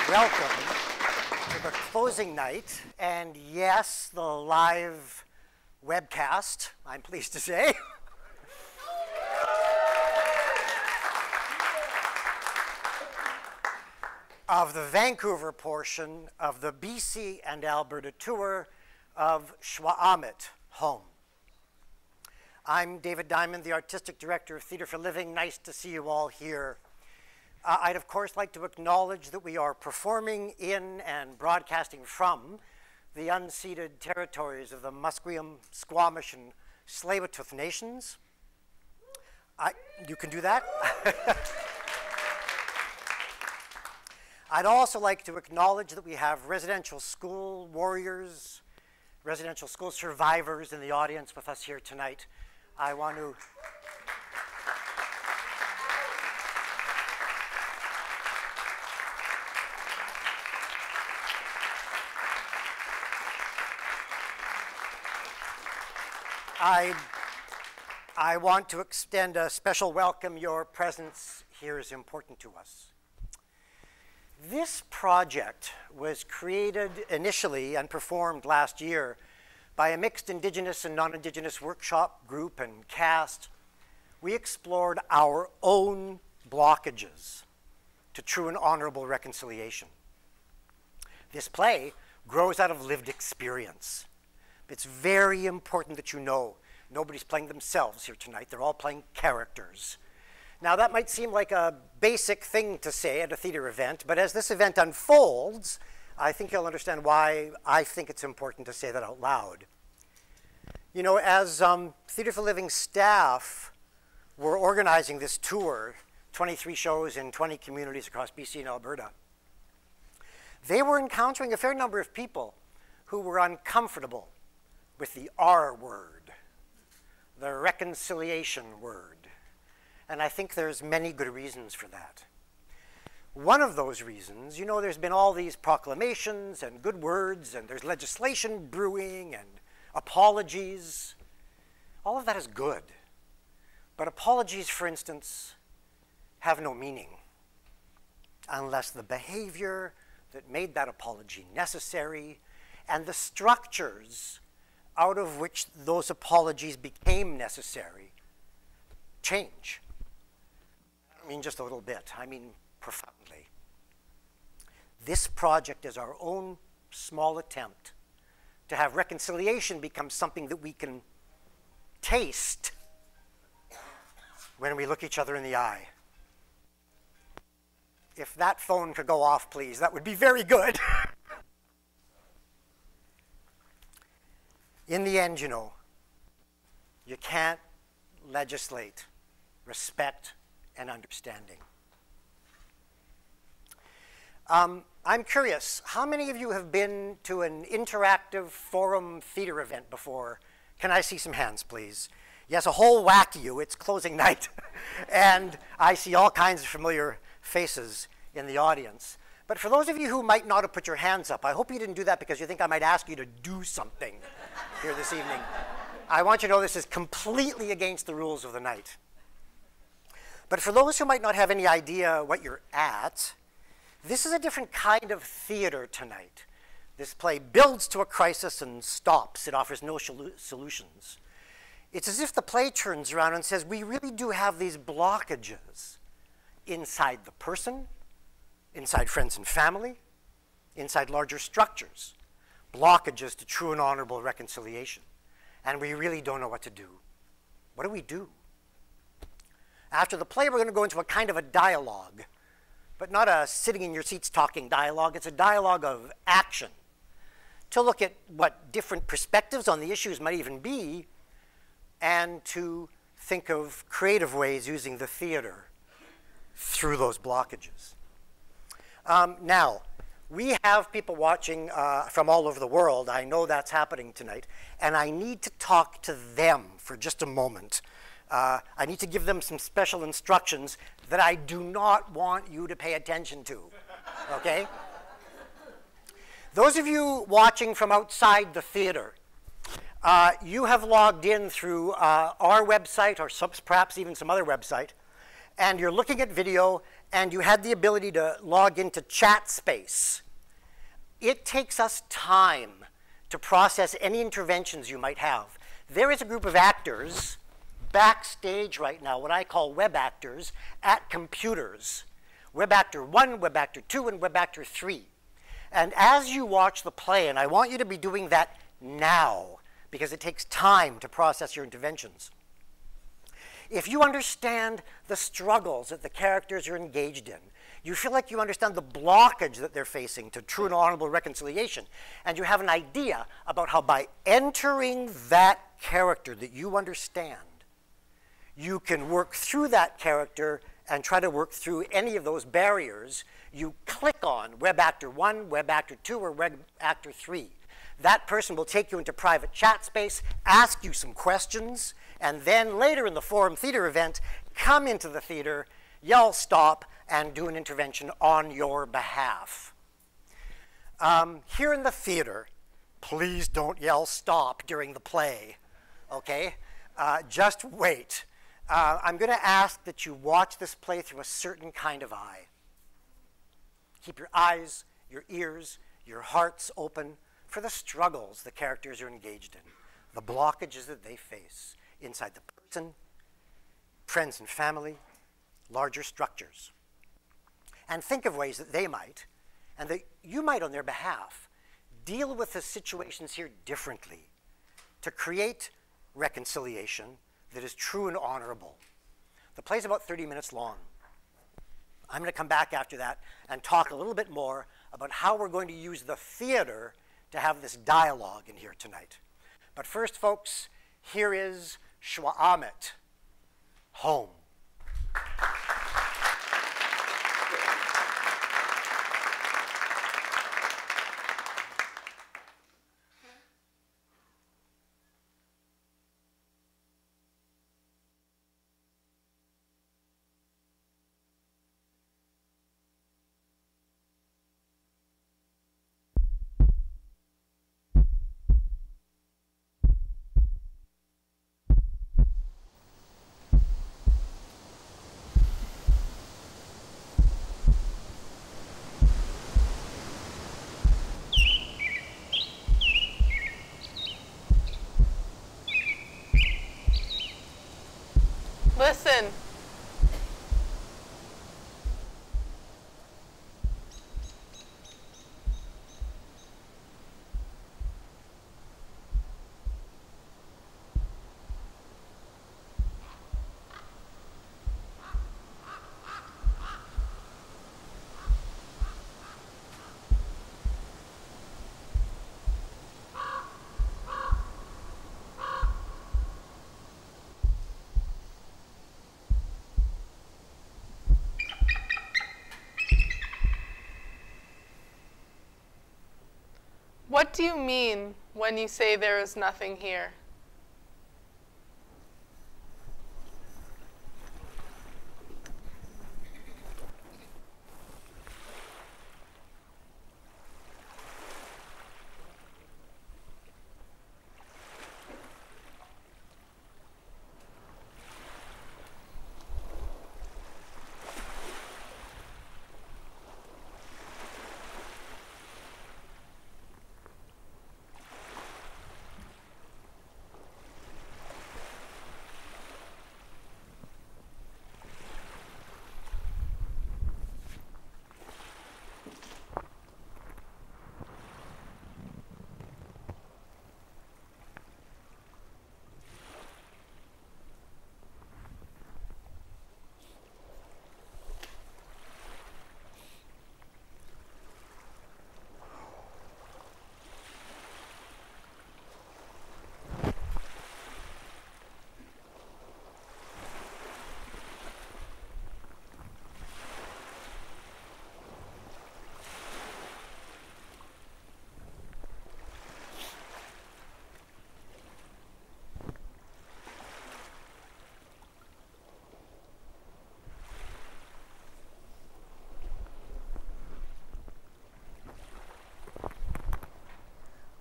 Welcome to the closing night, and yes, the live webcast, I'm pleased to say. Of the Vancouver portion of the BC and Alberta tour of xWʔam Home. I'm David Diamond, the Artistic Director of Theatre for Living. Nice to see you all here. I'd of course like to acknowledge that we are performing in and broadcasting from the unceded territories of the Musqueam, Squamish, and Tsleil-Waututh nations. You can do that. I'd also like to acknowledge that we have residential school warriors, residential school survivors in the audience with us here tonight. I want to I want to extend a special welcome. Your presence here is important to us. This project was created initially and performed last year by a mixed Indigenous and non-Indigenous workshop group and cast. We explored our own blockages to true and honorable reconciliation. This play grows out of lived experience. It's very important that you know nobody's playing themselves here tonight. They're all playing characters. Now, that might seem like a basic thing to say at a theater event, but as this event unfolds, I think you'll understand why I think it's important to say that out loud. You know, as Theatre for Living staff were organizing this tour, 23 shows in 20 communities across BC and Alberta, they were encountering a fair number of people who were uncomfortable with the R word, the reconciliation word. And I think there's many good reasons for that. One of those reasons, you know, there's been all these proclamations and good words, and there's legislation brewing and apologies. All of that is good. But apologies, for instance, have no meaning unless the behavior that made that apology necessary and the structures out of which those apologies became necessary change. I don't mean just a little bit, I mean profoundly. This project is our own small attempt to have reconciliation become something that we can taste when we look each other in the eye. If that phone could go off, please, that would be very good. In the end, you know, you can't legislate respect and understanding. I'm curious, how many of you have been to an interactive forum theater event before? Can I see some hands, please? Yes, a whole whack of you. It's closing night. And I see all kinds of familiar faces in the audience. But for those of you who might not have put your hands up, I hope you didn't do that because you think I might ask you to do something here this evening. I want you to know this is completely against the rules of the night. But for those who might not have any idea what you're at, this is a different kind of theater tonight. This play builds to a crisis and stops. It offers no solutions. It's as if the play turns around and says, we really do have these blockages inside the person, inside friends and family, inside larger structures, blockages to true and honorable reconciliation. And we really don't know what to do. What do we do? After the play, we're going to go into a kind of a dialogue, but not a sitting in your seats talking dialogue. It's a dialogue of action to look at what different perspectives on the issues might even be and to think of creative ways using the theater through those blockages. Now, we have people watching from all over the world. I know that's happening tonight, and I need to talk to them for just a moment. I need to give them some special instructions that I do not want you to pay attention to, okay? Those of you watching from outside the theater, you have logged in through our website or perhaps even some other website, and you're looking at video, and you had the ability to log into chat space. It takes us time to process any interventions you might have. There is a group of actors backstage right now, what I call web actors, at computers. Web actor 1, web actor 2, and web actor 3. And as you watch the play, and I want you to be doing that now, because it takes time to process your interventions. If you understand the struggles that the characters are engaged in, you feel like you understand the blockage that they're facing to true and honorable reconciliation, and you have an idea about how by entering that character that you understand, you can work through that character and try to work through any of those barriers, you click on Web Actor 1, Web Actor 2, or Web Actor 3. That person will take you into private chat space, ask you some questions, and then later in the Forum Theatre event, come into the theatre, yell stop, and do an intervention on your behalf. Here in the theatre, please don't yell stop during the play, okay? Just wait. I'm going to ask that you watch this play through a certain kind of eye. Keep your eyes, your ears, your hearts open for the struggles the characters are engaged in, the blockages that they face inside the person, friends and family, larger structures. And think of ways that they might, and that you might on their behalf, deal with the situations here differently to create reconciliation that is true and honorable. The play's about 30 minutes long. I'm going to come back after that and talk a little bit more about how we're going to use the theater to have this dialogue in here tonight. But first, folks, here is xʷʔam, home. Listen. What do you mean when you say there is nothing here?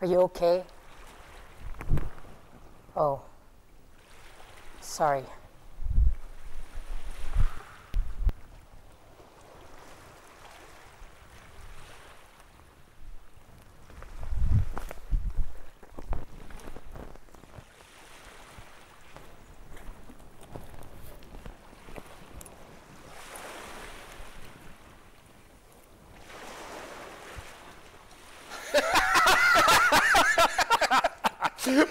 Are you okay? Oh, sorry.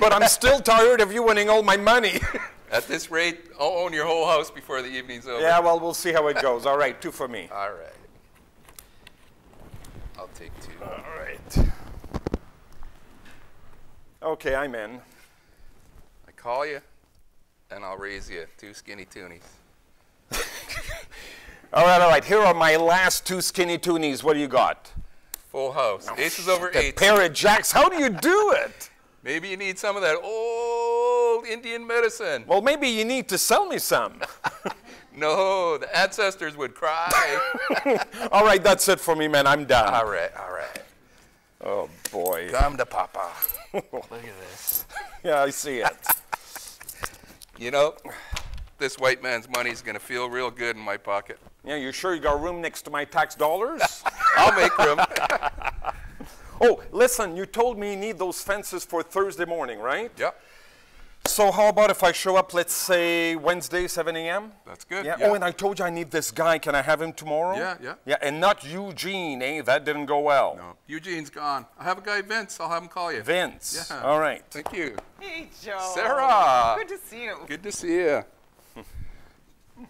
but I'm still tired of you winning all my money. At this rate, I'll own your whole house before the evening's over. Yeah, well, we'll see how it goes. All right, 2 for me. All right. I'll take 2. All right. Okay, I'm in. I call you, and I'll raise you 2 skinny toonies. All right. Here are my last 2 skinny toonies. What do you got? Full house. Aces over The 8s. pair of jacks. How do you do it? Maybe you need some of that old Indian medicine. Well, maybe you need to sell me some. No, the ancestors would cry. All right, that's it for me, man. I'm done. All right. Oh, boy. Come to Papa. Look at this. Yeah, I see it. You know, this white man's money's going to feel real good in my pocket. Yeah, you sure you got room next to my tax dollars? I'll make room. Oh, listen, you told me you need those fences for Thursday morning, right? Yep, So how about if I show up, let's say, Wednesday, 7 a.m.? that's good. Yeah. Oh, and I told you I need this guy. Can I have him tomorrow? Yeah. Yeah, and not Eugene, eh? That didn't go well. No, Eugene's gone. I have a guy, Vince. I'll have him call you. Vince. Yeah. All right. Thank you. Hey, Joe. Sarah. Good to see you. Good to see you.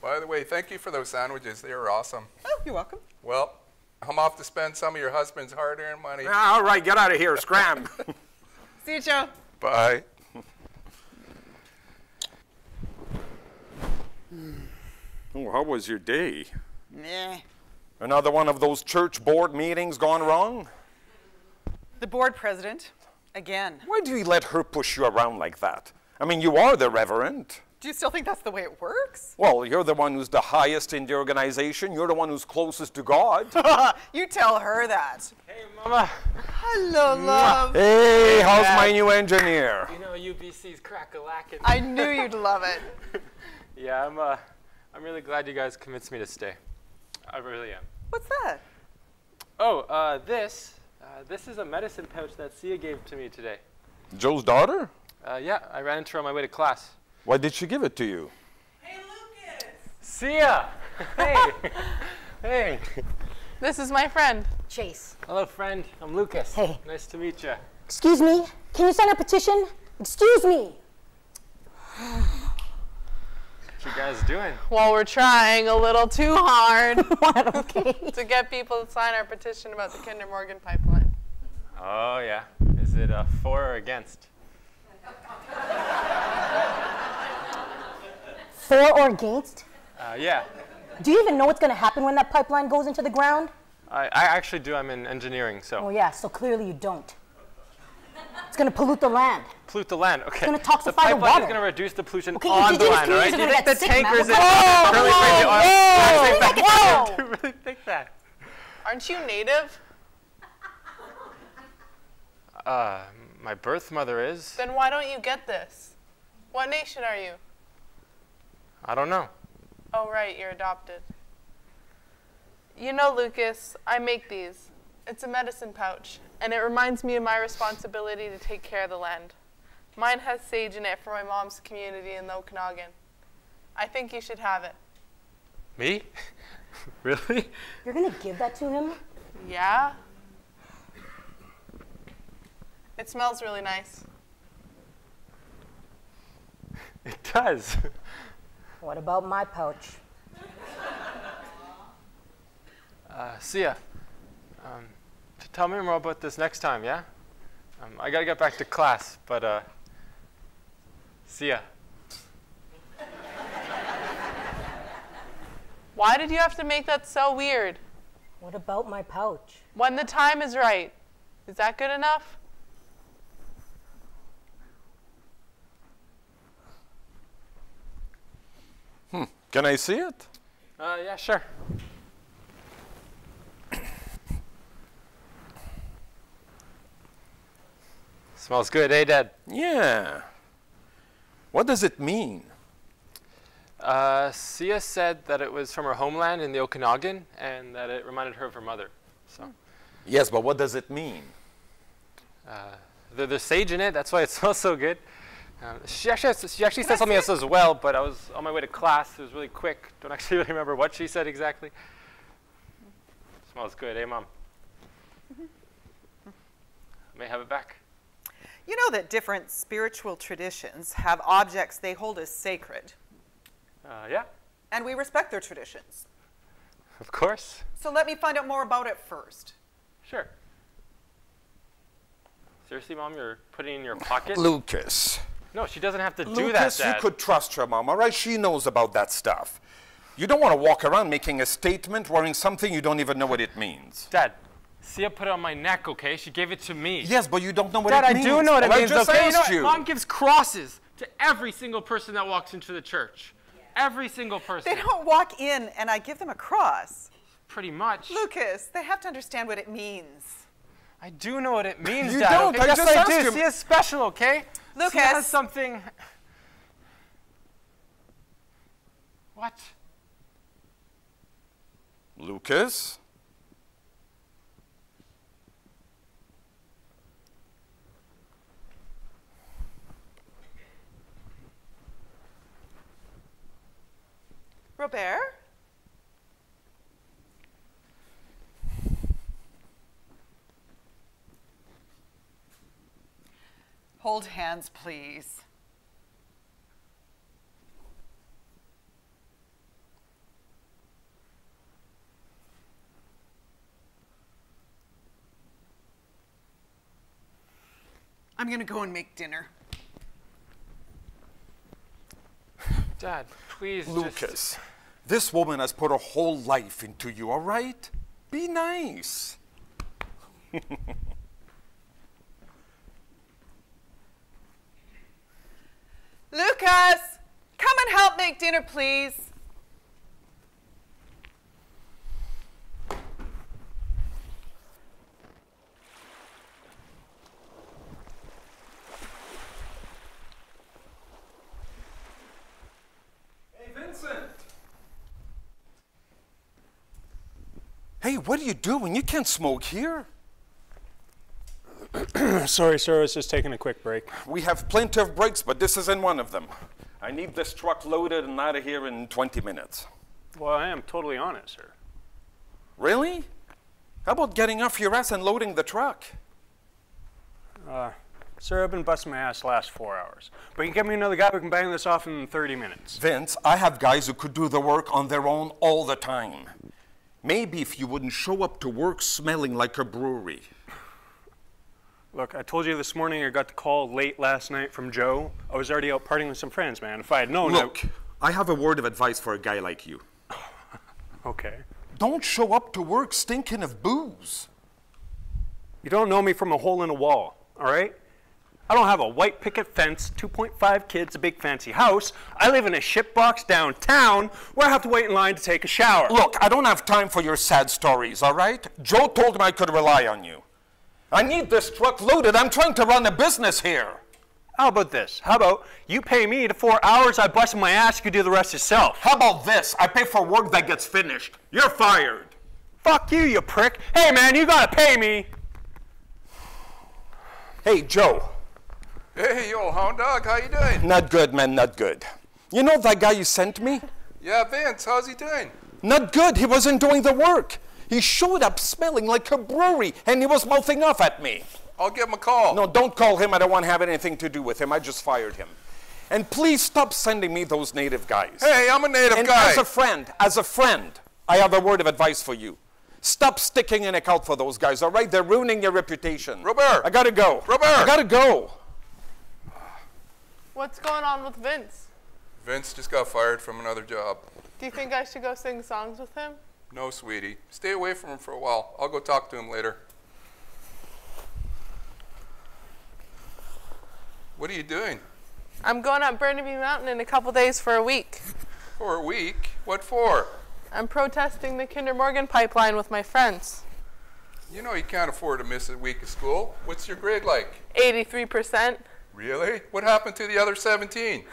By the way, thank you for those sandwiches. They were awesome. Oh, you're welcome. Well, I'm off to spend some of your husband's hard-earned money. All right, get out of here, scram. See you, Joe. Bye. Oh, how was your day? Meh. Another one of those church board meetings gone wrong? The board president, again. Why do you let her push you around like that? I mean, you are the reverend. Do you still think that's the way it works? Well, you're the one who's the highest in the organization. You're the one who's closest to God. You tell her that. Hey, Mama. Hello, love. Hey, how's my new engineer? You know UBC's crack-a-lackin'. I knew you'd love it. Yeah, I'm really glad you guys convinced me to stay. I really am. What's that? Oh, this is a medicine pouch that Sia gave to me today. Joe's daughter? Yeah, I ran into her on my way to class. Why did she give it to you? Hey, Lucas. Sia! Hey! Hey! This is my friend. Chase. Hello, friend. I'm Lucas. Hey. Nice to meet you. Excuse me, can you sign a petition? Excuse me. What you guys doing? Well, we're trying a little too hard What, okay? to get people to sign our petition about the Kinder Morgan pipeline. Oh, yeah. Is it for or against? For or against? Yeah. Do you even know what's going to happen when that pipeline goes into the ground? I actually do. I'm in engineering, so. Oh yeah, so clearly you don't. It's going to pollute the land. Pollute the land. Okay. gonna toxify the pipeline water. is going to reduce the pollution Okay, on the indigenous land, right? communities are Do you gonna think the get sick, man. tankers in Whoa, really bring the oil? whoa, Do you really think that? Aren't you native? My birth mother is. Then why don't you get this? What nation are you? I don't know. Oh, right, you're adopted. You know, Lucas, I make these. It's a medicine pouch, and it reminds me of my responsibility to take care of the land. Mine has sage in it for my mom's community in the Okanagan. I think you should have it. Me? Really? You're going to give that to him? Yeah? It smells really nice. It does. What about my pouch? Sia, tell me more about this next time, yeah? I gotta get back to class, but Sia. Why did you have to make that so weird? What about my pouch? When the time is right. Is that good enough? Can I see it? Yeah, sure. Smells good, eh, Dad? Yeah. What does it mean? Sia said that it was from her homeland in the Okanagan and that it reminded her of her mother. So, Yes, but what does it mean? there's sage in it, that's why it smells so good. She actually said something else as well, but I was on my way to class. It was really quick. Don't actually really remember what she said exactly. Smells good, eh, Mom? May I have it back? You know that different spiritual traditions have objects they hold as sacred, Yeah, and we respect their traditions. of course. So let me find out more about it first. Sure. Seriously, Mom, you're putting it in your pocket? Lucas. No, she doesn't have to do that, Lucas, Dad. you could trust her mom, all right? She knows about that stuff. You don't want to walk around making a statement wearing something you don't even know what it means. Dad, Sia put it on my neck, okay? She gave it to me. Yes, but you don't know what Dad, it means. I do know what it Well, means, I just okay? You know asked what? you. Mom gives crosses to every single person that walks into the church. Every single person. They don't walk in and I give them a cross. Pretty much. Lucas, they have to understand what it means. I do know what it means, You Dad. don't. Okay? I Yes, just I asked do. him. Sia's special, okay? Lucas. Sia has something. What? Lucas? Robert? Hold hands, please. I'm gonna go and make dinner. Dad, please Lucas, this woman has put her whole life into you, all right? Be nice. Lucas, come and help make dinner, please. Hey, Vincent. Hey, what are you doing? You can't smoke here. Sorry, sir, I was just taking a quick break. We have plenty of breaks, but this isn't one of them. I need this truck loaded and out of here in 20 minutes. Well, I am totally on it, sir. Really? How about getting off your ass and loading the truck? Sir, I've been busting my ass the last 4 hours. But you can get me another guy who can bang this off in 30 minutes. Vince, I have guys who could do the work on their own all the time. Maybe if you wouldn't show up to work smelling like a brewery. Look, I told you this morning I got the call late last night from Joe. I was already out partying with some friends, man. If I had known... Look, I have a word of advice for a guy like you. Okay. Don't show up to work stinking of booze. You don't know me from a hole in a wall, all right? I don't have a white picket fence, 2.5 kids, a big fancy house. I live in a shitbox downtown where I have to wait in line to take a shower. Look, I don't have time for your sad stories, all right? Joe told me I could rely on you. I need this truck loaded. I'm trying to run a business here. How about this? How about you pay me the 4 hours I busted my ass, you do the rest yourself? How about this? I pay for work that gets finished. You're fired. Fuck you, you prick. Hey, man, you gotta pay me. Hey, Joe. Hey, yo, hound dog, how you doing? Not good, man, not good. You know that guy you sent me? Yeah, Vince, how's he doing? Not good. He wasn't doing the work. He showed up smelling like a brewery, and he was mouthing off at me. I'll give him a call. No, don't call him. I don't want to have anything to do with him. I just fired him. And please stop sending me those native guys. Hey, I'm a native And guy. as a friend, I have a word of advice for you. Stop sticking your neck out for those guys, all right? They're ruining your reputation. Robert! I gotta go. Robert! I gotta go. What's going on with Vince? Vince just got fired from another job. Do you think I should go sing songs with him? No, sweetie. Stay away from him for a while. I'll go talk to him later. What are you doing? I'm going up Burnaby Mountain in a couple days for a week. For a week? What for? I'm protesting the Kinder Morgan pipeline with my friends. You know you can't afford to miss a week of school. What's your grade like? 83%. Really? What happened to the other 17?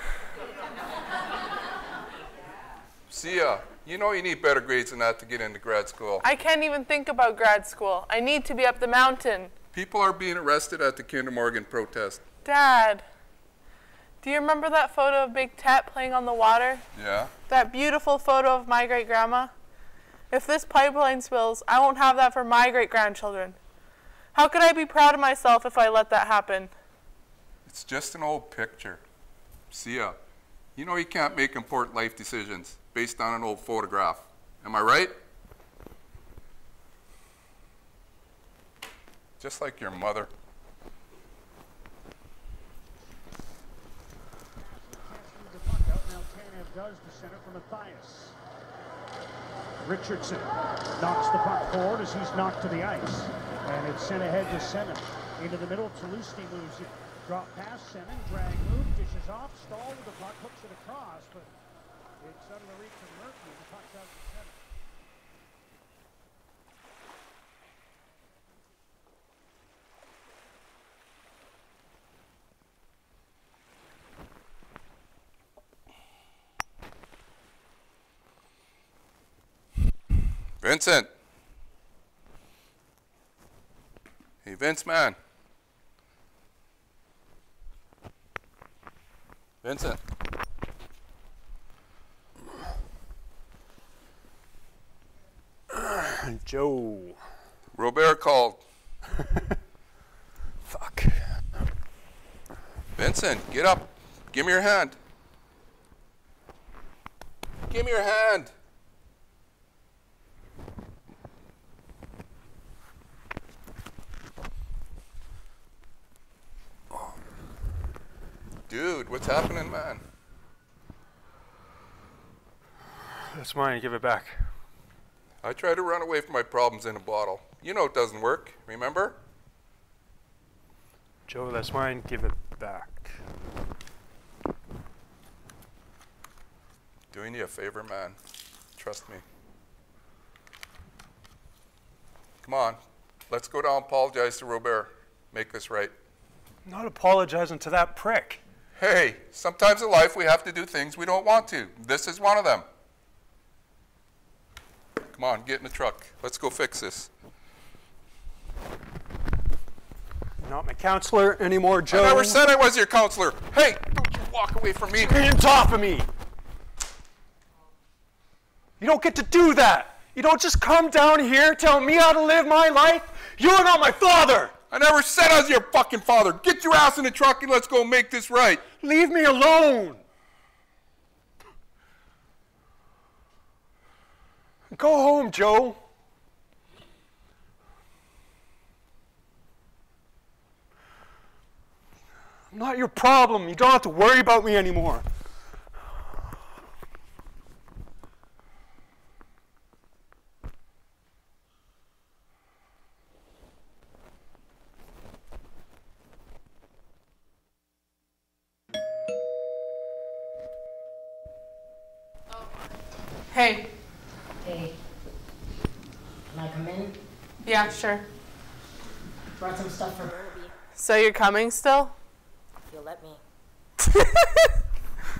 Sia, you know you need better grades than that to get into grad school. I can't even think about grad school. I need to be up the mountain. People are being arrested at the Kinder Morgan protest. Dad, do you remember that photo of Big Tat playing on the water? Yeah? That beautiful photo of my great-grandma? If this pipeline spills, I won't have that for my great-grandchildren. How could I be proud of myself if I let that happen? It's just an old picture. See ya. You know you can't make important life decisions based on an old photograph. Am I right? Just like your mother. Does the center from Matthias. Richardson knocks the puck forward as he's knocked to the ice. And it's sent ahead to Semin. Into the middle, Talusti moves it. Drop pass, Semin, drag move, dishes off, stall with the puck, hooks it across, but it's out of the reach of Murphy. The puck's out to Semin. Vincent. Hey, Vince, man. Vincent. Joe. Robert called. Fuck. Vincent, get up. Give me your hand. Give me your hand. Dude, what's happening, man? That's mine. Give it back. I try to run away from my problems in a bottle. You know it doesn't work, remember? Joe, that's mine. Give it back. Doing you a favor, man. Trust me. Come on. Let's go down and apologize to Robert. Make this right. I'm not apologizing to that prick. Hey, sometimes in life we have to do things we don't want to. This is one of them. Come on, get in the truck. Let's go fix this. You're not my counselor anymore, Joe. I never said I was your counselor. Hey, don't you walk away from me. Hands off of me. You don't get to do that. You don't just come down here telling me how to live my life. You're not my father. I never said I was your fucking father. Get your ass in the truck and let's go make this right. Leave me alone. Go home, Joe. I'm not your problem. You don't have to worry about me anymore. Hey. Hey. Can I come in? Yeah, sure. Brought some stuff for Burnaby. So you're coming still? If you'll let me.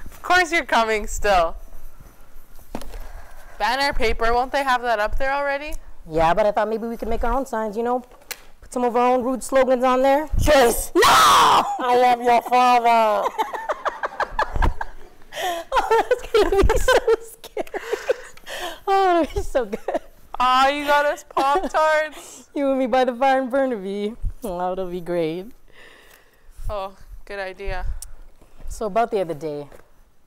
Of course you're coming still. Banner paper, won't they have that up there already? Yeah, but I thought maybe we could make our own signs, you know? Put some of our own rude slogans on there. Chase! No! I am your father! Oh, that's gonna be so scary. Oh, that'll be so good. Aw, you got us Pop-Tarts. You and me by the fire in Burnaby. Oh, that'll be great. Oh, good idea. So about the other day,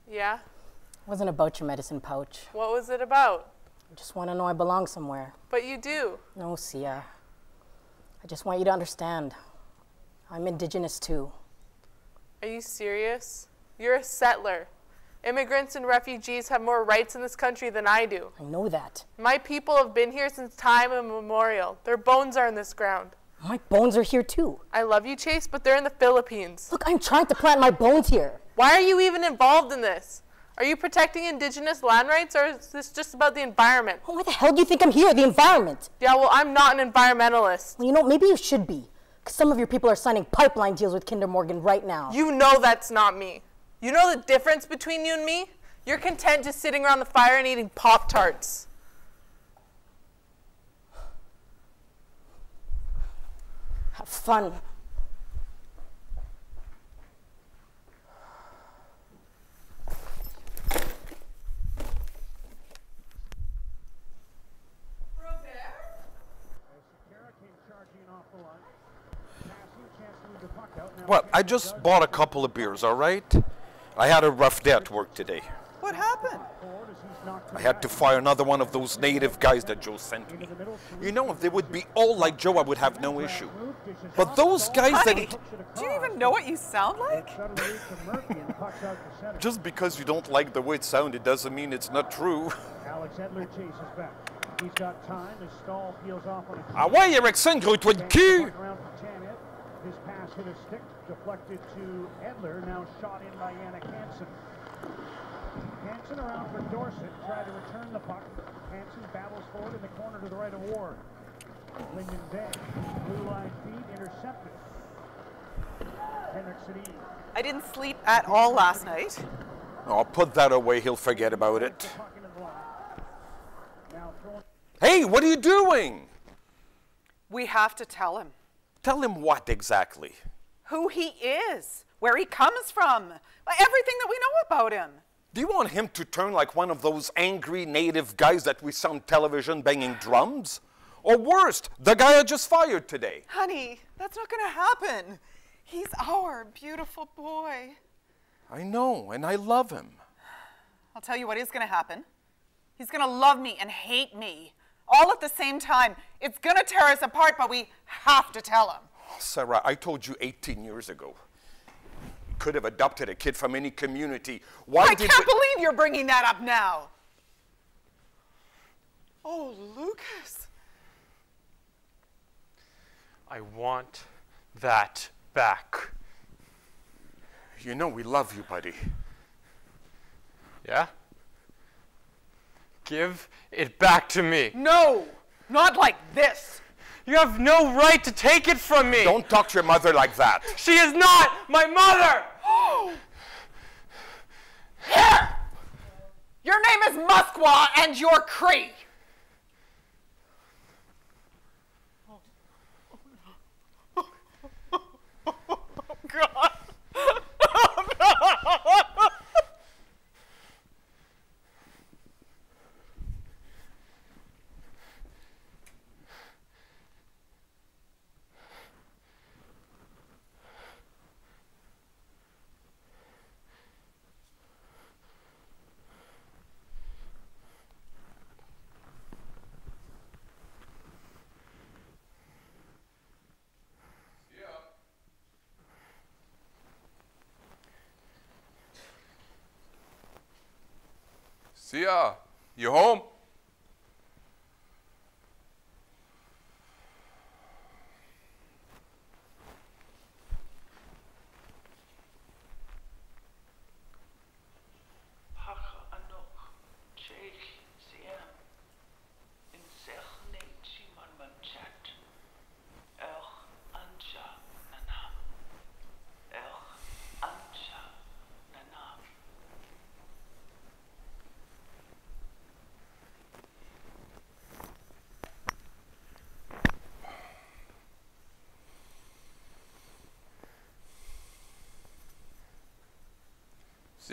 Yeah? it wasn't about your medicine pouch. What was it about? I just want to know I belong somewhere. But you do. No, Sia. I just want you to understand. I'm Indigenous too. Are you serious? You're a settler. Immigrants and refugees have more rights in this country than I do. I know that. My people have been here since time immemorial. Their bones are in this ground. My bones are here too. I love you, Chase, but they're in the Philippines. Look, I'm trying to plant my bones here. Why are you even involved in this? Are you protecting Indigenous land rights, or is this just about the environment? Well, why the hell do you think I'm here? The environment. Yeah, well, I'm not an environmentalist. Well, you know, maybe you should be. Because some of your people are signing pipeline deals with Kinder Morgan right now. You know that's not me. You know the difference between you and me? You're content just sitting around the fire and eating Pop-Tarts. Have fun. Came charging off the line. Passing, chance to move the puck out. Now What? I just bought a couple of beers, all right? I had a rough day at work today. What happened? I had to fire another one of those native guys that Joe sent me. You know, if they would be all like Joe, I would have no issue. But those guys Honey, that... do you even know what you sound like? Just because you don't like the way it sounded doesn't mean it's not true. Alex Edler chases back. He's got time. His stall peels off on a Ah ouais, Erickson, gros-toi de cul! Around for Janet. His pass hit a stick, deflected to Edler, now shot in by Yannick Hansen. Hansen around for Dorset, tried to return the puck. Hansen battles forward in the corner to the right of Ward. Lyndon Bay, blue line feed, intercepted. Henrik Sedin. I didn't sleep at all last night. Oh, put that away, he'll forget about it. Puck into the line. Now thrown. Hey, what are you doing? We have to tell him Tell him what exactly? who he is, where he comes from, everything that we know about him. Do you want him to turn like one of those angry native guys that we saw on television banging drums? Or worst, the guy I just fired today? Honey, that's not going to happen. He's our beautiful boy. I know, and I love him. I'll tell you what is going to happen. He's going to love me and hate me, all at the same time. It's going to tear us apart, but we have to tell him. Sarah, I told you 18 years ago. You could have adopted a kid from any community. Why I did can't we... believe you're bringing that up now. Oh, Lucas. I want that back. You know we love you, buddy. Yeah? Give it back to me. No, not like this. You have no right to take it from me. Don't talk to your mother like that. She is not my mother. Here! Your name is Musqua and you're Cree. Oh, God. See ya. You home?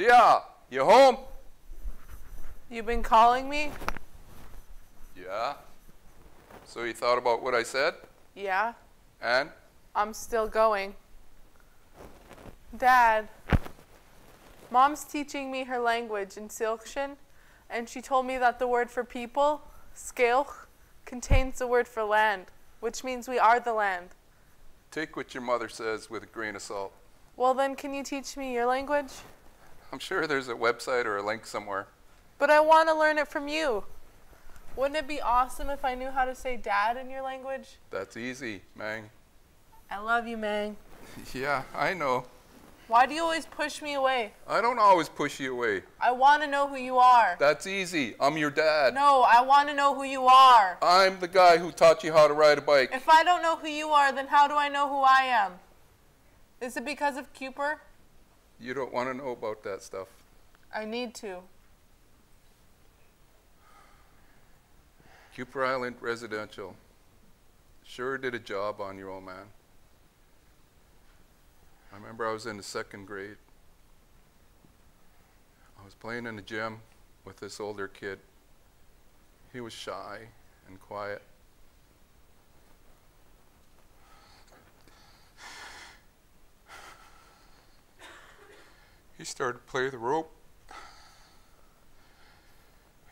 See ya. You home? You've been calling me? Yeah. So you thought about what I said? Yeah, And? I'm still going. Dad, Mom's teaching me her language in Silkshin, and she told me that the word for people, Skelch, contains the word for land, which means we are the land. Take what your mother says with a grain of salt. Well then, can you teach me your language? I'm sure there's a website or a link somewhere. But I want to learn it from you. Wouldn't it be awesome if I knew how to say dad in your language? That's easy, Mang. I love you, Mang. Yeah, I know. Why do you always push me away? I don't always push you away. I want to know who you are. That's easy. I'm your dad. No, I want to know who you are. I'm the guy who taught you how to ride a bike. If I don't know who you are, then how do I know who I am? Is it because of Cooper? You don't want to know about that stuff. I need to. Cooper Island Residential. Sure did a job on you, old man. I remember I was in the 2nd grade. I was playing in the gym with this older kid. He was shy and quiet. He started to play the rope.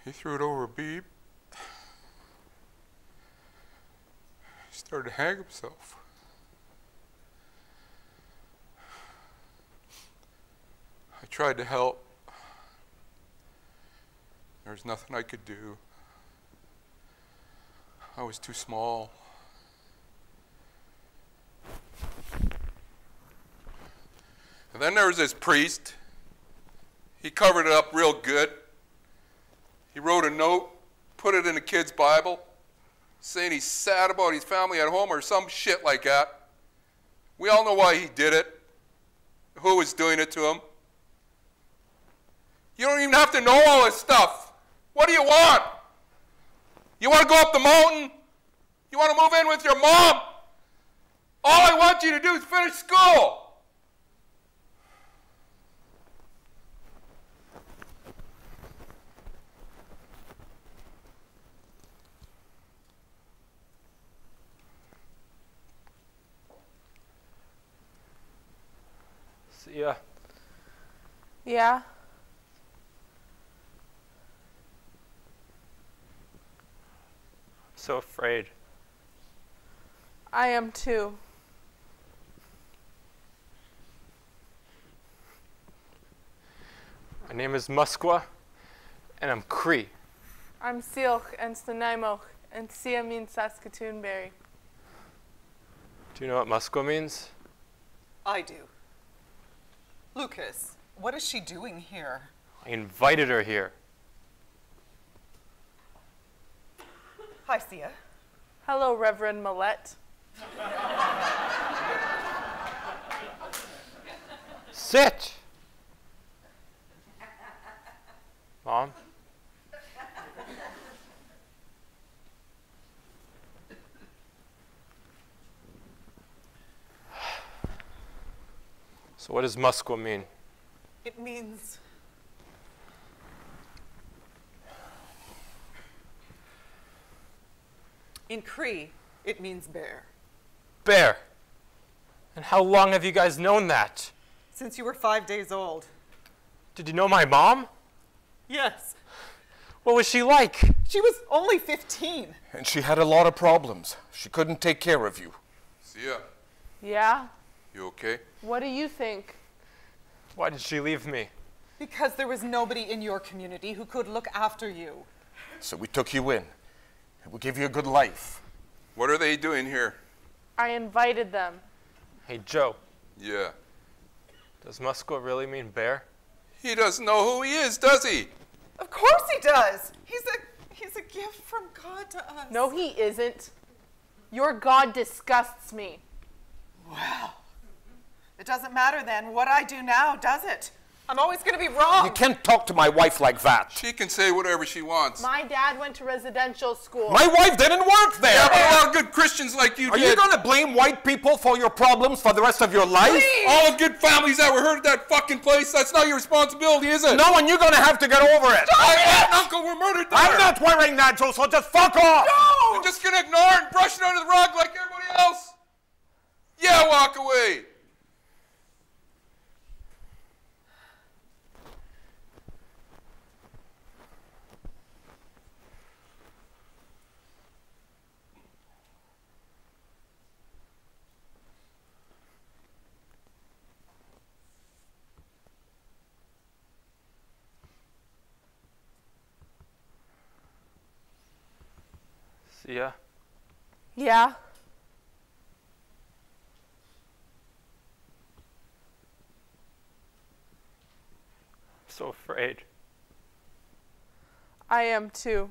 He threw it over a beam. He started to hang himself. I tried to help. There was nothing I could do. I was too small. And then there was this priest. He covered it up real good. He wrote a note, put it in the kid's Bible, saying he's sad about his family at home or some shit like that. We all know why he did it, who was doing it to him. You don't even have to know all this stuff. What do you want? You want to go up the mountain? You want to move in with your mom? All I want you to do is finish school. See ya. Yeah? So afraid. I am too. My name is Muskwa, and I'm Cree. I'm Sealch and Snanaimoch, and Sia means Saskatoonberry. Do you know what Muskwa means? I do. Lucas, what is she doing here? I invited her here. Hi, Sia. Hello, Reverend Millette. Sit! Mom? So what does Muskwa mean? It means... In Cree, it means bear. Bear! And how long have you guys known that? Since you were 5 days old. Did you know my mom? Yes. What was she like? She was only 15. And she had a lot of problems. She couldn't take care of you. See ya. Yeah? You okay? What do you think? Why did she leave me? Because there was nobody in your community who could look after you. So we took you in. And we gave you a good life. What are they doing here? I invited them. Hey, Joe, Yeah. does Muskwa really mean bear? He doesn't know who he is, does he? Of course he does. He's a gift from God to us. No, he isn't. Your God disgusts me. Well, it doesn't matter then what I do now, does it? I'm always going to be wrong. You can't talk to my wife like that. She can say whatever she wants. My dad went to residential school. My wife didn't work there. Yeah, but a lot of good Christians like you Are did. you going to blame white people for your problems for the rest of your life? Please. All the good families that were hurt at that fucking place, that's not your responsibility, is it? No, and you're going to have to get over it. My aunt and uncle were murdered there. I'm not wearing that, Joe, so just fuck off. No! You're just going to ignore it and brush it under the rug like everybody else? Yeah, walk away. See ya. Yeah? I'm so afraid. I am too.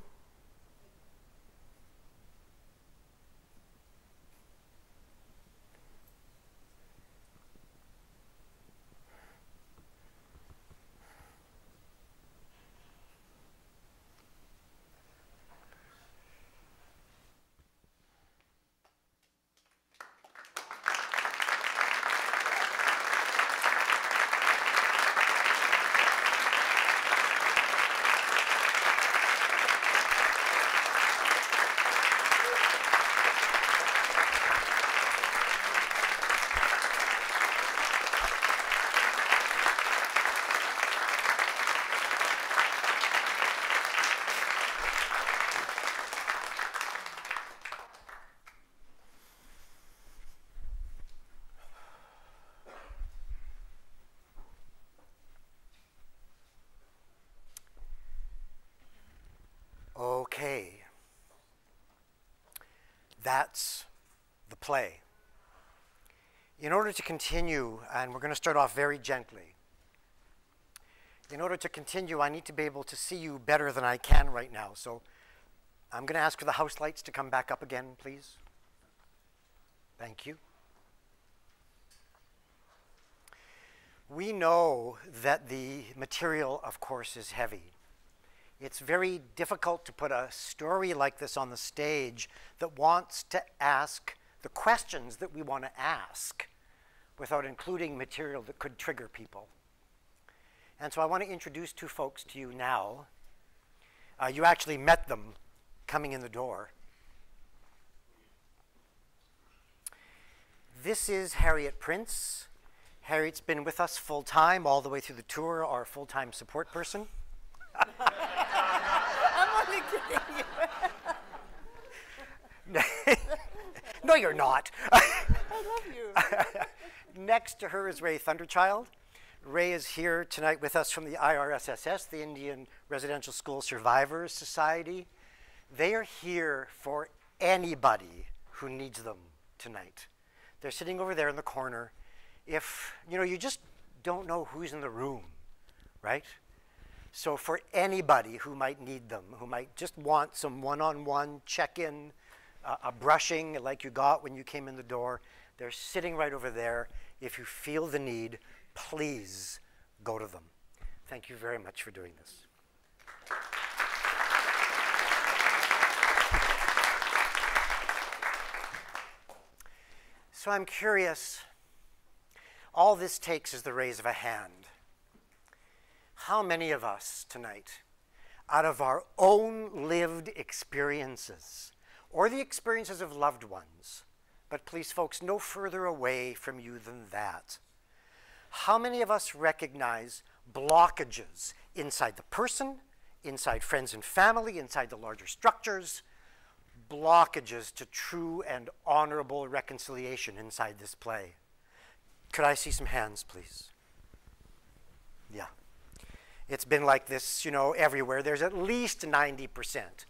that's the play. In order to continue, and we're going to start off very gently, in order to continue, I need to be able to see you better than I can right now. So I'm going to ask for the house lights to come back up again, please. Thank you. We know that the material, of course, is heavy. It's very difficult to put a story like this on the stage that wants to ask the questions that we want to ask without including material that could trigger people. And so I want to introduce two folks to you now. You actually met them coming in the door. This is Harriet Prince. Harriet's been with us full-time all the way through the tour, our full-time support person. I'm only kidding you. No, you're not. I love you. Next to her is Ray Thunderchild. Ray is here tonight with us from the IRSSS, the Indian Residential School Survivors Society. They are here for anybody who needs them tonight. They're sitting over there in the corner. If, you just don't know who's in the room, right? So for anybody who might need them, who might just want some one-on-one check-in, a brushing like you got when you came in the door, they're sitting right over there. If you feel the need, please go to them. Thank you very much for doing this. So I'm curious, all this takes is the raise of a hand. How many of us tonight, out of our own lived experiences, or the experiences of loved ones, but please folks, no further away from you than that, how many of us recognize blockages inside the person, inside friends and family, inside the larger structures, blockages to true and honorable reconciliation inside this play? Could I see some hands, please? Yeah. It's been like this, everywhere. There's at least 90%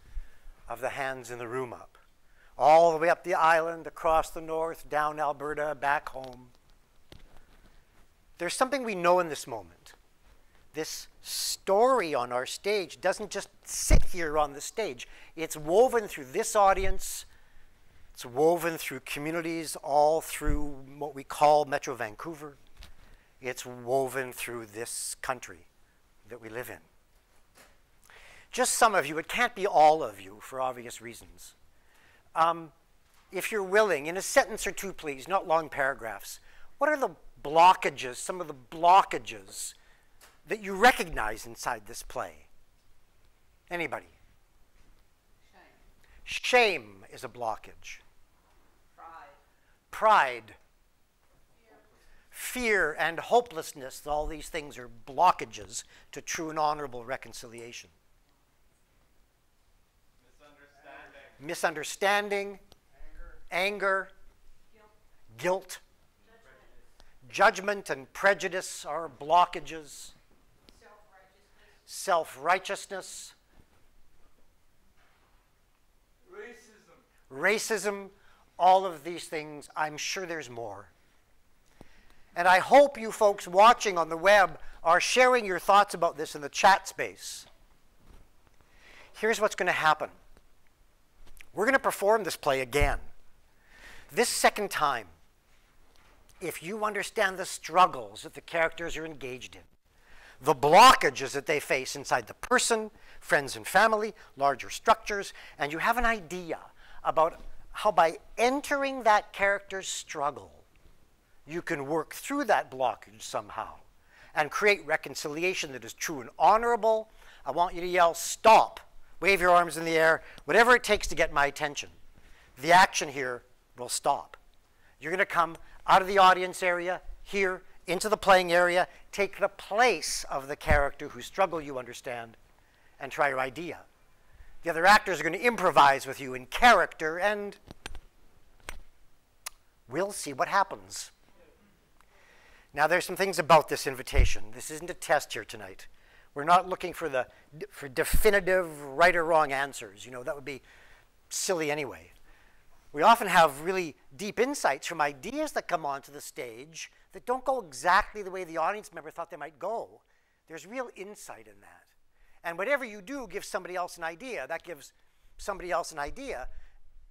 of the hands in the room up. All the way up the island, across the north, down Alberta, back home. There's something we know in this moment. This story on our stage doesn't just sit here on the stage. It's woven through this audience. It's woven through communities all through what we call Metro Vancouver. It's woven through this country that we live in. Just some of you, it can't be all of you for obvious reasons. If you're willing, in a sentence or two, please, not long paragraphs, what are the blockages, some of the blockages that you recognize inside this play? Anybody? Shame is a blockage. Pride. Fear and hopelessness, all these things are blockages to true and honorable reconciliation. Misunderstanding. Anger. Guilt. Judgment and prejudice are blockages. Self-righteousness. Racism. All of these things, I'm sure there's more. And I hope you folks watching on the web are sharing your thoughts about this in the chat space. Here's what's going to happen. We're going to perform this play again. This second time, if you understand the struggles that the characters are engaged in, the blockages that they face inside the person, friends and family, larger structures, and you have an idea about how by entering that character's struggle, you can work through that blockage somehow and create reconciliation that is true and honorable. I want you to yell, stop, wave your arms in the air, whatever it takes to get my attention. The action here will stop. You're going to come out of the audience area, here, into the playing area, take the place of the character whose struggle you understand, and try your idea. The other actors are going to improvise with you in character, and we'll see what happens. Now, there's some things about this invitation. This isn't a test here tonight. We're not looking for definitive right or wrong answers. That would be silly anyway. We often have really deep insights from ideas that come onto the stage that don't go exactly the way the audience member thought they might go. There's real insight in that. And whatever you do gives somebody else an idea. That gives somebody else an idea.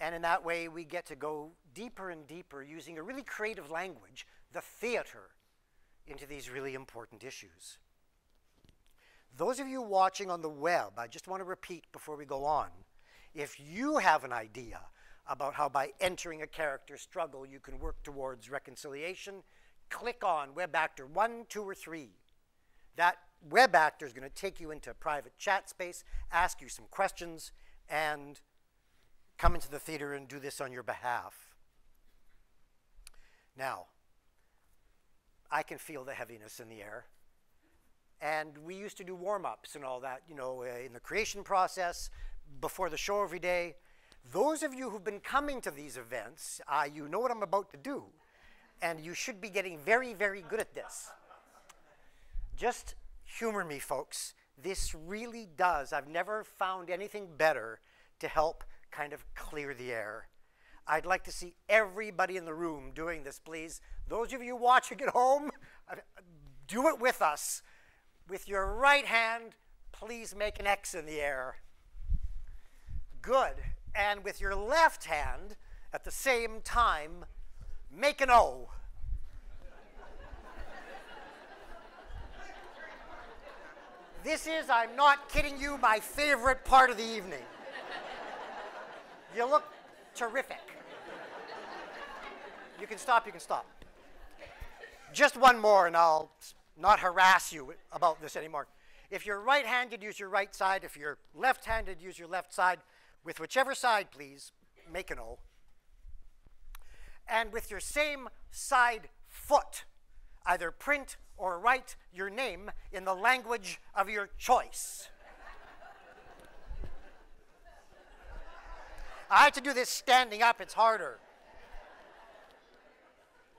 And in that way, we get to go deeper and deeper using a really creative language, the theater, into these really important issues. Those of you watching on the web, I just want to repeat before we go on, if you have an idea about how by entering a character struggle you can work towards reconciliation, click on web actor 1, 2, or 3. That web actor is going to take you into a private chat space, ask you some questions, and come into the theater and do this on your behalf. Now, I can feel the heaviness in the air. And we used to do warm-ups and all that, you know, in the creation process, before the show every day. Those of you who've been coming to these events, you know what I'm about to do. And you should be getting very, very good at this. Just humor me, folks. This really does. I've never found anything better to help kind of clear the air. I'd like to see everybody in the room doing this, please. Those of you watching at home, do it with us. With your right hand, please make an X in the air. Good. And with your left hand, at the same time, make an O. This is, I'm not kidding you, my favorite part of the evening. You look terrific. You can stop, you can stop. Just one more and I'll not harass you about this anymore. If you're right-handed, use your right side. If you're left-handed, use your left side. With whichever side, please, make an O. And with your same side foot, either print or write your name in the language of your choice. I have to do this standing up, it's harder.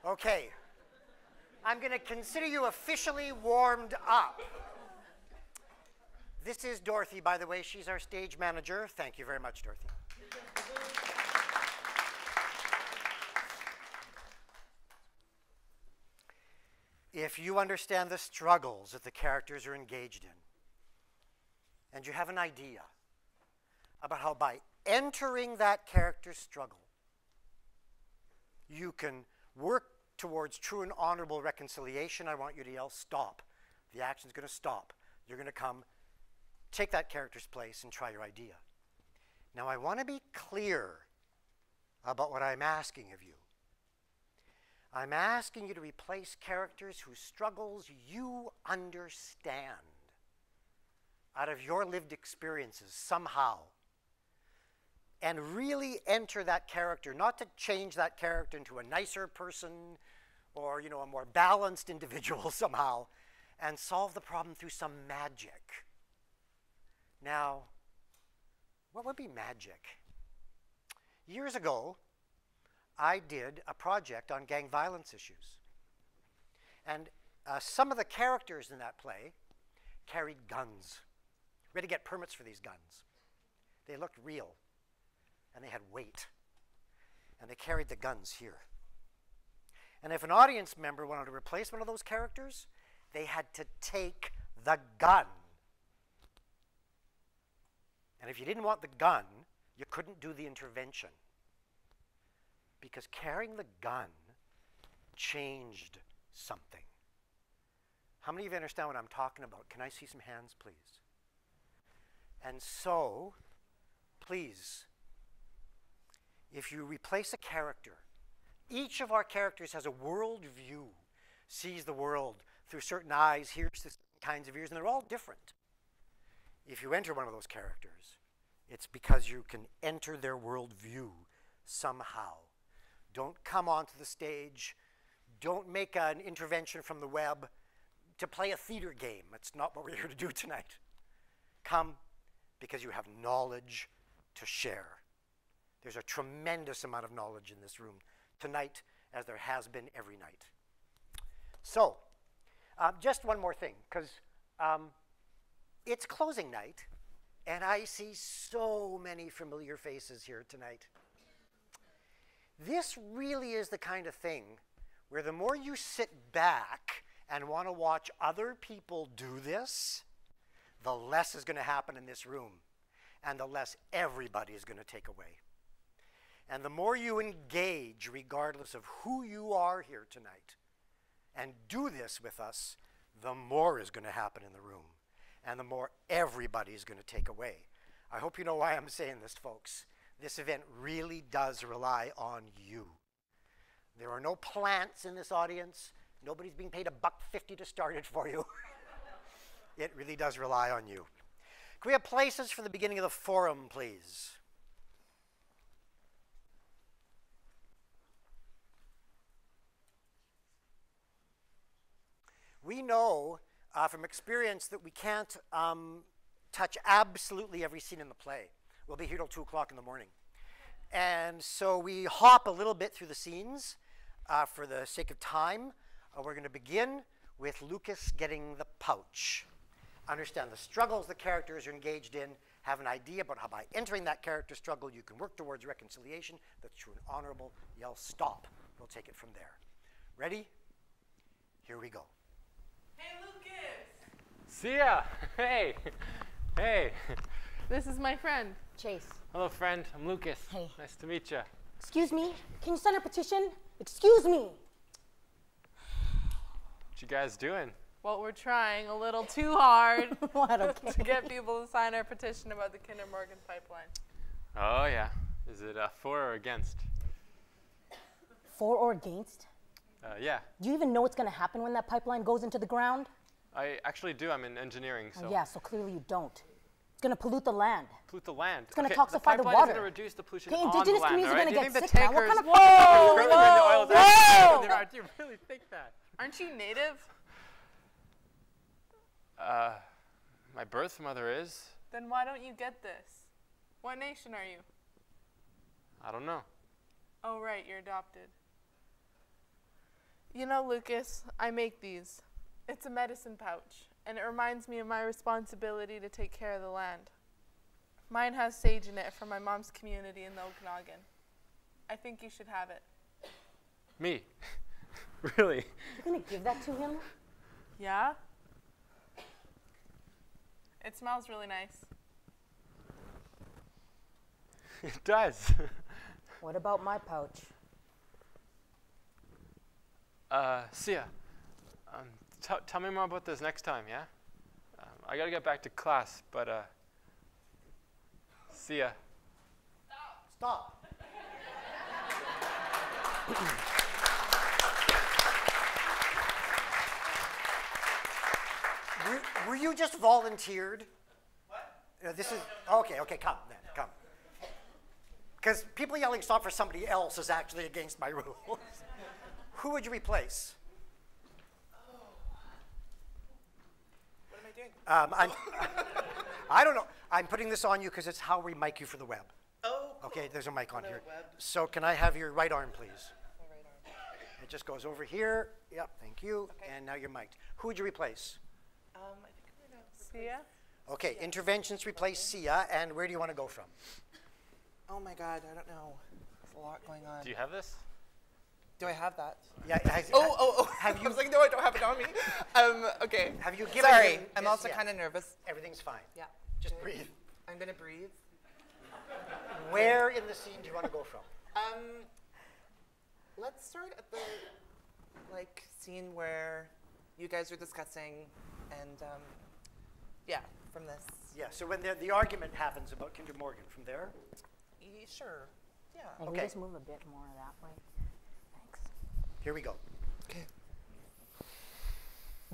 Okay. I'm going to consider you officially warmed up. This is Dorothy, by the way. She's our stage manager. Thank you very much, Dorothy. If you understand the struggles that the characters are engaged in, and you have an idea about how by entering that character's struggle, you can work towards true and honorable reconciliation, I want you to yell, stop. The action's going to stop. You're going to come, take that character's place, and try your idea. Now, I want to be clear about what I'm asking of you. I'm asking you to replace characters whose struggles you understand out of your lived experiences somehow, and really enter that character, not to change that character into a nicer person or, you know, a more balanced individual somehow, and solve the problem through some magic. Now, what would be magic? Years ago, I did a project on gang violence issues. And some of the characters in that play carried guns. We had to get permits for these guns. They looked real. And they had weight. And they carried the guns here. And if an audience member wanted to replace one of those characters, they had to take the gun. And if you didn't want the gun, you couldn't do the intervention. Because carrying the gun changed something. How many of you understand what I'm talking about? Can I see some hands, please? And so, please, if you replace a character, each of our characters has a world view, sees the world through certain eyes, hears the certain kinds of ears, and they're all different. If you enter one of those characters, it's because you can enter their world view somehow. Don't come onto the stage. Don't make an intervention from the web to play a theater game. That's not what we're here to do tonight. Come because you have knowledge to share. There's a tremendous amount of knowledge in this room tonight, as there has been every night. So, just one more thing, because it's closing night, and I see so many familiar faces here tonight. This really is the kind of thing where the more you sit back and want to watch other people do this, the less is going to happen in this room, and the less everybody is going to take away. And the more you engage, regardless of who you are here tonight, and do this with us, the more is going to happen in the room, and the more everybody is going to take away. I hope you know why I'm saying this, folks. This event really does rely on you. There are no plants in this audience. Nobody's being paid $1.50 to start it for you. It really does rely on you. Can we have places for the beginning of the forum, please? We know from experience that we can't touch absolutely every scene in the play. We'll be here till 2 o'clock in the morning. And so we hop a little bit through the scenes for the sake of time. We're going to begin with Lucas getting the pouch. Understand the struggles the characters are engaged in, have an idea about how by entering that character struggle you can work towards reconciliation that's true and honorable. Yell stop. We'll take it from there. Ready? Here we go. Hey, Lucas! See ya! Hey! Hey! This is my friend. Chase. Hello, friend. I'm Lucas. Hey. Nice to meet you. Excuse me? Can you sign a petition? Excuse me. What you guys doing? Well, we're trying a little too hard What? Okay. to get people to sign our petition about the Kinder Morgan pipeline. Oh, yeah. Is it for or against? For or against? Yeah. Do you even know what's going to happen when that pipeline goes into the ground? I actually do. I'm in engineering, so. Oh, yeah, so clearly you don't. It's going to pollute the land. Pollute the land. It's going to Okay, toxify the pipeline water. is going to reduce the pollution Okay, on indigenous the land, communities are all going to right? get Do you sick, think man. What kind of Whoa! fucking Really, when the oil is actually whoa! do you really think that? Aren't you native? My birth mother is. Then why don't you get this? What nation are you? I don't know. Oh, right, you're adopted. You know, Lucas, I make these. It's a medicine pouch, and it reminds me of my responsibility to take care of the land. Mine has sage in it from my mom's community in the Okanagan. I think you should have it. Me? Really? You're going to give that to him? Yeah? It smells really nice. It does. What about my pouch? Sia, tell me more about this next time, yeah? I gotta get back to class, but, see ya. Stop. Were you just volunteered? What? This is, okay, come then, come. Because people yelling stop for somebody else is actually against my rules. Who would you replace? What am I doing? I don't know. I'm putting this on you because it's how we mic you for the web. Oh, cool. Okay, there's a mic on here. web. So can I have your right arm, please? My right arm. It just goes over here. Yep, thank you. Okay. And now you're mic'd. Who would you replace? I think I'm gonna. See ya? Okay, interventions replace Sia, and where do you want to go from? Oh my God, I don't know. There's a lot going on. Do you have this? Do I have that? Yeah. Have you? I was like, no, I don't have it on me. Okay. Have you given Sorry, him I'm this also yet? kind of nervous. Everything's fine. Yeah. Just breathe. I'm gonna breathe. Where in the scene do you want to go from? Let's start at the scene where you guys are discussing, and yeah, from this. Yeah. So when the argument happens about Kinder Morgan, from there. Sure. Yeah. Can Okay. we just move a bit more that way? Thanks. Here we go. Okay.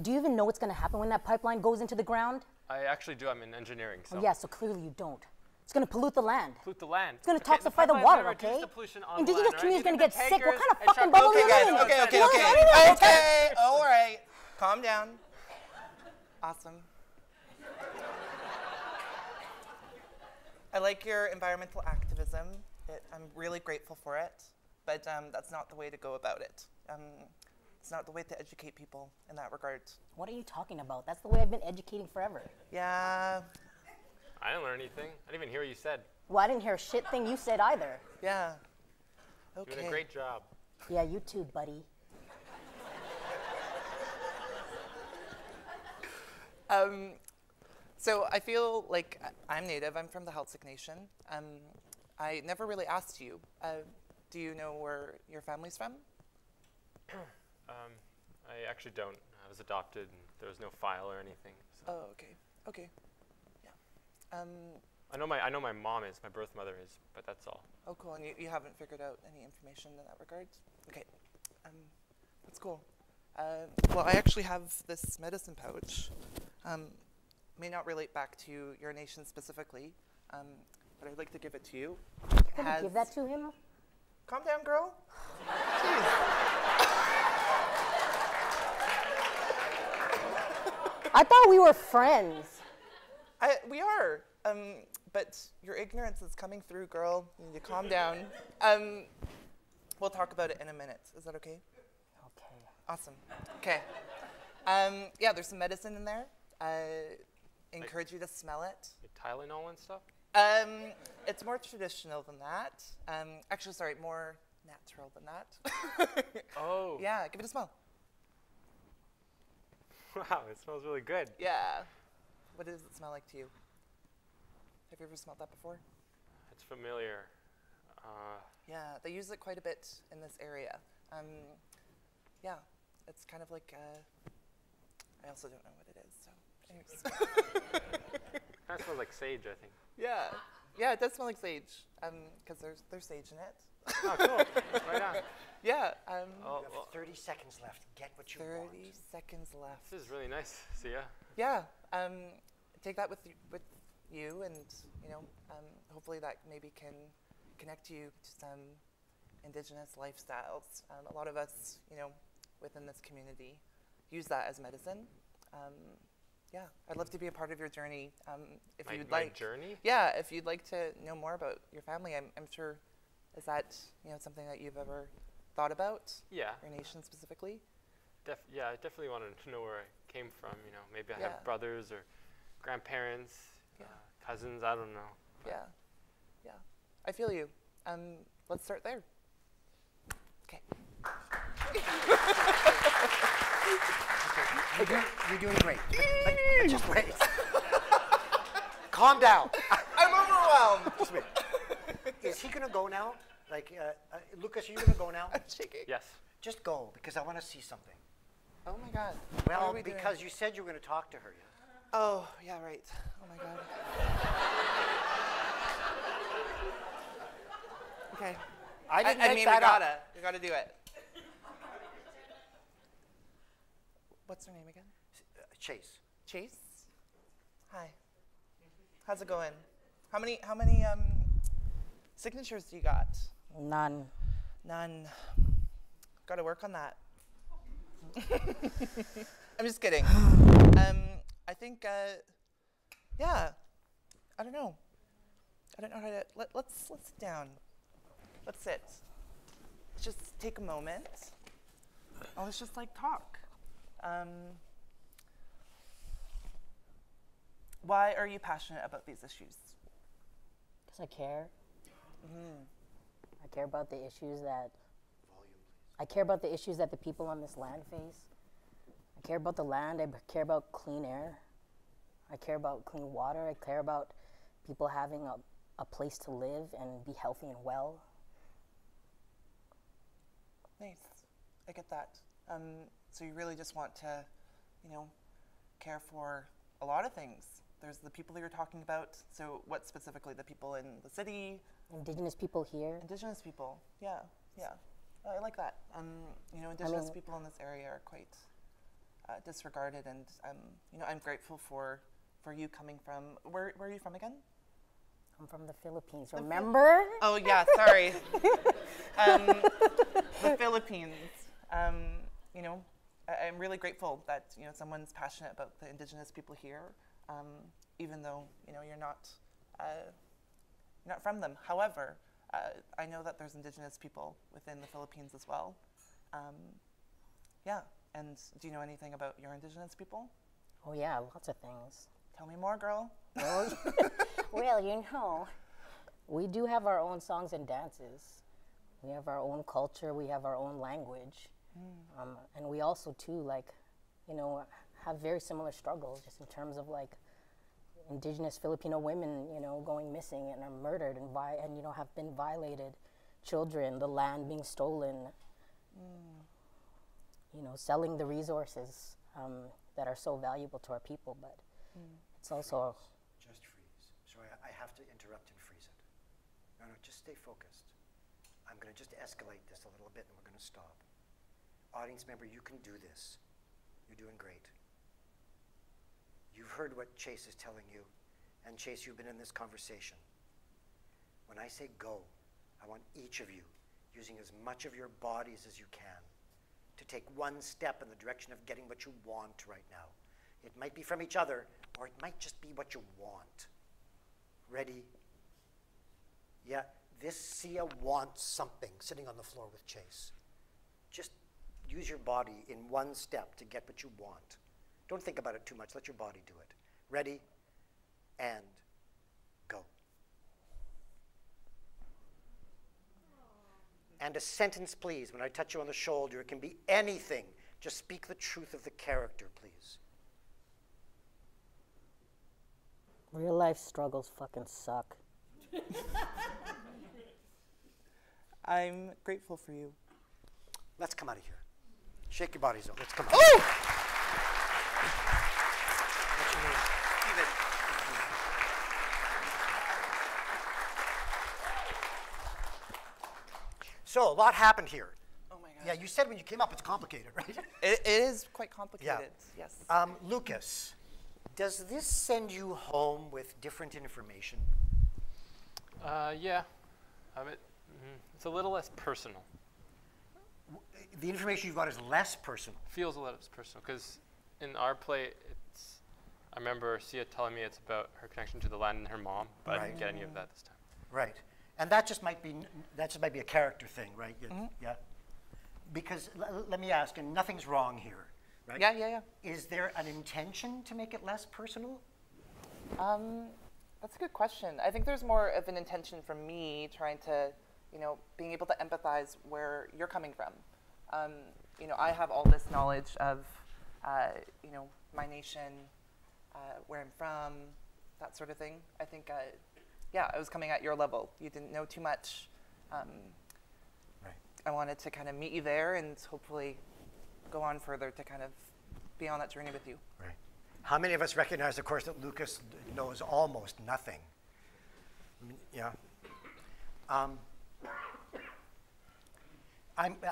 Do you even know what's going to happen when that pipeline goes into the ground? I actually do. I'm in engineering, so. Oh, yeah, so clearly you don't. It's going to pollute the land. Pollute the land. It's going to Okay, toxify the pipeline's water, gonna reduce okay? the pollution on Indigenous the land, community's right? going to get sick. What kind of fucking and bubble are you Okay, in? guys. Okay. You know what I mean? Okay. All right. Calm down. Awesome. I like your environmental activism. I'm really grateful for it, but that's not the way to go about it. It's not the way to educate people in that regard. What are you talking about? That's the way I've been educating forever. Yeah, I didn't learn anything. I didn't even hear what you said. Well, I didn't hear a shit thing you said either. yeah. Okay. Doing a great job. Yeah, you too, buddy. So I feel like I'm Native. I'm from the Heiltsuk Nation. I never really asked you. Do you know where your family's from? I actually don't. I was adopted, and there was no file or anything. So. Oh, okay. Okay. Yeah. I know my mom is, my birth mother is, but that's all. Oh, cool. And you haven't figured out any information in that regard? Okay. That's cool. Well, I actually have this medicine pouch. May not relate back to your nation specifically, but I'd like to give it to you. Can you give that to him? Calm down, girl. Jeez. I thought we were friends. We are, but your ignorance is coming through, girl. You need to calm down. We'll talk about it in a minute. Is that okay? Okay. Awesome. Okay. Yeah, there's some medicine in there. Encourage you to smell it. Like Tylenol and stuff? It's more traditional than that. Actually, sorry, more natural than that. Oh. Yeah, give it a smell. Wow, it smells really good. Yeah. What does it smell like to you? Have you ever smelled that before? It's familiar. Yeah, they use it quite a bit in this area. Yeah, it's kind of like, I also don't know what it is, so anyways. Kind of smells like sage, I think. Yeah, yeah, it does smell like sage, because there's sage in it. Oh, cool. Right on. Yeah. You have 30 seconds left. Get what you want. 30 seconds left. This is really nice. See ya. Yeah. Take that with you, and hopefully that maybe can connect you to some Indigenous lifestyles. A lot of us, within this community, use that as medicine. Yeah, I'd love to be a part of your journey. If you'd like. My journey? Yeah, if you'd like to know more about your family, I'm sure. Is that something that you've ever thought about? Yeah. Your nation specifically? Yeah, I definitely wanted to know where I came from. Maybe I Yeah. have brothers or grandparents, Yeah. cousins. I don't know. Yeah, yeah. I feel you. Let's start there. Okay. You're doing great. But just wait. Calm down. I'm overwhelmed. Just wait. Is he going to go now? Lucas, are you going to go now? I'm shaking. Yes. Just go, because I want to see something. Oh my God. What Well, are we doing? because you said you were going to talk to her. Oh, yeah, right. Oh my God. Okay. I didn't make mean, that we gotta. up. We gotta do it. What's her name again? Chase. Chase. Hi. How's it going? How many signatures do you got? None. None. Got to work on that. I'm just kidding. I think. Yeah. I don't know. I don't know how to. Let's sit down. Let's sit. Let's just take a moment. Oh, let's just talk. Why are you passionate about these issues? Because I care. I care about the issues that. I care about the issues that the people on this land face. I care about the land. I care about clean air. I care about clean water. I care about people having a place to live and be healthy and well. Nice. I get that. So you really just want to, care for a lot of things. There's the people that you're talking about. So what specifically? The people in the city? Indigenous people here. Indigenous people. Yeah, yeah. I like that. Indigenous people in this area are quite disregarded, and I'm grateful for you coming from. Where are you from again? I'm from the Philippines. Remember? Oh yeah, sorry. The Philippines. I'm really grateful that someone's passionate about the Indigenous people here, even though you're not from them. However, I know that there's Indigenous people within the Philippines as well. Yeah, and do you know anything about your Indigenous people? Oh yeah, lots of things. Tell me more, girl. Well, we do have our own songs and dances. We have our own culture, we have our own language. And we also too, like, you know, have very similar struggles just in terms of like Indigenous Filipino women, you know, going missing and are murdered and you know, have been violated, children, the land being stolen, you know, selling the resources that are so valuable to our people, but it's also... Just freeze. Sorry, I have to interrupt and freeze it. No, just stay focused. I'm going to just escalate this a little bit and we're going to stop. Audience member, you can do this. You're doing great. You've heard what Chase is telling you, and Chase, you've been in this conversation. When I say go, I want each of you, using as much of your bodies as you can, to take one step in the direction of getting what you want right now. It might be from each other, or it might just be what you want. Ready? Yeah, this Sia wants something sitting on the floor with Chase. Just use your body in one step to get what you want. Don't think about it too much. Let your body do it. Ready? And go. And a sentence, please. When I touch you on the shoulder, it can be anything. Just speak the truth of the character, please. Real life struggles fucking suck. I'm grateful for you. Let's come out of here. Shake your bodies out. Let's come out. Oh! What's your name? Steven. So, a lot happened here. Oh my God. Yeah, you said when you came up it's complicated, right? It is quite complicated, yes. Lucas, does this send you home with different information? Yeah. It's a little less personal. The information you've got is less personal. Feels a little less personal because in our play, I remember Sia telling me it's about her connection to the land and her mom, but I didn't get any of that this time. Right, and that just might be a character thing, right? Yeah. Because let me ask, and nothing's wrong here, right? Yeah. Is there an intention to make it less personal? That's a good question. I think there's more of an intention from me trying to, you know, being able to empathize where you're coming from. You know, I have all this knowledge of, you know, my nation, where I'm from, that sort of thing. I think, yeah, I was coming at your level. You didn't know too much. Right. I wanted to kind of meet you there and hopefully go on further to kind of be on that journey with you. Right. How many of us recognize, of course, that Lucas knows almost nothing? Yeah.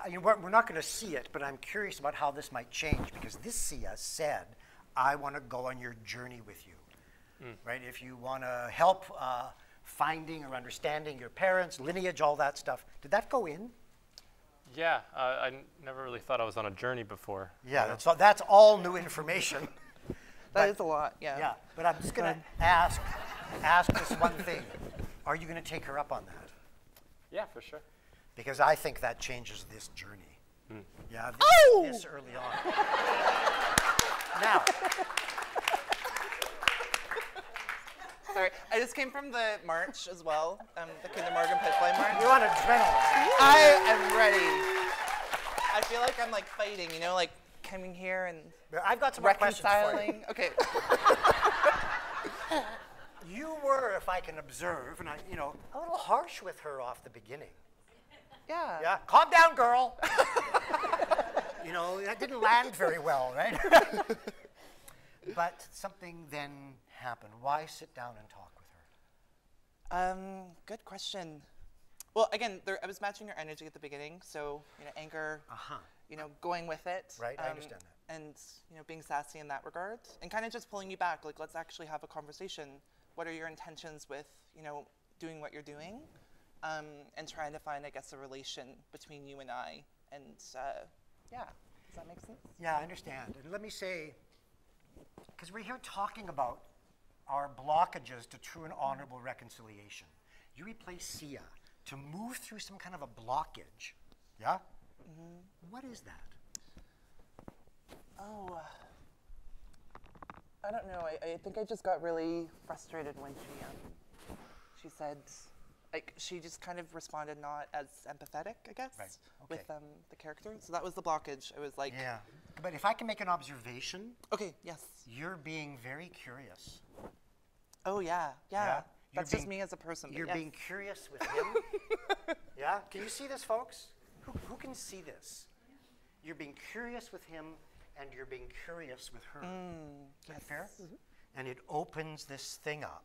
You know, we're not going to see it, but I'm curious about how this might change because this Sia said, I want to go on your journey with you. Right? If you want to help finding or understanding your parents, lineage, all that stuff. Did that go in? Yeah, I never really thought I was on a journey before. Yeah, that's all new information. That is a lot, yeah. Yeah, but I'm just going to ask this one thing. Are you going to take her up on that? Yeah, for sure. Because I think that changes this journey. Yeah, this early on. Now. Sorry, I just came from the march as well, the Kinder Morgan Pipeline March. You're on adrenaline. I am ready. I feel like I'm like fighting, you know, like coming here and I've got some more questions for you. Okay. You were, if I can observe, and you know, a little harsh with her off the beginning. Yeah. Yeah, calm down, girl. You know, that didn't land very well, right? But something then happened. Why sit down and talk with her? Good question. Well, again, I was matching your energy at the beginning, so you know, anger, you know, going with it. Right, I understand that. And you know, being sassy in that regard, and kind of just pulling you back, like let's actually have a conversation. What are your intentions with, you know, doing what you're doing, and trying to find, I guess, a relation between you and I, and yeah, does that make sense? Yeah, I understand. And let me say, because we're here talking about our blockages to true and honorable reconciliation. You replace Sia to move through some kind of a blockage, yeah? What is that? Oh, I don't know. I think I just got really frustrated when she said, like she just kind of responded not as empathetic, I guess, Right, okay. with the character. So that was the blockage. I was like, Yeah. But if I can make an observation, okay, yes. you're being very curious. Oh yeah, yeah. Yeah? That's You're just me as a person. but You're yes. being curious with him. Yeah? Can you see this, folks? Who can see this? You're being curious with him, and you're being curious with her. Is that fair? And it opens this thing up.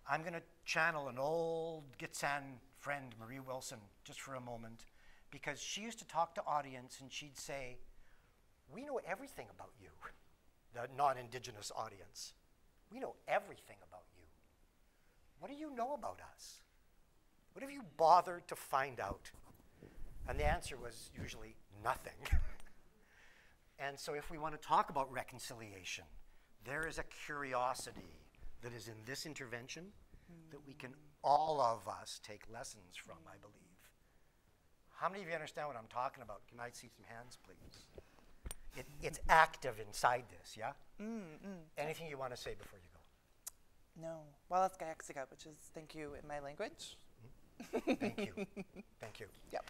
I'm going to channel an old Gitxsan friend, Marie Wilson, just for a moment, because she used to talk to audience and she'd say, we know everything about you, the non-Indigenous audience. We know everything about you. What do you know about us? What have you bothered to find out? And the answer was usually nothing. And so if we want to talk about reconciliation, there is a curiosity that is in this intervention that we can, all of us, take lessons from, I believe. How many of you understand what I'm talking about? Can I see some hands, please? It's active inside this, yeah? Anything you want to say before you go? No. Well, that's Gayaxiga, which is thank you in my language. Thank you. Thank you. Yep.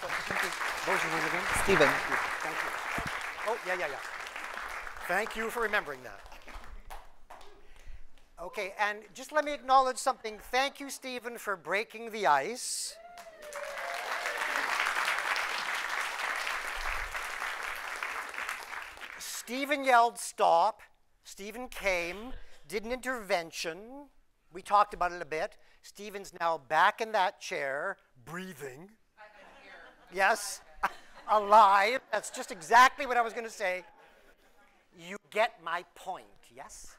So, thank you. What was your name again? Stephen. Thank you. Oh, yeah. Thank you for remembering that. Okay, and just let me acknowledge something. Thank you, Stephen, for breaking the ice. Stephen yelled stop. Stephen came, did an intervention. We talked about it a bit. Stephen's now back in that chair, breathing. Yes, alive. That's just exactly what I was going to say. You get my point, yes?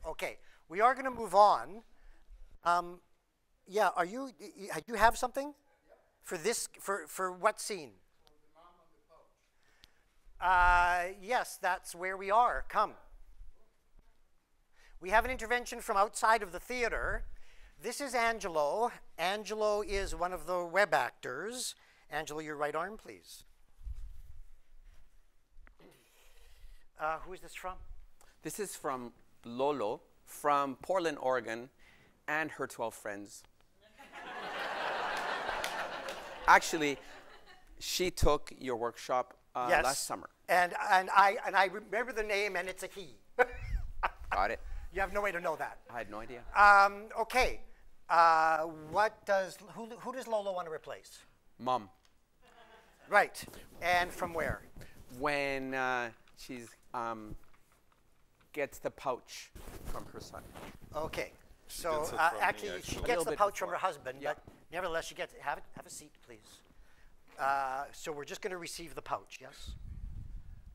Okay, we are going to move on. Yeah, do you have something for this, for what scene? Yes, that's where we are. Come. We have an intervention from outside of the theater. This is Angelo. Angelo is one of the web actors. Angelo, your right arm, please. Who is this from? This is from Lolo, from Portland, Oregon, and her 12 friends. Actually, she took your workshop Yes. last summer. And I remember the name, and it's a he. Got it. You have no way to know that. I had no idea. Okay. Who does Lolo want to replace? Mom, Right. And from where? when she's gets the pouch from her son. Okay. So gets it from me, actually, she actually. gets Little the bit pouch from her before. husband, Yeah. but nevertheless, she gets have a seat, please. So we're just going to receive the pouch, yes?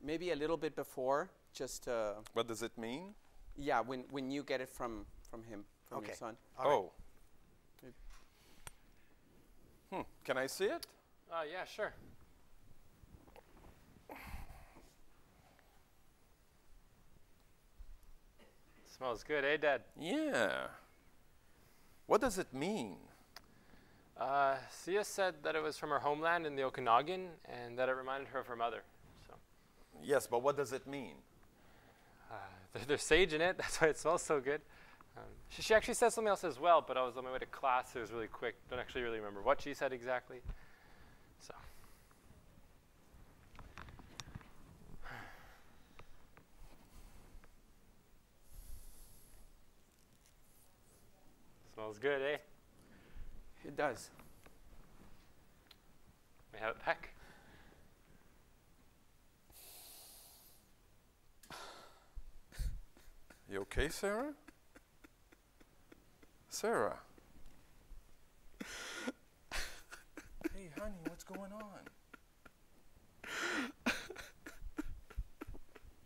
Maybe a little bit before, just What does it mean? yeah, when you get it from him, from Okay. your son. Oh. Can I see it? Yeah, sure. Smells good, eh, Dad? Yeah. What does it mean? Sia said that it was from her homeland in the Okanagan and that it reminded her of her mother. So Yes, but what does it mean? there's sage in it. That's why it smells so good. She actually said something else as well, but I was on my way to class. It was really quick. Don't actually really remember what she said exactly. So. Smells good, eh? It does. May I have it back? You okay, Sarah? Sarah? Hey, honey, what's going on?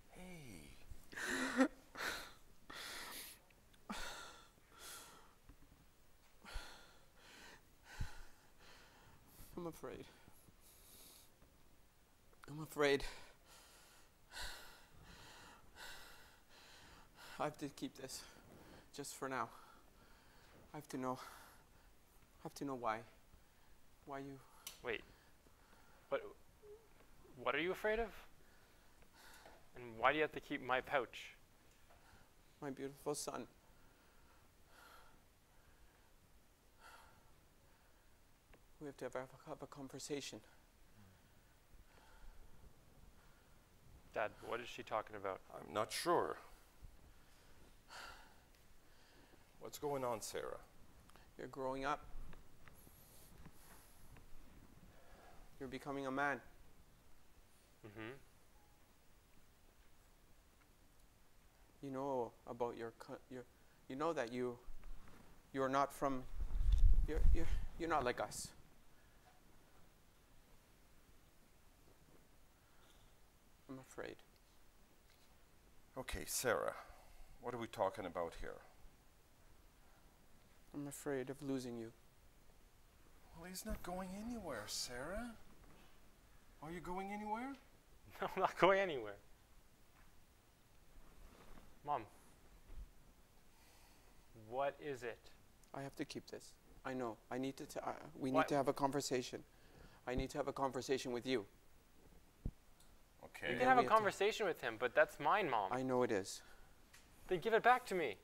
Hey. I'm afraid. I'm afraid. I have to keep this, just for now. I have to know why. Why you? Wait. What are you afraid of? And why do you have to keep my pouch? My beautiful son. We have to have a conversation. Dad, what is she talking about? I'm not sure. What's going on, Sarah? You're growing up. You're becoming a man. Mm-hmm. You know about your you know that you're not from, you're not like us. I'm afraid. Okay, Sarah, what are we talking about here? I'm afraid of losing you. Well, he's not going anywhere, Sarah. Are you going anywhere? No, I'm not going anywhere. Mom, what is it? I have to keep this. I know. I need to. We need to have a conversation. I need to have a conversation with you. Okay. You can have a conversation with him, but that's mine, Mom. I know it is. Then give it back to me.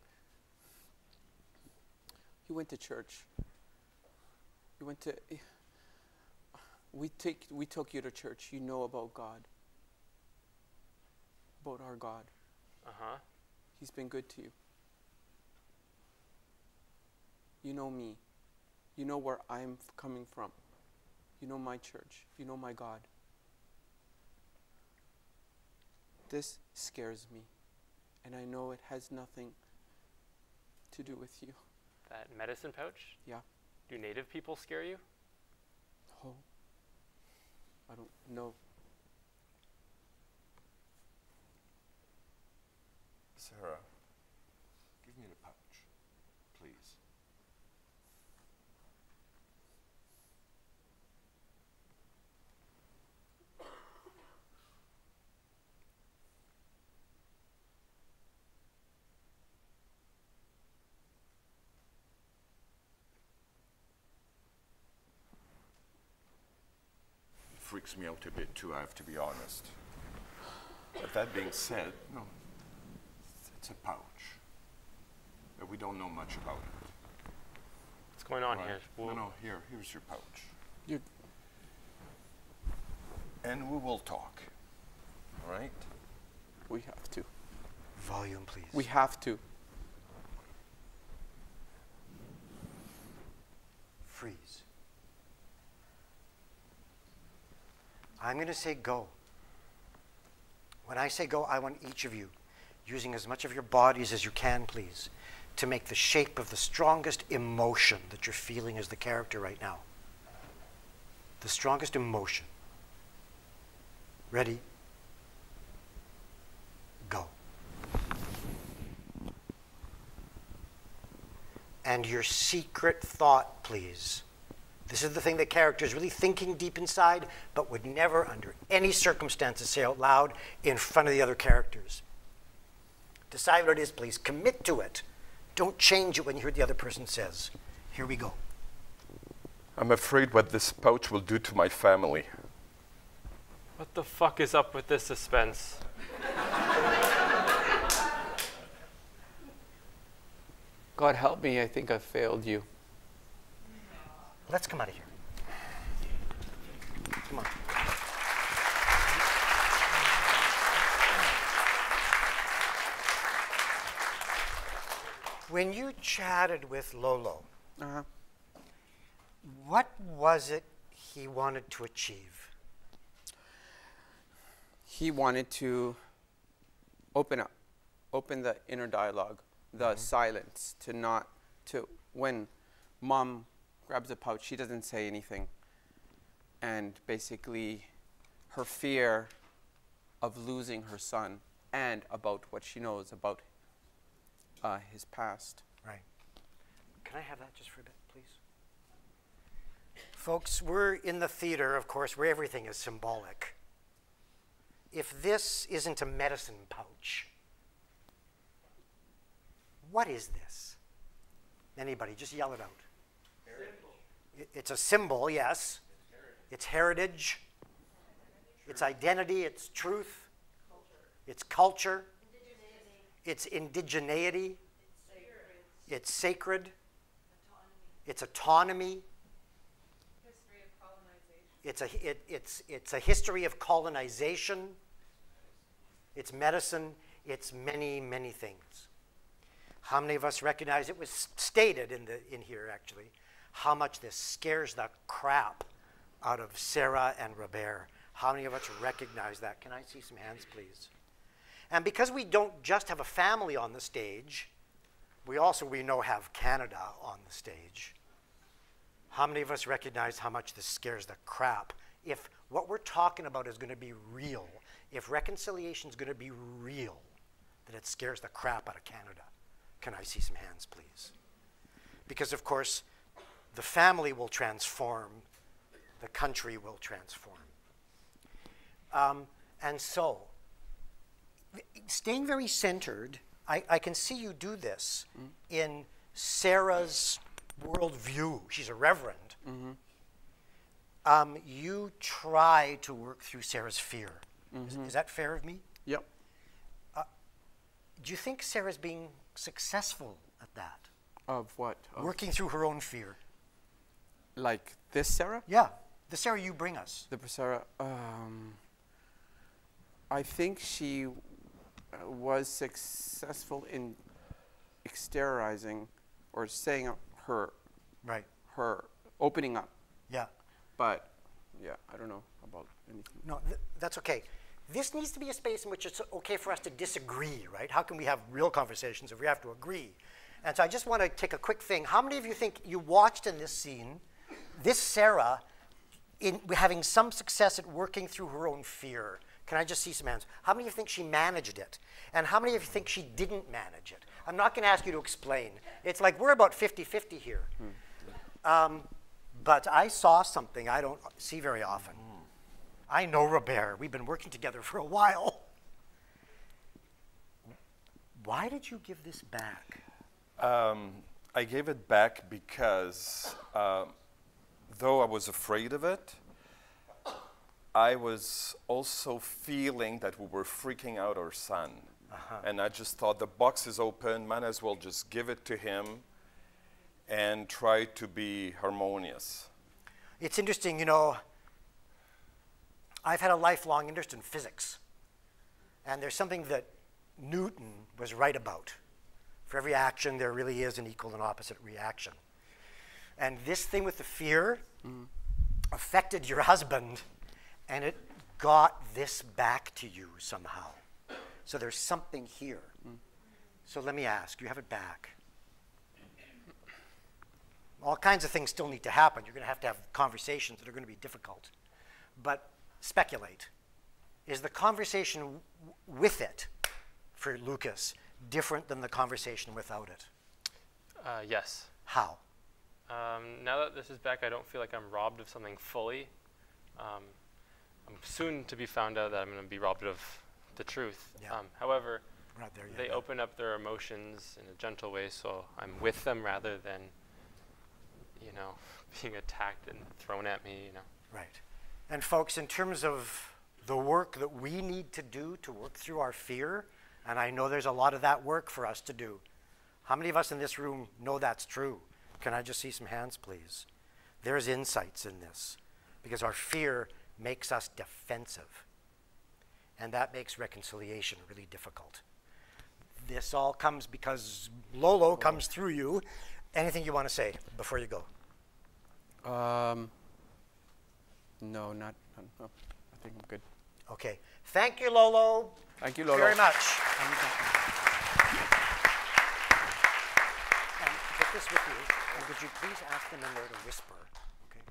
You went to church. You went to. We took you to church. You know about God. About our God. Uh-huh. He's been good to you. You know me. You know where I'm coming from. You know my church. You know my God. This scares me. And I know it has nothing to do with you. That medicine pouch? Yeah. Do native people scare you? Oh. I don't know. Sarah, give me the pouch, please. Freaks me out a bit too, I have to be honest. But that being said, no, it's a pouch. But we don't know much about it. What's going on Right. here? No, here's your pouch. You. And we will talk, all right? We have to. Volume, please. We have to. Freeze. I'm going to say go. When I say go, I want each of you, using as much of your bodies as you can, please, to make the shape of the strongest emotion that you're feeling as the character right now. The strongest emotion. Ready? Go. And your secret thought, please. This is the thing that characters really thinking deep inside, but would never, under any circumstances, say out loud in front of the other characters. Decide what it is, please. Commit to it. Don't change it when you hear what the other person says. Here we go. I'm afraid what this pouch will do to my family. What the fuck is up with this suspense? God help me, I think I've failed you. Let's come out of here. Come on. When you chatted with Lolo, what was it he wanted to achieve? He wanted to open up, open the inner dialogue, the silence, when Mom grabs a pouch, she doesn't say anything. And basically, her fear of losing her son and about what she knows about his past. Right. Can I have that just for a bit, please? Folks, we're in the theater, of course, where everything is symbolic. If this isn't a medicine pouch, what is this? Anybody, just yell it out. It's a symbol, yes. It's heritage. It's identity. It's truth. It's culture. It's indigeneity. It's sacred. It's autonomy. It's a history of colonization. It's medicine. It's many, many things. How many of us recognize, it was stated in here actually, how much this scares the crap out of Sarah and Robert? How many of us recognize that? Can I see some hands, please? And because we don't just have a family on the stage, we know have Canada on the stage. How many of us recognize how much this scares the crap? If what we're talking about is going to be real, if reconciliation is going to be real, that it scares the crap out of Canada. Can I see some hands, please? Because, of course, the family will transform, the country will transform. And so, staying very centered, I can see you do this in Sarah's worldview. She's a reverend. You try to work through Sarah's fear. Is that fair of me? Yep. Do you think Sarah's being successful at that? Of what? Working through her own fear. Like this Sarah? Yeah, the Sarah you bring us. The Sarah. I think she was successful in exteriorizing or saying her. Right. Her opening up. Yeah. But yeah, I don't know about anything. No, that's okay. This needs to be a space in which it's okay for us to disagree, right? How can we have real conversations if we have to agree? And so I just want to take a quick thing. How many of you think you watched in this scene, this Sarah, having some success at working through her own fear? Can I just see some hands? How many of you think she managed it? And how many of you think she didn't manage it? I'm not going to ask you to explain. It's like we're about 50-50 here. But I saw something I don't see very often. I know Robert. We've been working together for a while. Why did you give this back? I gave it back because though I was afraid of it, I was also feeling that we were freaking out our son. And I just thought the box is open, might as well just give it to him and try to be harmonious. It's interesting, you know, I've had a lifelong interest in physics. And there's something that Newton was right about. For every action, there really is an equal and opposite reaction. And this thing with the fear affected your husband, and it got this back to you somehow. So there's something here. So let me ask, you have it back. All kinds of things still need to happen. You're going to have conversations that are going to be difficult. But speculate. Is the conversation with it, for Lucas, different than the conversation without it? Yes. How? Now that this is back, I don't feel like I'm robbed of something fully. I'm soon to be found out that I'm going to be robbed of the truth. Yeah. However, We're not there yet. they open up their emotions in a gentle way, so I'm with them rather than, you know, being attacked and thrown at me, you know. Right. And folks, in terms of the work that we need to do to work through our fear, and I know there's a lot of that work for us to do. How many of us in this room know that's true? Can I just see some hands, please? There's insights in this, because our fear makes us defensive. And that makes reconciliation really difficult. This all comes because Lolo comes through you. Anything you want to say before you go? No, no. I think I'm good. Okay. Thank you, Lolo. Thank you, Lolo. Very much. And put this with you. And would you please ask them in there to whisper? Okay.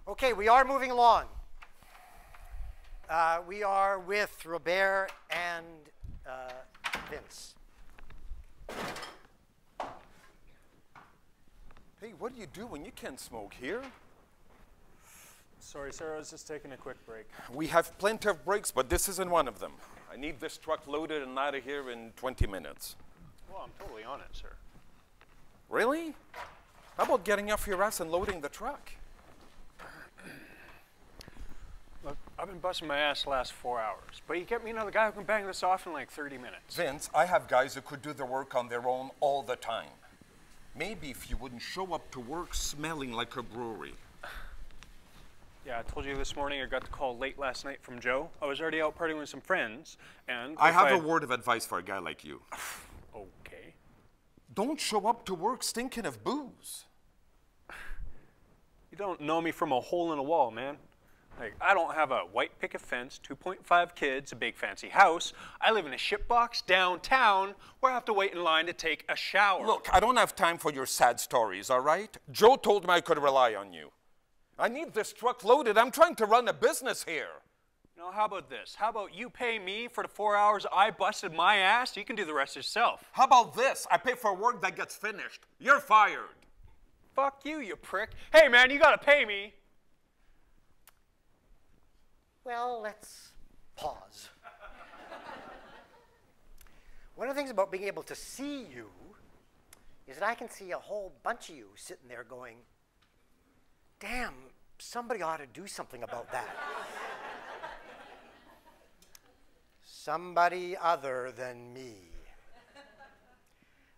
Okay, we are moving along. We are with Robert and Vince. Hey, what do you do when you can't smoke here? Sorry, sir, I was just taking a quick break. We have plenty of breaks, but this isn't one of them. I need this truck loaded and out of here in 20 minutes. Well, I'm totally on it, sir. Really? How about getting off your ass and loading the truck? Look, I've been busting my ass the last 4 hours, but you get me another guy who can bang this off in like 30 minutes. Vince, I have guys who could do the work on their own all the time. Maybe if you wouldn't show up to work smelling like a brewery. Yeah, I told you this morning I got the call late last night from Joe. I was already out partying with some friends, and I have a word of advice for a guy like you. Okay. Don't show up to work stinking of booze. You don't know me from a hole in a wall, man. Like, I don't have a white picket fence, 2.5 kids, a big fancy house. I live in a shitbox downtown where I have to wait in line to take a shower. Look, I don't have time for your sad stories, all right? Joe told me I could rely on you. I need this truck loaded. I'm trying to run a business here. You know, how about this? How about you pay me for the 4 hours I busted my ass? You can do the rest yourself. How about this? I pay for work that gets finished. You're fired. Fuck you, you prick. Hey, man, you gotta pay me. Well, let's pause. One of the things about being able to see you is that I can see a whole bunch of you sitting there going, damn, somebody ought to do something about that. Somebody other than me.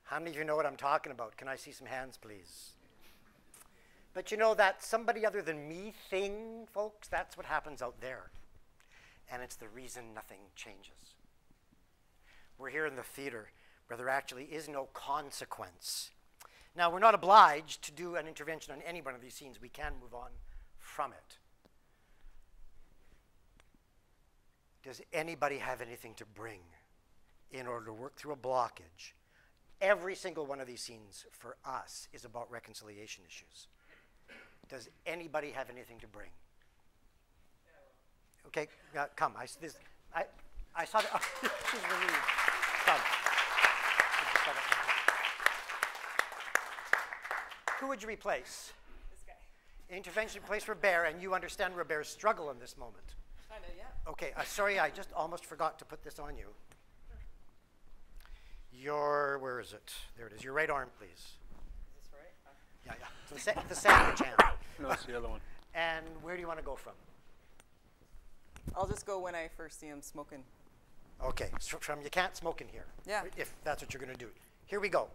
How many of you know what I'm talking about? Can I see some hands, please? But you know that somebody other than me thing, folks, that's what happens out there. And it's the reason nothing changes. We're here in the theater where there actually is no consequence. Now, we're not obliged to do an intervention on any one of these scenes. We can move on from it. Does anybody have anything to bring in order to work through a blockage? Every single one of these scenes for us is about reconciliation issues. Does anybody have anything to bring? Okay, come. I saw that. Oh, she's relieved. Come. Who would you replace? This guy. Intervention replace Robert, and you understand Robert's struggle in this moment. Kinda, yeah. Okay, sorry, I just almost forgot to put this on you. Where is it? There it is. Your right arm, please. Is this right? Yeah. So the sandwich hand. No, it's the other one. And where do you want to go from? I'll just go when I first see him smoking. Okay, so from you can't smoke in here. Yeah. If that's what you're going to do. Here we go.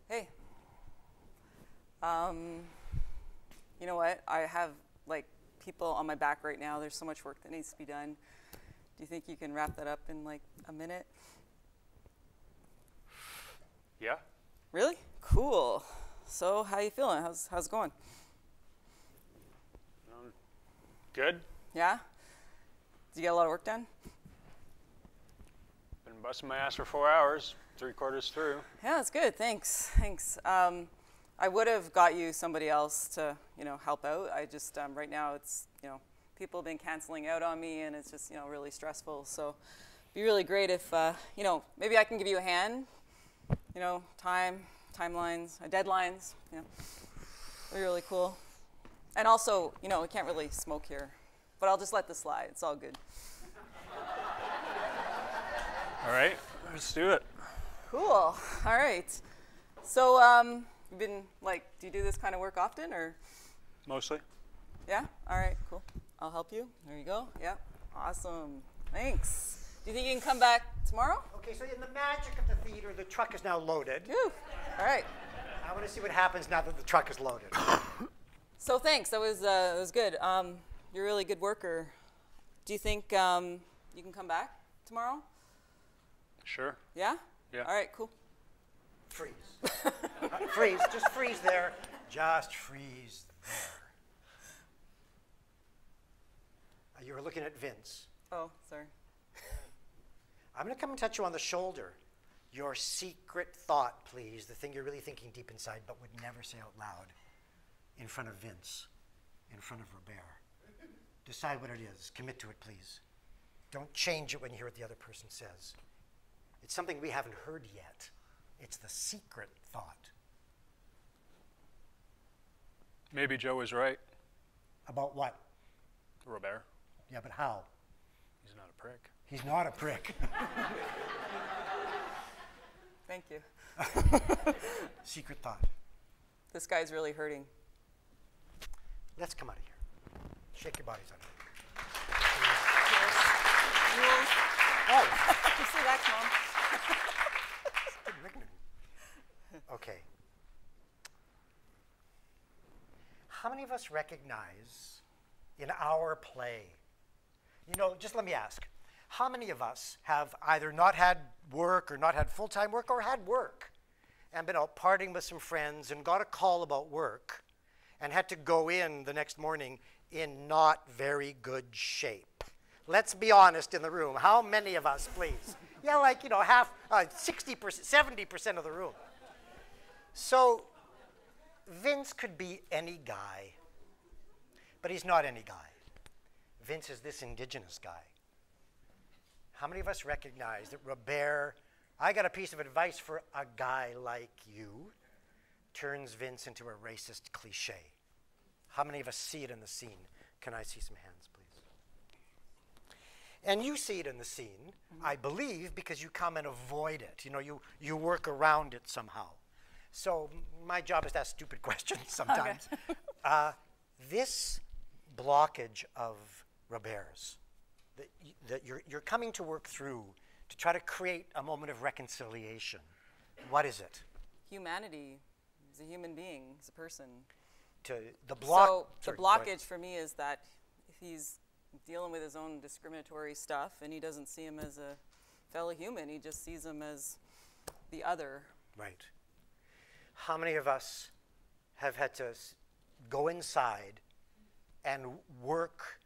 Hey. You know what? I have like people on my back right now. There's so much work that needs to be done. Do you think you can wrap that up in like a minute? Yeah? Really? Cool. So how you feeling? How's it going? Good. Yeah? Did you get a lot of work done? Been busting my ass for 4 hours, 3/4 through. Yeah, that's good. Thanks. I would have got you somebody else to, help out. I just, right now it's, people have been canceling out on me and it's just, really stressful. So it'd be really great if, maybe I can give you a hand, timelines, deadlines, It'd be really cool. And also, we can't really smoke here, but I'll just let this slide. It's all good. All right, let's do it. Cool. All right. So, you've been do you do this kind of work often, or? Mostly. Yeah. All right. Cool. I'll help you. There you go. Yeah. Awesome. Thanks. Do you think you can come back tomorrow? Okay, so in the magic of the theater, the truck is now loaded. Woo. All right. I want to see what happens now that the truck is loaded. So thanks. That was good. You're a really good worker. Do you think you can come back tomorrow? Sure. Yeah? Yeah. All right, cool. Freeze. Freeze. Just freeze there. Just freeze there. You were looking at Vince. Oh, sorry. I'm going to come and touch you on the shoulder. Your secret thought, please. The thing you're really thinking deep inside but would never say out loud. In front of Vince. In front of Robert. Decide what it is. Commit to it, please. Don't change it when you hear what the other person says. It's something we haven't heard yet. It's the secret thought. Maybe Joe was right. About what? Robert. Yeah, but how? He's not a prick. He's not a prick. Thank you. Secret thought. This guy's really hurting. Let's come out of here. Shake your bodies out. Oh. Did you see that, Mom? Okay. how many of us recognize in our play, you know, just let me ask, how many of us have either not had work or not had full-time work or had work and been out partying with some friends and got a call about work and had to go in the next morning in not very good shape? Let's be honest in the room. How many of us, please? Yeah, like, you know, 60%, 70% of the room. So Vince could be any guy, but he's not any guy. Vince is this Indigenous guy. How many of us recognize that Robert, I got a piece of advice for a guy like you, turns Vince into a racist cliche? How many of us see it in the scene? Can I see some hands, please? And you see it in the scene, I believe, because you come and avoid it. You know, you work around it somehow. So my job is to ask stupid questions sometimes. Okay. This blockage of Robert's that you're coming to work through to try to create a moment of reconciliation, what is it? Humanity. He's a human being. He's a person. So the blockage for me is that if he's dealing with his own discriminatory stuff and he doesn't see him as a fellow human, he just sees him as the other. Right. How many of us have had to go inside and work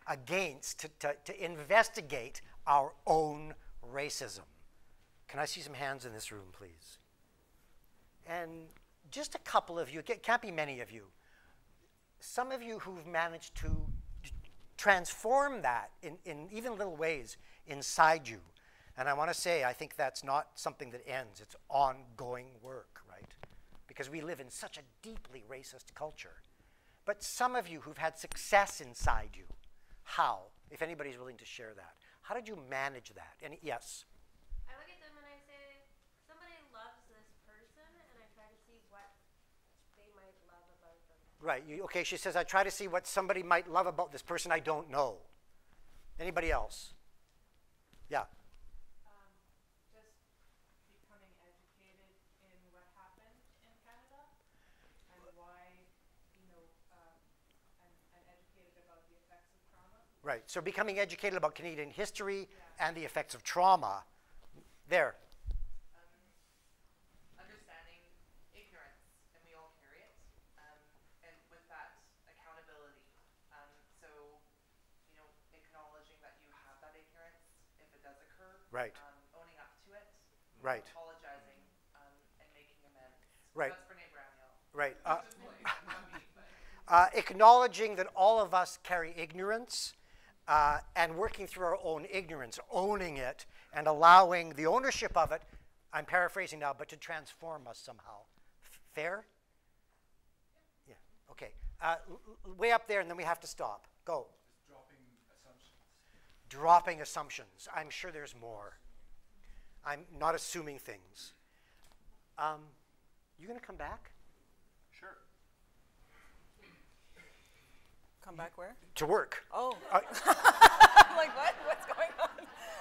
against, to investigate our own racism? Can I see some hands in this room, please? And just a couple of you, it can't be many of you, some of you who've managed to transform that in even little ways inside you. And I want to say, I think that's not something that ends. It's ongoing work, right? Because we live in such a deeply racist culture. But some of you who've had success inside you, how? If anybody's willing to share that. How did you manage that? Yes? I look at them and I say, somebody loves this person, and I try to see what they might love about them. Right. Okay, she says, I try to see what somebody might love about this person I don't know. Anybody else? Yeah. Right, so becoming educated about Canadian history and the effects of trauma. There. Understanding ignorance, and we all carry it, and with that accountability. So, you know, acknowledging that you have that ignorance if it does occur. Right. Owning up to it. Right. Apologizing, and making amends. Right. That's Brene Brown, y'all. Right. Acknowledging that all of us carry ignorance. And working through our own ignorance, owning it, and allowing the ownership of it, I'm paraphrasing now, but to transform us somehow. Fair? Yeah, okay. Way up there, and then we have to stop. Go. Just dropping assumptions. Dropping assumptions. I'm sure there's more. I'm not assuming things. You going to come back? Sure. Come back where? To work. Oh. Like what? What's going on?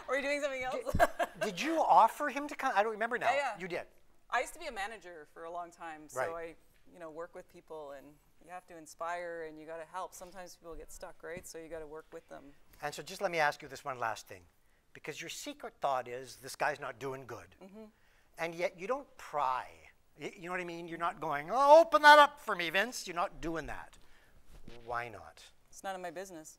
Are we doing something else? Did you offer him to come? I don't remember now. Yeah. You did. I used to be a manager for a long time, so right. I, work with people, and you have to inspire, and you got to help. Sometimes people get stuck, right? So you got to work with them. And so just let me ask you this one last thing, because your secret thought is this guy's not doing good, and yet you don't pry. You know what I mean? You're not going, oh, open that up for me, Vince. You're not doing that. Why not? It's none of my business.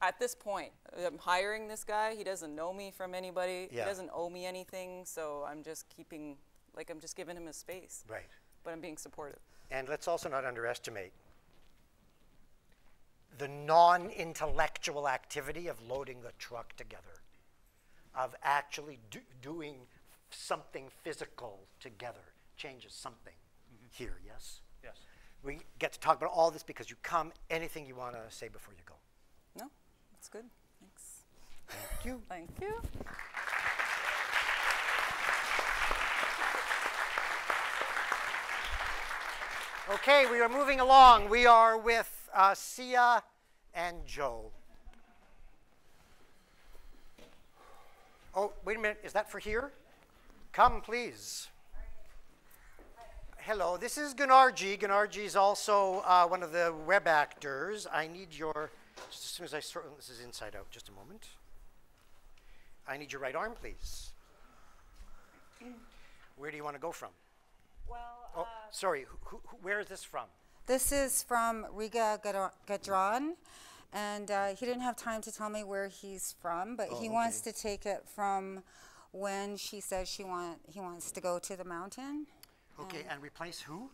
At this point, I'm hiring this guy. He doesn't know me from anybody. Yeah. He doesn't owe me anything. So I'm just I'm just giving him his space. Right. But I'm being supportive. And let's also not underestimate the non-intellectual activity of loading the truck together, of actually doing something physical together, changes something here, yes? Yes. We get to talk about all this because you come. Anything you want to say before you go? No, that's good. Thanks. Thank you. Thank you. Okay, we are moving along. We are with Sia and Joe. Oh, wait a minute. Is that for here? Come, please. hello, this is Gunarji. Gunarji is also one of the web actors. I need your, just as soon as I sort, this is inside out, just a moment. I need your right arm, please. Where do you want to go from? Well, oh, sorry, where is this from? This is from Riga Gadran, and he didn't have time to tell me where he's from, but he wants to take it from when she says he wants to go to the mountain. Okay, and replace who?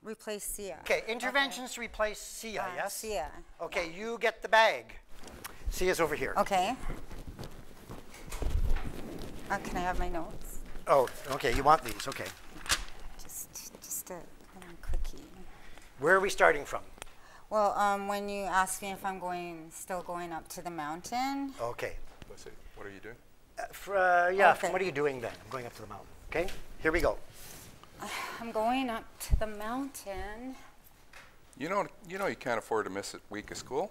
Replace Sia. Okay, interventions to replace Sia, yes? Sia. Okay, you get the bag. Sia's over here. Okay. Can I have my notes? Oh, okay, you want these, okay. Just a quickie. Where are we starting from? Well, when you asked me if I'm still going up to the mountain. Okay. Let's see, what are you doing? What are you doing then? I'm going up to the mountain, okay? Here we go. I'm going up to the mountain. You know you can't afford to miss a week of school.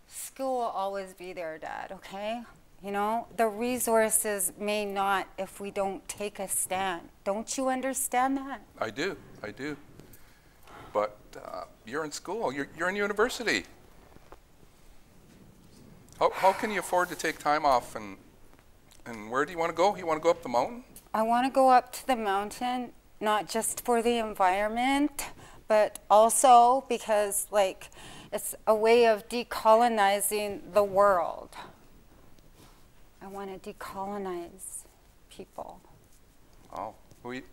School will always be there, Dad, okay? You know, the resources may not if we don't take a stand. Don't you understand that? I do. But you're in school. You're in university. How can you afford to take time off and where do you want to go? You want to go up the mountain? I want to go up to the mountain, not just for the environment, but also because, like, it's a way of decolonizing the world. I want to decolonize people. Oh.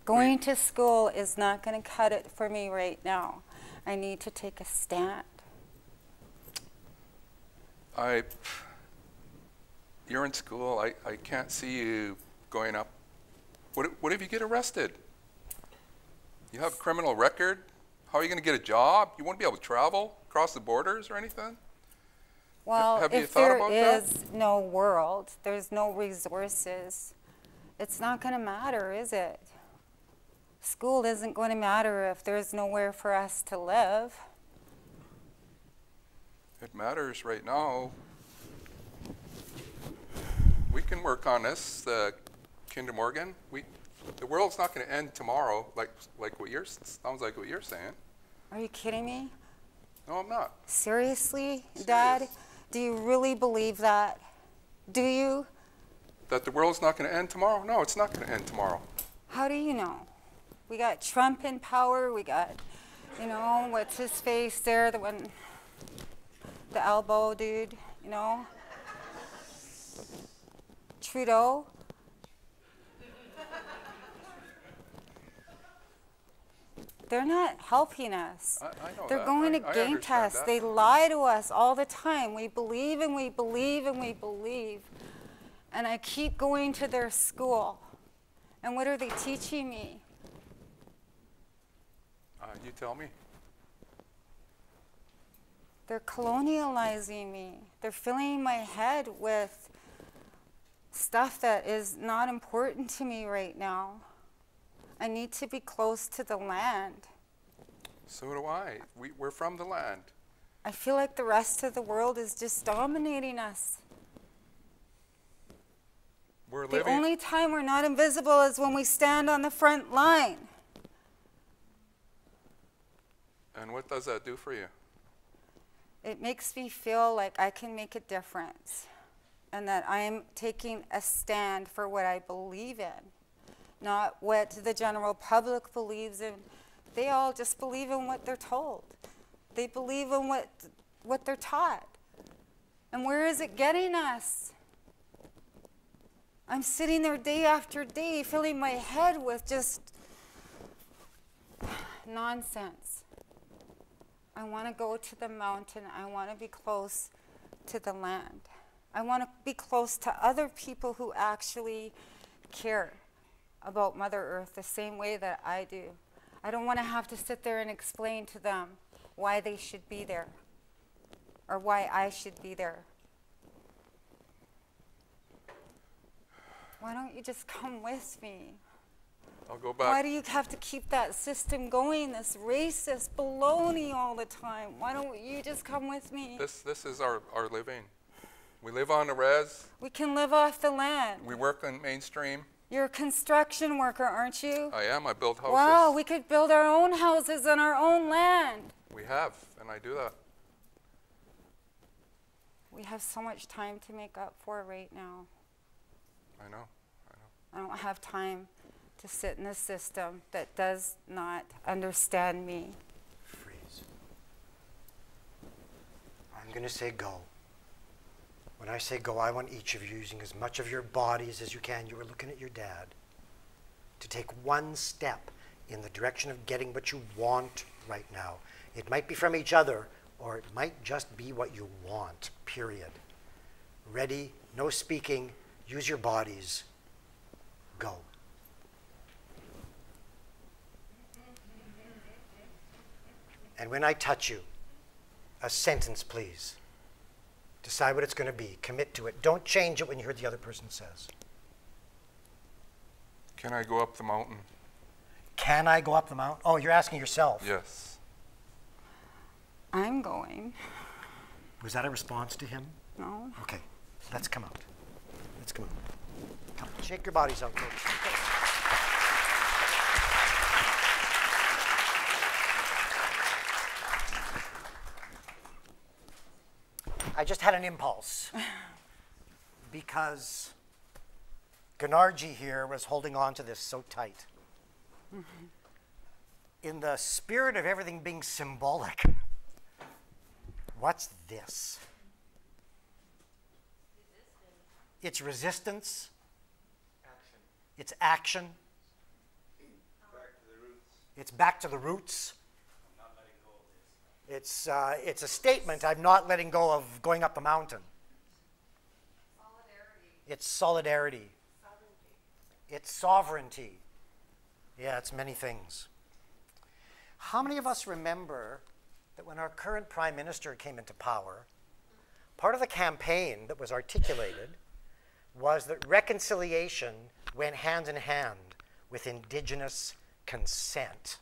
Going to school is not going to cut it for me right now. I need to take a stand. You're in school. I can't see you going up. What if you get arrested? You have a criminal record? How are you going to get a job? You won't be able to travel across the borders or anything? Well, have you if thought there about is no world, there's no resources, it's not going to matter, is it? School isn't going to matter if there's nowhere for us to live. It matters right now. We can work on this, Kinder Morgan. The world's not going to end tomorrow, like sounds like what you're saying. Are you kidding me? No, I'm not. Seriously, Dad? Do you really believe that? Do you? That the world's not going to end tomorrow? No, it's not going to end tomorrow. How do you know? We got Trump in power. We got, you know, what's his face there? The one, the elbow dude, you know? Trudeau. They're not helping us. I know They're that. going I against us. that. They lie to us all the time. We believe and we believe and we believe. And I keep going to their school. And what are they teaching me? You tell me. They're colonializing me. They're filling my head with stuff that is not important to me right now. I need to be close to the land. So do I. We're from the land. I feel like the rest of the world is just dominating us. The only time we're not invisible is when we stand on the front line. And what does that do for you? It makes me feel like I can make a difference and that I'm taking a stand for what I believe in, not what the general public believes in. They all just believe in what they're told. They believe in what they're taught. And where is it getting us? I'm sitting there day after day filling my head with just nonsense. I want to go to the mountain. I want to be close to the land. I want to be close to other people who actually care about Mother Earth the same way that I do. I don't want to have to sit there and explain to them why they should be there or why I should be there. Why don't you just come with me? I'll go back. Why do you have to keep that system going, this racist baloney all the time? Why don't you just come with me? This is our living. We live on the res. We can live off the land. We work on mainstream. You're a construction worker, aren't you? I am. I build houses. Wow, we could build our own houses on our own land. We have, and I do that. We have so much time to make up for right now. I know. I don't have time to sit in a system that does not understand me. Freeze. I'm going to say go. When I say go, I want each of you using as much of your bodies as you can. You were looking at your dad. To take one step in the direction of getting what you want right now. It might be from each other, or it might just be what you want, period. Ready? No speaking. Use your bodies. Go. And when I touch you, a sentence, please. Decide what it's going to be. Commit to it. Don't change it when you hear the other person says. Can I go up the mountain? Can I go up the mountain? Oh, you're asking yourself. Yes. I'm going. Was that a response to him? No. Okay. Let's come out. Let's come out. Come. Shake your bodies out, folks. I just had an impulse because Gennarji here was holding on to this so tight. Mm-hmm. In the spirit of everything being symbolic, what's this? It's resistance. Action. It's action. Back to the roots. It's back to the roots. It's a statement. I'm not letting go of going up the mountain. Solidarity. It's solidarity. Sovereignty. It's sovereignty. Yeah, it's many things. How many of us remember that when our current Prime Minister came into power, part of the campaign that was articulated was that reconciliation went hand in hand with Indigenous consent?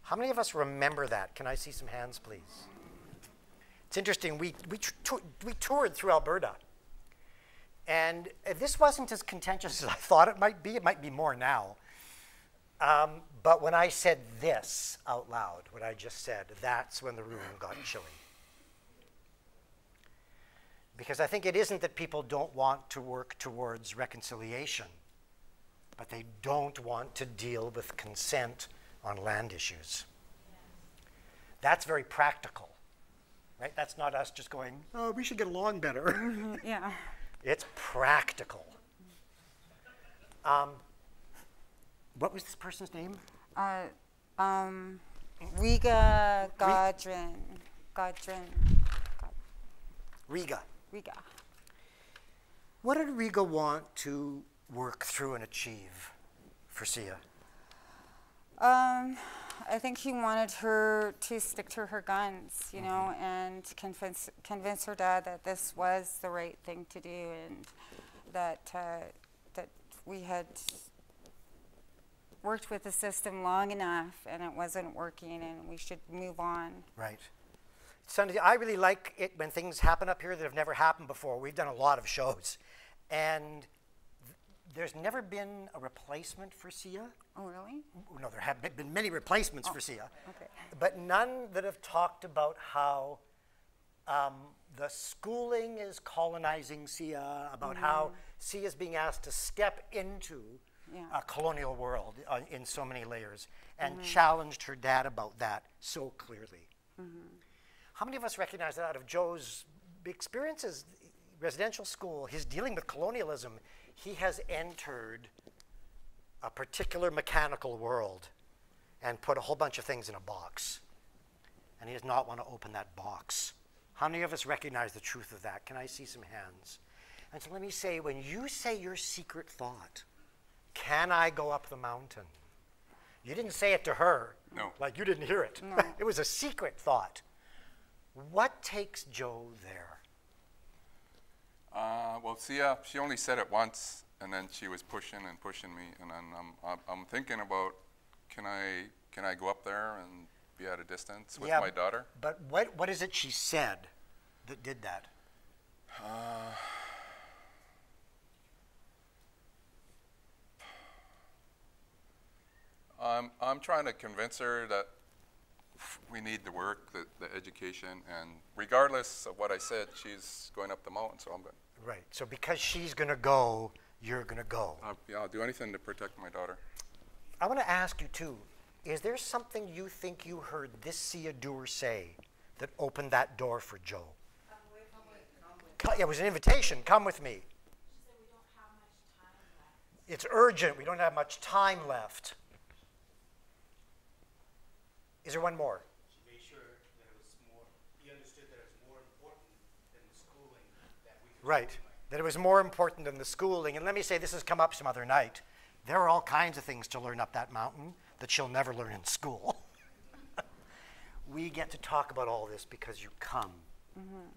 How many of us remember that? Can I see some hands, please? It's interesting. We toured through Alberta. And this wasn't as contentious as I thought it might be. It might be more now. But when I said this out loud, what I just said, that's when the room got chilly. Because I think it isn't that people don't want to work towards reconciliation, but they don't want to deal with consent on land issues. That's very practical, right? That's not us just going, oh, we should get along better. Mm-hmm, yeah. It's practical. What was this person's name? Riga Godrin. Riga. Riga. What did Riga want to work through and achieve for Sia? I think he wanted her to stick to her guns, you know, and convince her dad that this was the right thing to do, and that that we had worked with the system long enough and it wasn't working and we should move on. Right. Sunday, I really like it when things happen up here that have never happened before. We've done a lot of shows, and there's never been a replacement for Sia. Oh, really? No, there have been many replacements for Sia, okay. but none that have talked about how the schooling is colonizing Sia, about how Sia is being asked to step into a colonial world in so many layers, and challenged her dad about that so clearly. How many of us recognize that out of Joe's experiences, residential school, his dealing with colonialism, he has entered a particular mechanical world and put a whole bunch of things in a box. And he does not want to open that box. How many of us recognize the truth of that? Can I see some hands? And so let me say, when you say your secret thought, can I go up the mountain? You didn't say it to her. No. Like you didn't hear it. No. It was a secret thought. What takes Joe there? Well, Sia, she only said it once, and then she was pushing and pushing me, and then I'm thinking about, can I go up there and be at a distance with my daughter? But what is it she said that did that? I'm trying to convince her that we need the work, the education, and regardless of what I said, she's going up the mountain, so I'm going. Right. So because she's going to go, you're going to go. Yeah, I'll do anything to protect my daughter. I want to ask you too, is there something you think you heard this Seadour say that opened that door for Joe? It was an invitation, come with me. It's urgent, we don't have much time left. Is there one more? She made sure that it was more, he understood that it was more important than the schooling that we could. Right, that it was more important than the schooling. And let me say, this has come up some other night. There are all kinds of things to learn up that mountain that she'll never learn in school. We get to talk about all this because you come. Mm-hmm.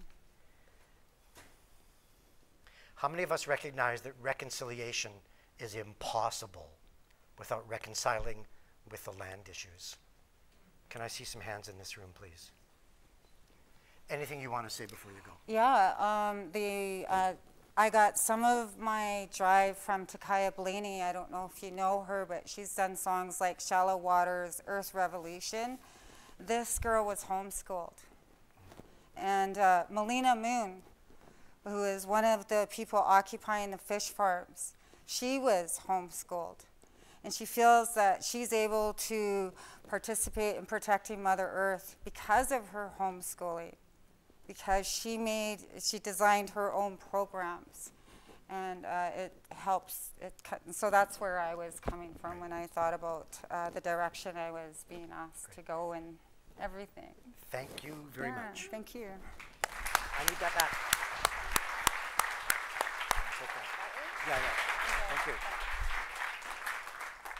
How many of us recognize that reconciliation is impossible without reconciling with the land issues? Can I see some hands in this room, please? Anything you want to say before you go? Yeah, I got some of my drive from Takaya Blaney. I don't know if you know her, but she's done songs like Shallow Waters, Earth Revolution. This girl was homeschooled. And Melina Moon, who is one of the people occupying the fish farms, she was homeschooled. And she feels that she's able to participate in protecting Mother Earth because of her homeschooling, because she designed her own programs. And it helps, so that's where I was coming from when I thought about the direction I was being asked to go and everything. Thank you very much. Thank you. I need that back. That's okay. Yeah. Thank you.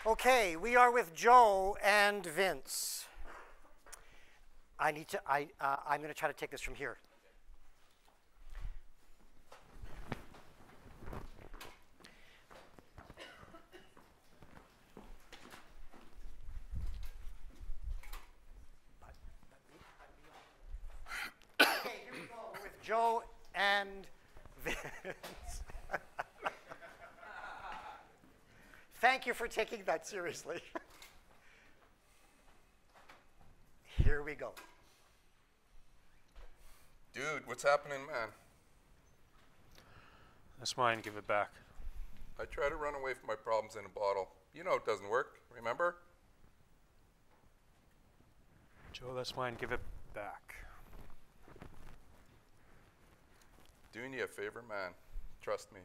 Okay, we are with Joe and Vince. I'm going to try to take this from here. Okay, here we go with Joe and Vince. Thank you for taking that seriously. Here we go. Dude, what's happening, man? That's mine, give it back. I try to run away from my problems in a bottle. You know it doesn't work, remember? Joe, that's mine, give it back. Doing you a favor, man. Trust me.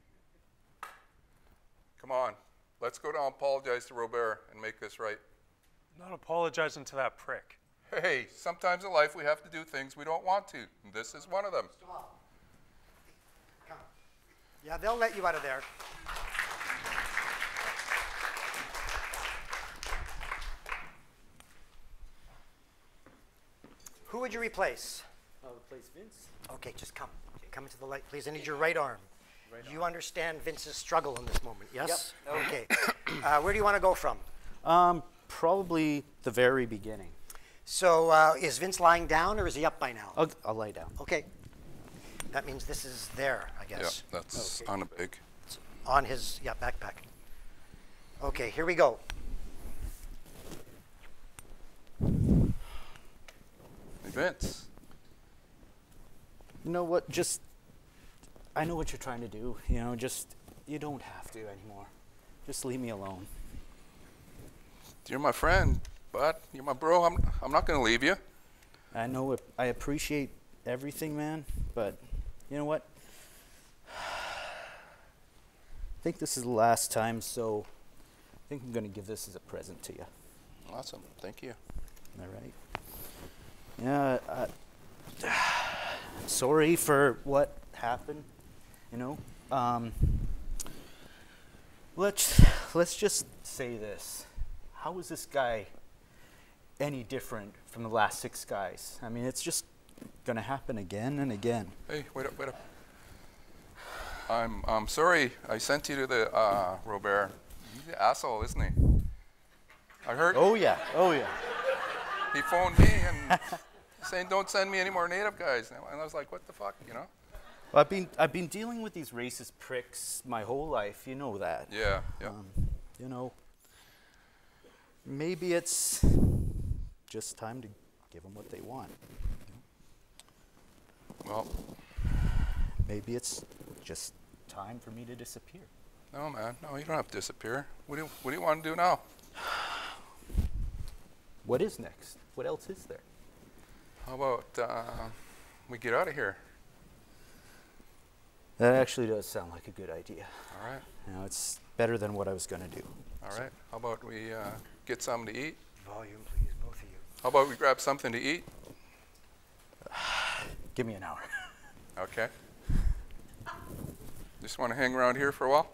Come on. Let's go down and apologize to Robert and make this right. I'm not apologizing to that prick. Hey, sometimes in life we have to do things we don't want to. And this is one of them. Stop. Come. Yeah, they'll let you out of there. Who would you replace? I'll replace Vince. Okay, just come. Come into the light, please. I need your right arm. You understand Vince's struggle in this moment, yes? Yep. Okay. Where do you want to go from? Probably the very beginning. So is Vince lying down or is he up by now? I'll lay down. Okay. That means this is there, I guess. Yeah, that's on a big. It's on his, backpack. Okay, here we go. Hey, Vince. You know what? I know what you're trying to do. You don't have to anymore. Just leave me alone. You're my friend, bud. You're my bro. I'm not going to leave you. I know I appreciate everything, man, but you know what? I think this is the last time, so I think I'm going to give this as a present to you. Awesome. Thank you. All right. Yeah, sorry for what happened, let's just say this. How is this guy any different from the last 6 guys? I mean, it's just gonna happen again and again. Hey, wait up. I'm sorry I sent you to the Robert. He's an asshole, isn't he? I heard. Oh yeah. He phoned me and saying don't send me any more native guys. And I was like, what the fuck, Well, I've been dealing with these racist pricks my whole life. You know that. Yeah. maybe it's just time to give them what they want. Well, maybe it's just time for me to disappear. no, man. No, you don't have to disappear. What do you want to do now? What is next? What else is there? How about we get out of here? That actually does sound like a good idea. All right. You know, it's better than what I was going to do. All right. How about we get something to eat? Volume, please, both of you. How about we grab something to eat? Give me an hour. Okay. Just want to hang around here for a while?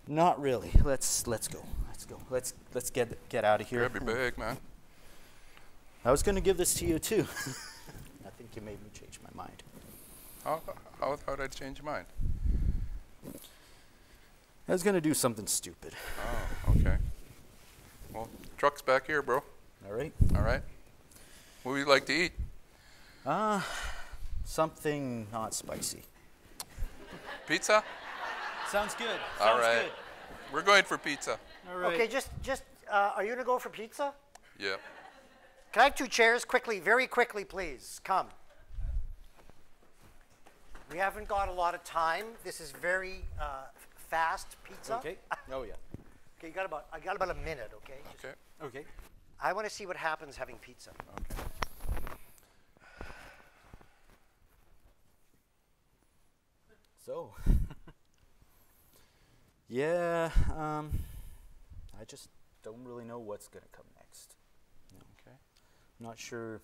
Not really. Let's go. Let's go. Let's get out of here. Grab your bag, man. I was going to give this to you too. I think you made me change my mind. How did I change your mind? I was going to do something stupid. Oh, okay. Well, truck's back here, bro. All right. All right. What would you like to eat? Something not spicy. Pizza? Sounds good. All right. We're going for pizza. All right. Okay, just are you going to go for pizza? Yeah. Can I have 2 chairs quickly, very quickly, please? Come. We haven't got a lot of time. This is very fast pizza. Okay. Oh yeah. Okay, I got about a minute. Okay. Okay. Okay. I want to see what happens having pizza. Okay. So. Yeah. I just don't really know what's gonna come next. You know, Okay. I'm not sure.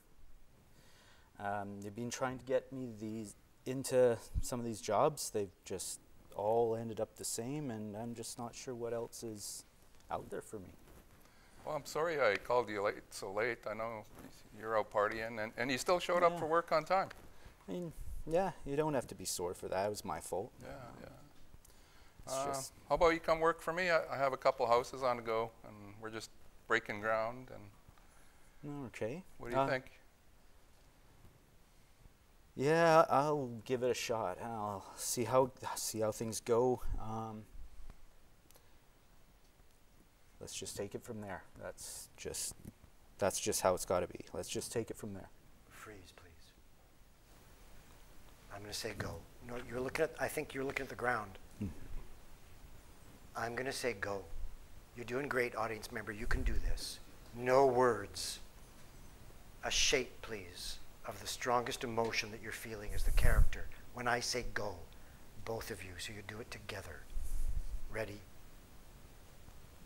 They've been trying to get me into some of these jobs. They've just all ended up the same, and I'm just not sure what else is out there for me. Well, I'm sorry I called you so late. I know you're out partying, and you still showed up for work on time. I mean, yeah, you don't have to be sore for that. It was my fault. Yeah, yeah. It's just How about you come work for me? I have a couple houses on the go, and we're just breaking ground. And okay. what do you think? Yeah, I'll give it a shot. I'll see how things go. Let's just take it from there. That's just how it's got to be. Let's just take it from there. Freeze, please. I'm going to say go. No, I think you're looking at the ground. I'm going to say go. You're doing great, audience member. You can do this. No words. A shape, please, of the strongest emotion that you're feeling as the character. When I say go, both of you, so you do it together. Ready?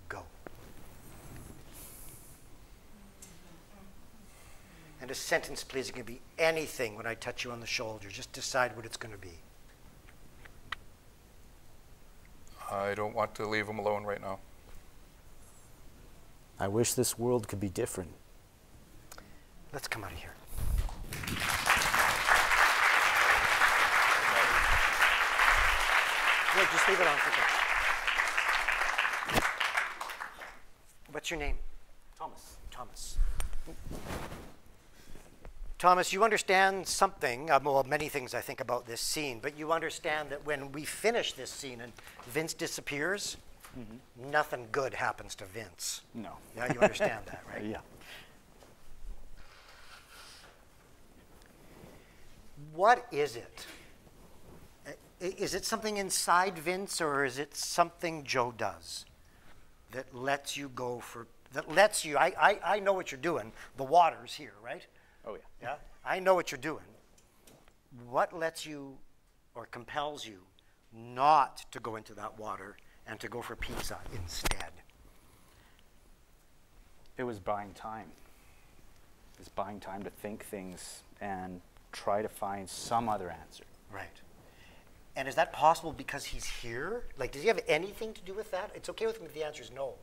Go. And a sentence, please. It can be anything when I touch you on the shoulder. Just decide what it's going to be. I don't want to leave him alone right now. I wish this world could be different. Let's come out of here. Yeah, just leave it on for a second. What's your name? Thomas. Thomas. Thomas, you understand something, well, many things I think about this scene, but you understand that when we finish this scene and Vince disappears, nothing good happens to Vince. No. Now you understand that, right? Yeah. What is it? Is it something inside Vince, or is it something Joe does that lets you go for, that lets you, I know what you're doing. The water's here, right? Oh, yeah. Yeah? I know what you're doing. What lets you or compels you not to go into that water and to go for pizza instead? It was buying time. It was buying time to think things and try to find some other answer. Right. And is that possible because he's here? Like, does he have anything to do with that? It's okay with him if the answer is no.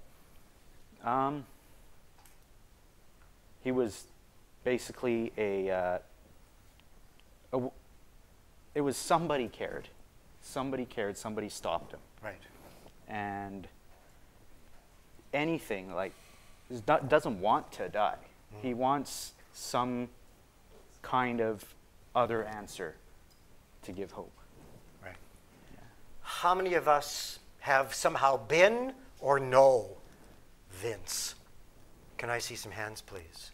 He was basically it was somebody cared. Somebody cared, somebody stopped him. Right. And anything, like, doesn't want to die. He wants some kind of other answer to give hope. Right. Yeah. How many of us have somehow been or know Vince. Can I see some hands, please?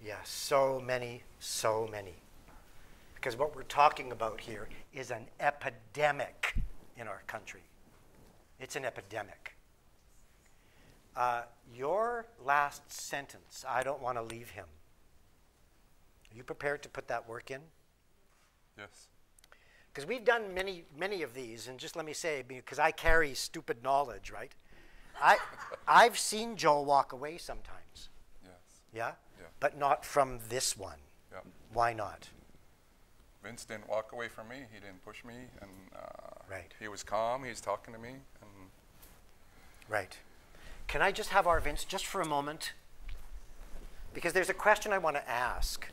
Yes, so many, so many. Because what we're talking about here is an epidemic in our country. It's an epidemic. Your last sentence, I don't want to leave him. Are you prepared to put that work in? Yes. Because we've done many of these, and just let me say, because I carry stupid knowledge, right? I've seen Joe walk away sometimes. Yes. Yeah? Yeah. But not from this one. Yeah. Why not? Vince didn't walk away from me. He didn't push me, and right. He was calm. He was talking to me. And right. Can I just have our Vince just for a moment? Because there's a question I want to ask.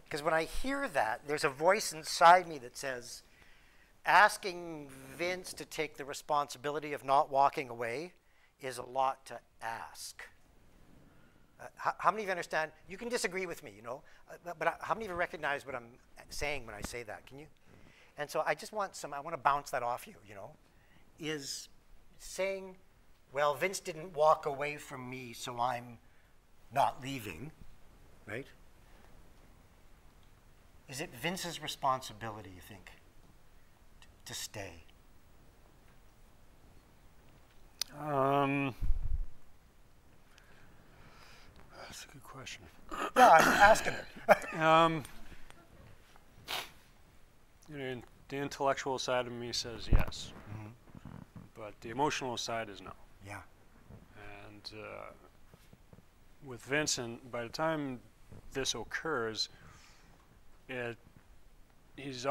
Because when I hear that, there's a voice inside me that says, asking Vince to take the responsibility of not walking away is a lot to ask. How many of you understand? You can disagree with me, you know, but how many of you recognize what I'm saying when I say that? Can you? And so I just want I want to bounce that off you, you know, is saying, well, Vince didn't walk away from me, so I'm not leaving, right? Is it Vince's responsibility, you think, to stay? That's a good question. Yeah, I'm asking it. You know, the intellectual side of me says yes, but the emotional side is no. Yeah. And with Vincent, by the time this occurs, he's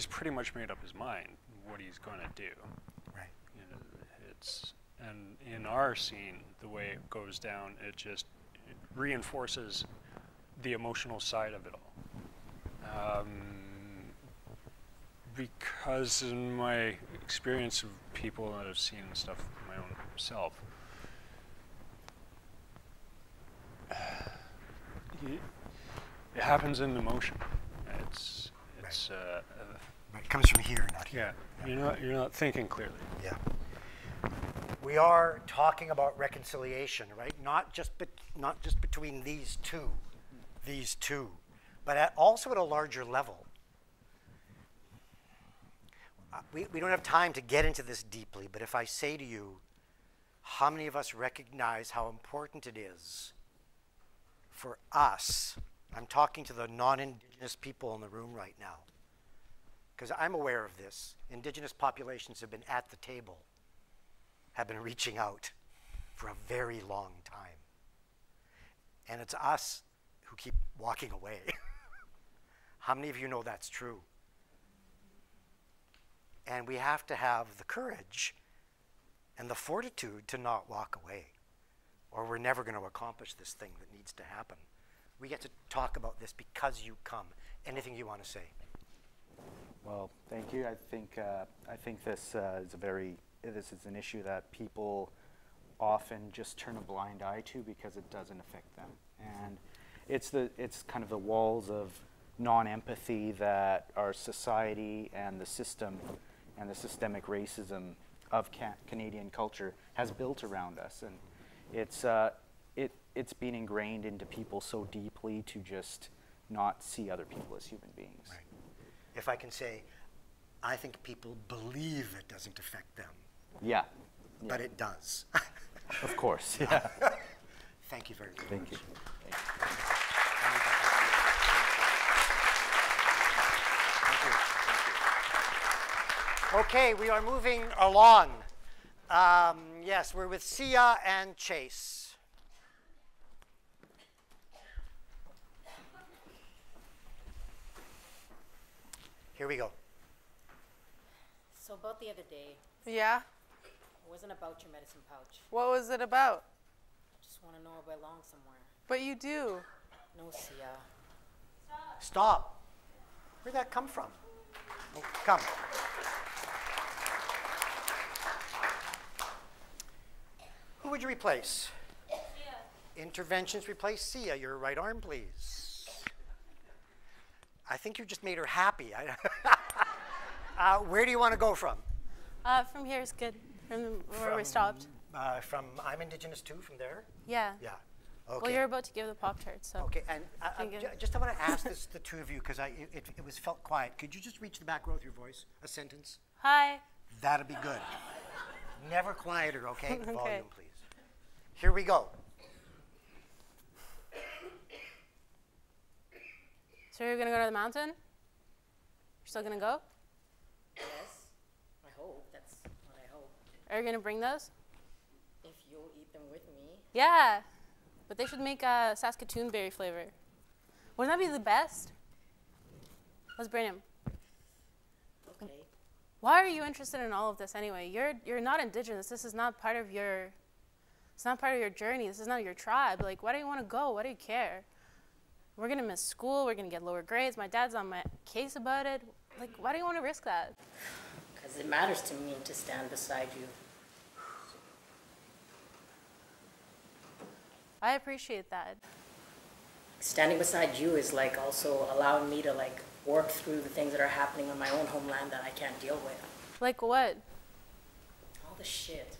pretty much made up his mind what he's going to do. Right. You know, and in our scene, the way it goes down, it reinforces the emotional side of it all. Because in my experience of people that have seen stuff my own self, it happens in emotion. It comes from here, not here. Yeah, you're not thinking clearly. Yeah. We are talking about reconciliation, right? Not just between these two, but also at a larger level. We don't have time to get into this deeply, but if I say to you, how many of us recognize how important it is for us? I'm talking to the non-Indigenous people in the room right now, because I'm aware of this. Indigenous populations have been at the table, have been reaching out for a very long time. And it's us who keep walking away. How many of you know that's true? And we have to have the courage and the fortitude to not walk away, or we're never going to accomplish this thing that needs to happen. We get to talk about this because you come. Anything you want to say? Well, thank you. I think this is an issue that people often just turn a blind eye to because it doesn't affect them, and it's kind of the walls of non-empathy that our society and the system and the systemic racism of Canadian culture has built around us, and it's been ingrained into people so deeply to just not see other people as human beings. Right. If I can say, I think people believe it doesn't affect them. Yeah. But it does. Of course, yeah. Thank you very much. Thank you. Okay, we are moving along. Yes, we're with Sia and Chase. Here we go. So about the other day, Yeah? it wasn't about your medicine pouch. What was it about? I just want to know if I belong somewhere. But you do. No, Sia. Stop. Where'd that come from? Oh, come. Who would you replace? Sia. Interventions replace Sia. Your right arm, please. I think you just made her happy. Where do you want to go from? From here is good. From where we stopped. From I'm Indigenous too, from there? Yeah. Yeah. Okay. Well, you're about to give the Pop-Tarts, so. Okay, and I want to ask this the two of you, because it was felt quiet. Could you just reach the back row with your voice? A sentence? Hi. That'd be good. Never quieter, okay? Okay. Volume, please. Here we go. So you're going to go to the mountain? You're still going to go? Yes, I hope. That's what I hope. Are you going to bring those? If you'll eat them with me. Yeah. But they should make a Saskatoon berry flavor. Wouldn't that be the best? Let's bring them. Okay. Why are you interested in all of this anyway? You're not Indigenous. This is not part of your. It's not part of your journey. This is not your tribe. Like, why do you want to go? Why do you care? We're gonna miss school. We're gonna get lower grades. My dad's on my case about it. Like, why do you want to risk that? Because it matters to me to stand beside you. I appreciate that. Standing beside you is like also allowing me to like work through the things that are happening on my own homeland that I can't deal with. Like what? All the shit.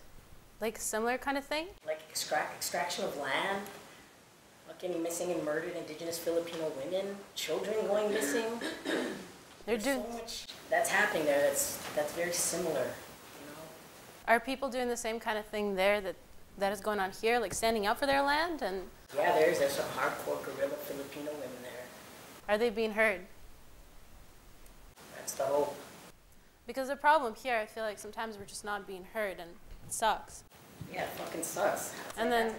Like similar kind of thing? Like extraction of land, fucking missing and murdered Indigenous Filipino women, children going missing. There's so much that's happening there that's very similar, you know? Are people doing the same kind of thing there that is going on here, like standing up for their land? And yeah, there's some hardcore guerrilla Filipino women there. Are they being heard? That's the hope. Because the problem here, I feel like sometimes we're just not being heard, and it sucks. Yeah, it fucking sucks. And then,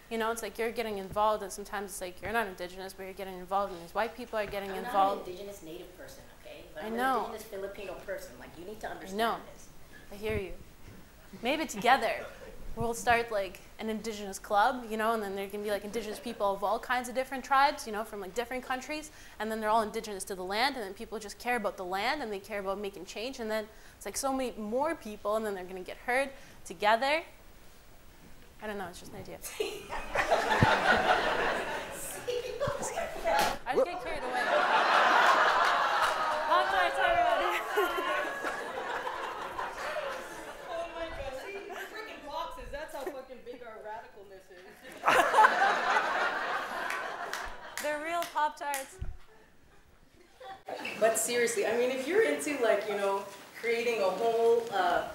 you know, it's like you're getting involved, and sometimes it's like you're not Indigenous, but you're getting involved, and these white people are getting involved. I'm not an Indigenous Native person, okay? But I'm I know. an Indigenous Filipino person. Like, you need to understand No, this. I hear you. Maybe together we'll start like an Indigenous club, you know, and then there can be like Indigenous people of all kinds of different tribes, you know, from like different countries, and then they're all Indigenous to the land, and then people just care about the land, and they care about making change, and then it's like so many more people, and then they're gonna get heard together. I don't know, it's just an idea. I just get carried away. Pop-Tarts, everybody. Oh my god, see, freaking boxes, that's how fucking big our radicalness is. They're real Pop-Tarts. But seriously, I mean, if you're into like, you know, creating a whole, a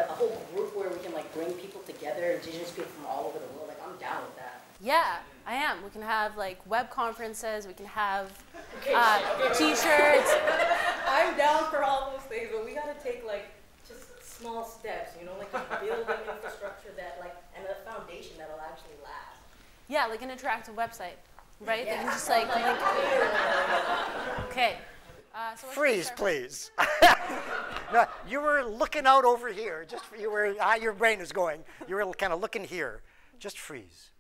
whole group where we can like bring people together, Indigenous people from all over the world, like I'm down with that. Yeah, I am. We can have like web conferences, we can have t-shirts. I'm down for all those things, but we gotta take like just small steps, you know, like just building infrastructure that like, and a foundation that'll actually last. Yeah, like an interactive website, right? Yeah. They can just like okay. So Freeze, please. No, you were looking out over here. Just you were your brain was going. You were kind of looking here. Just freeze.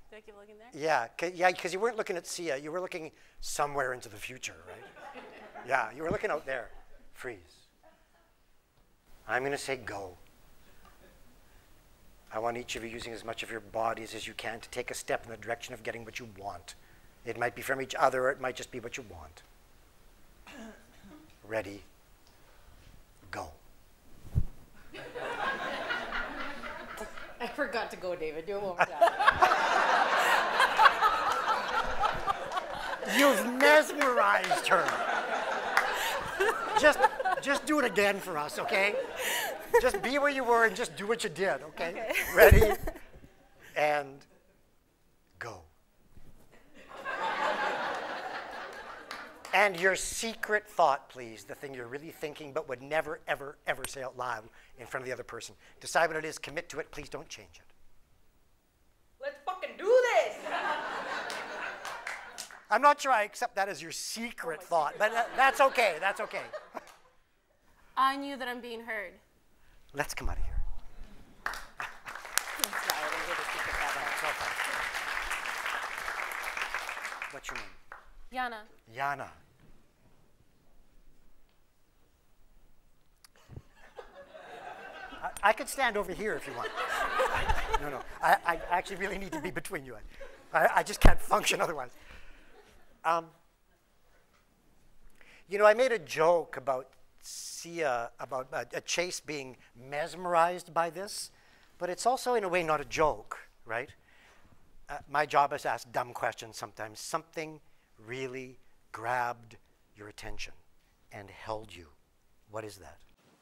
Did I keep looking there? Yeah, because you weren't looking at Sia. You were looking somewhere into the future, right? Yeah, you were looking out there. Freeze. I'm going to say go. I want each of you using as much of your bodies as you can to take a step in the direction of getting what you want. It might be from each other, or it might just be what you want. Ready, go. I forgot to go, David. Do it one more time. You've mesmerized her. Just do it again for us, okay? Just be where you were and just do what you did, okay? Ready, and go. And your secret thought, please, the thing you're really thinking but would never, ever, ever say out loud in front of the other person. Decide what it is, commit to it, please don't change it. Let's fucking do this! I'm not sure I accept that as your secret thought, but that's okay, that's okay. I knew that I'm being heard. Let's come out of here. What's your name? Yana. Yana. I could stand over here if you want. No, I actually really need to be between you. I just can't function otherwise. You know, I made a joke about Sia, about Chase being mesmerized by this, but it's also in a way not a joke, right? My job is to ask dumb questions sometimes. Something really grabbed your attention and held you. What is that?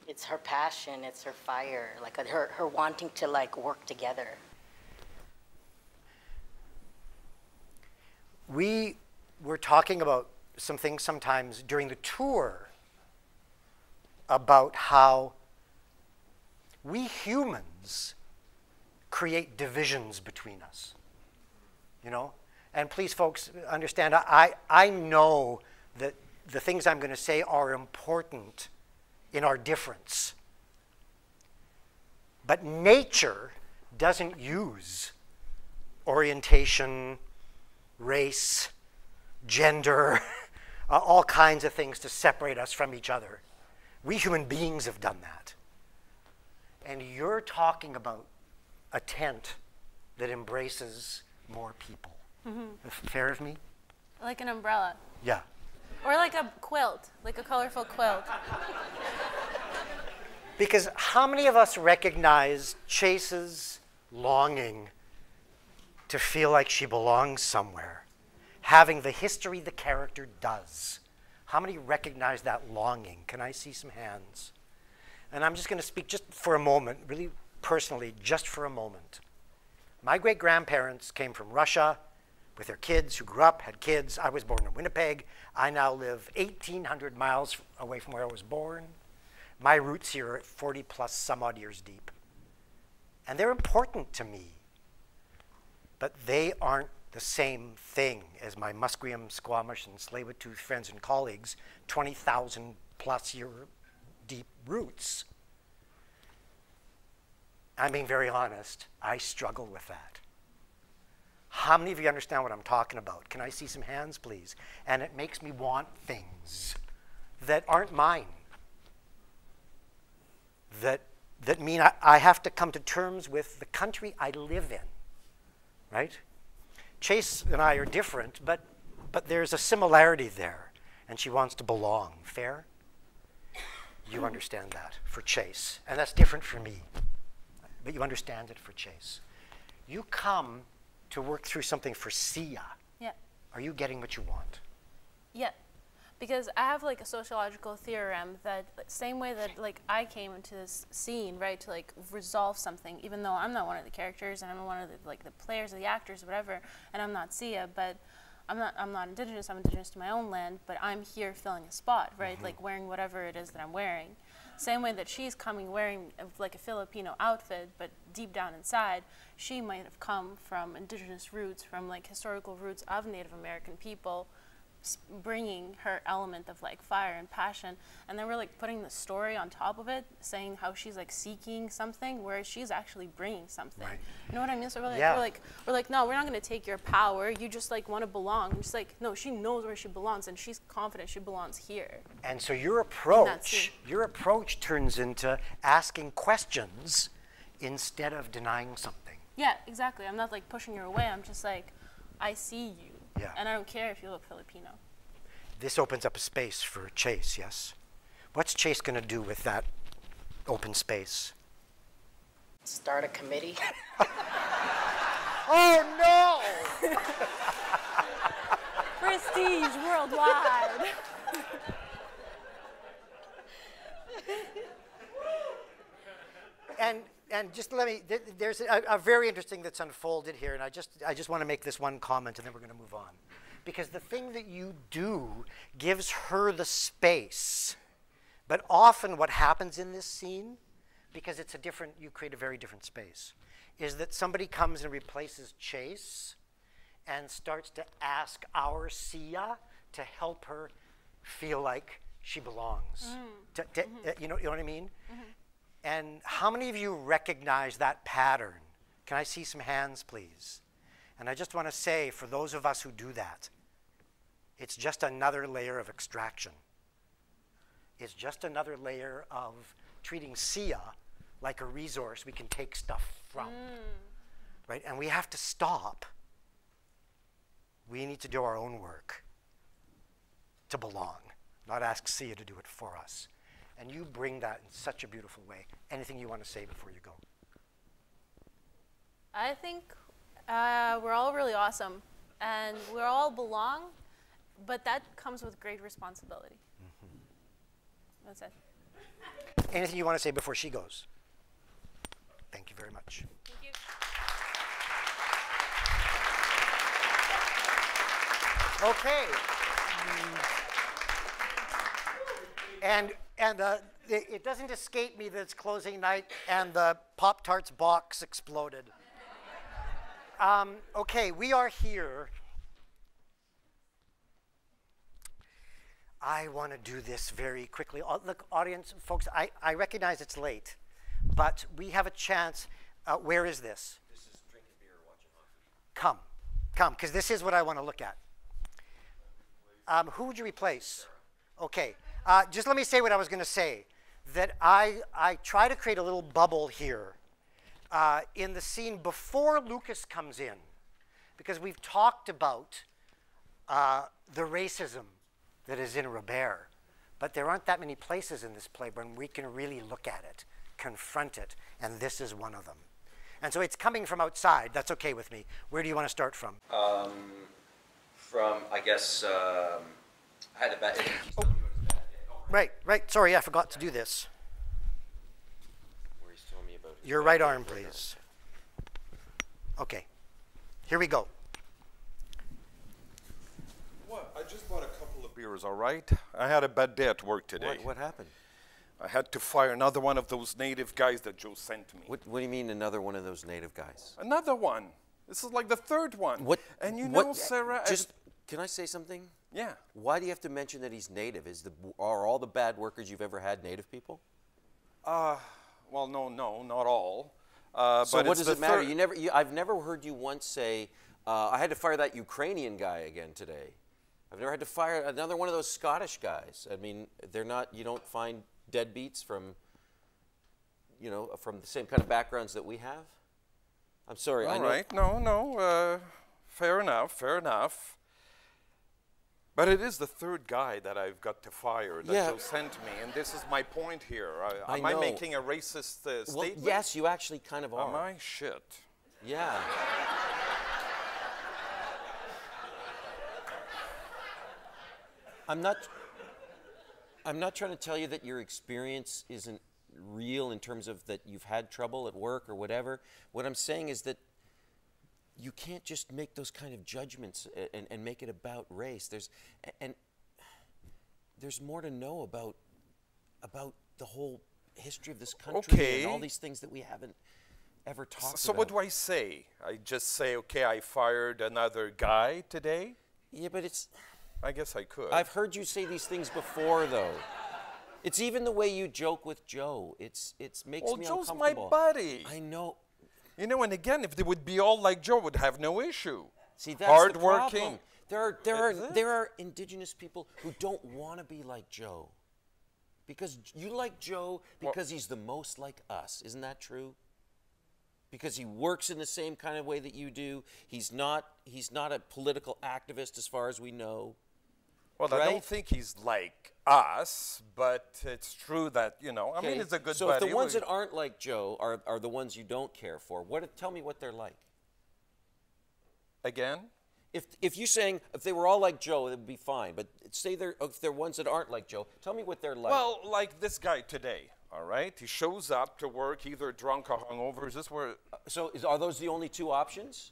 It's her passion, it's her fire, like her wanting to like work together. We were talking about some things sometimes during the tour about how we humans create divisions between us, you know? And please, folks, understand, I know that the things I'm going to say are important in our difference. But nature doesn't use orientation, race, gender, all kinds of things to separate us from each other. We human beings have done that. And you're talking about a tent that embraces more people. Mm-hmm. Fair of me? Like an umbrella. Yeah. Or like a quilt, like a colorful quilt. Because how many of us recognize Chase's longing to feel like she belongs somewhere, having the history the character does? How many recognize that longing? Can I see some hands? And I'm just going to speak just for a moment, really personally, just for a moment. My great-grandparents came from Russia with their kids who grew up, had kids. I was born in Winnipeg. I now live 1,800 miles away from where I was born. My roots here are 40 plus some odd years deep. And they're important to me. But they aren't the same thing as my Musqueam, Squamish, and Tsleil-Waututh friends and colleagues, 20,000 plus year deep roots. I'm being very honest. I struggle with that. How many of you understand what I'm talking about? Can I see some hands, please? And it makes me want things that aren't mine. That mean I have to come to terms with the country I live in, right? Chase and I are different, but there's a similarity there, and she wants to belong. Fair? You understand that for Chase, and that's different for me, but you understand it for Chase. You come to work through something for Sia. Yeah. Are you getting what you want? Yeah. Because I have like a sociological theorem that same way that like I came into this scene, right, to like resolve something, even though I'm not one of the characters and I'm one of the like the players or the actors or whatever, and I'm not Sia, but I'm not Indigenous, I'm Indigenous to my own land, but I'm here filling a spot, right? Mm-hmm. Like wearing whatever it is that I'm wearing. Same way that she's coming wearing like a Filipino outfit, but deep down inside, she might have come from Indigenous roots, from like historical roots of Native American people, bringing her element of like fire and passion, and then we're like putting the story on top of it, saying how she's like seeking something, whereas she's actually bringing something. Right. You know what I mean? So we're like, yeah. we're like, no, we're not going to take your power. You just like want to belong. And she's like, no, she knows where she belongs, and she's confident she belongs here. And so your approach turns into asking questions instead of denying something. Yeah, exactly. I'm not like pushing her away. I'm just like, I see you. Yeah. And I don't care if you look Filipino. This opens up a space for Chase, yes? What's Chase going to do with that open space? Start a committee. Oh, no! Prestige worldwide. And just let me, there's a very interesting that's unfolded here, and I just want to make this one comment, and then we're going to move on. Because the thing that you do gives her the space. But often what happens in this scene, because it's you create a very different space, is that somebody comes and replaces Chase and starts to ask our Sia to help her feel like she belongs. You know what I mean? Mm-hmm. And how many of you recognize that pattern? Can I see some hands, please? And I just want to say, for those of us who do that, it's just another layer of extraction. It's just another layer of treating Sia like a resource we can take stuff from, right? And we have to stop. We need to do our own work to belong, not ask Sia to do it for us. And you bring that in such a beautiful way. Anything you want to say before you go? I think we're all really awesome, and we all belong, but that comes with great responsibility. That's it. Anything you want to say before she goes? Thank you very much. Thank you. Okay. And it doesn't escape me that it's closing night and the Pop-Tarts box exploded. Okay, we are here. I want to do this very quickly. Look, audience, folks, I recognize it's late, but we have a chance. Where is this? This is drinking beer or watching hockey. Come, because this is what I want to look at. Who would you replace? Okay, just let me say what I was going to say. That I try to create a little bubble here in the scene before Lucas comes in, because we've talked about the racism that is in Robert, but there aren't that many places in this play when we can really look at it, confront it, and this is one of them. And so it's coming from outside. That's okay with me. Where do you want to start from? From, I guess, I had a bad. Right. Sorry, I forgot to do this. Where he's telling me about Your right arm, please. Okay. Here we go. What? I just bought a couple of beers, all right? I had a bad day at work today. What happened? I had to fire another one of those native guys that Joe sent me. What do you mean another one of those native guys? Another one. This is like the third one. What? And you know, Sarah... Can I say something? Yeah. Why do you have to mention that he's native? Are all the bad workers you've ever had native people? Well, no, not all. So what does it matter? I've never heard you once say, I had to fire that Ukrainian guy again today. I've never had to fire another one of those Scottish guys. I mean, they're not, you don't find deadbeats from, from the same kind of backgrounds that we have? I'm sorry. All right. No. Fair enough. But it is the third guy that I've got to fire that Joe sent me, and this is my point here. Am I making a racist statement? Well, yes, you actually kind of are. Am I? Shit. Yeah. I'm not trying to tell you that your experience isn't real in terms of that you've had trouble at work or whatever. What I'm saying is that you can't just make those kind of judgments and make it about race. There's more to know about the whole history of this country and all these things that we haven't ever talked about. So what do I say? I just say, okay, I fired another guy today? Yeah, but it's... I guess I could. I've heard you say these things before, though. It's even the way you joke with Joe. It makes me uncomfortable. Joe's my buddy. I know. And again, if they would be all like Joe, would have no issue. See, that's hardworking. The problem. There are Indigenous people who don't want to be like Joe, because you like Joe because he's the most like us. Isn't that true? Because he works in the same kind of way that you do. He's not a political activist, as far as we know. Well, right? I don't think he's like us, but it's true that, I mean, it's a good buddy. So if the ones that aren't like Joe are the ones you don't care for, tell me what they're like. Again? If you're saying if they were all like Joe, it would be fine. But say if they're ones that aren't like Joe, tell me what they're like. Well, like this guy today, all right? He shows up to work either drunk or hungover. Is this where... are those the only two options?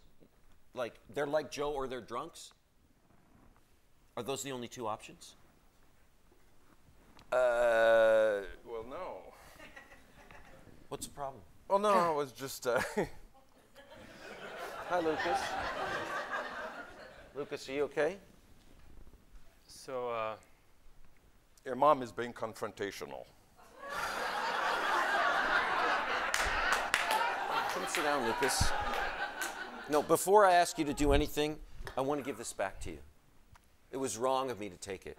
Like, they're like Joe or they're drunks? Are those the only two options? Well, no. What's the problem? Well, no, I was just... Hi, Lucas. Lucas, are you okay? So, Your mom is being confrontational. Come sit down, Lucas. No, before I ask you to do anything, I want to give this back to you. It was wrong of me to take it.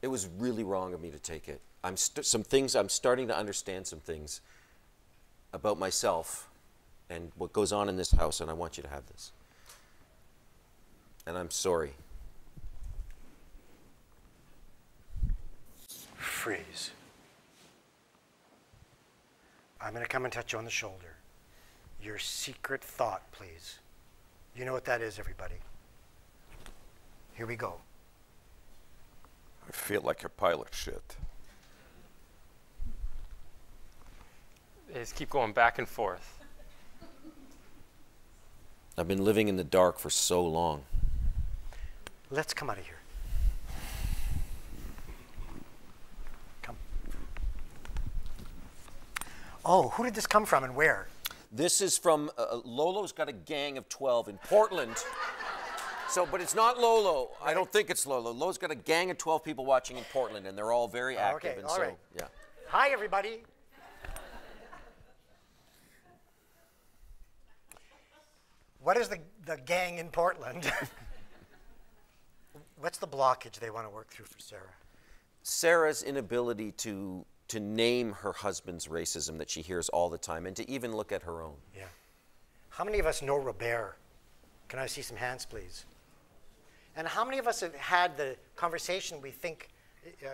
It was really wrong of me to take it. I'm starting to understand some things about myself and what goes on in this house, and I want you to have this. And I'm sorry. freeze. I'm going to come and touch you on the shoulder. Your secret thought, please. You know what that is, everybody. Here we go. I feel like a pile of shit. They just keep going back and forth. I've been living in the dark for so long. Let's come out of here. Come. Oh, who did this come from and where? This is from, Lolo's got a gang of 12 in Portland. So, but it's not Lolo. I don't think it's Lolo. Lolo's got a gang of 12 people watching in Portland, and they're all very active. Okay, and all so, right. yeah. Hi, everybody. What is the gang in Portland? What's the blockage they want to work through for Sarah? Sarah's inability to name her husband's racism that she hears all the time, and to even look at her own. Yeah. How many of us know Robert? Can I see some hands, please? And how many of us have had the conversation we think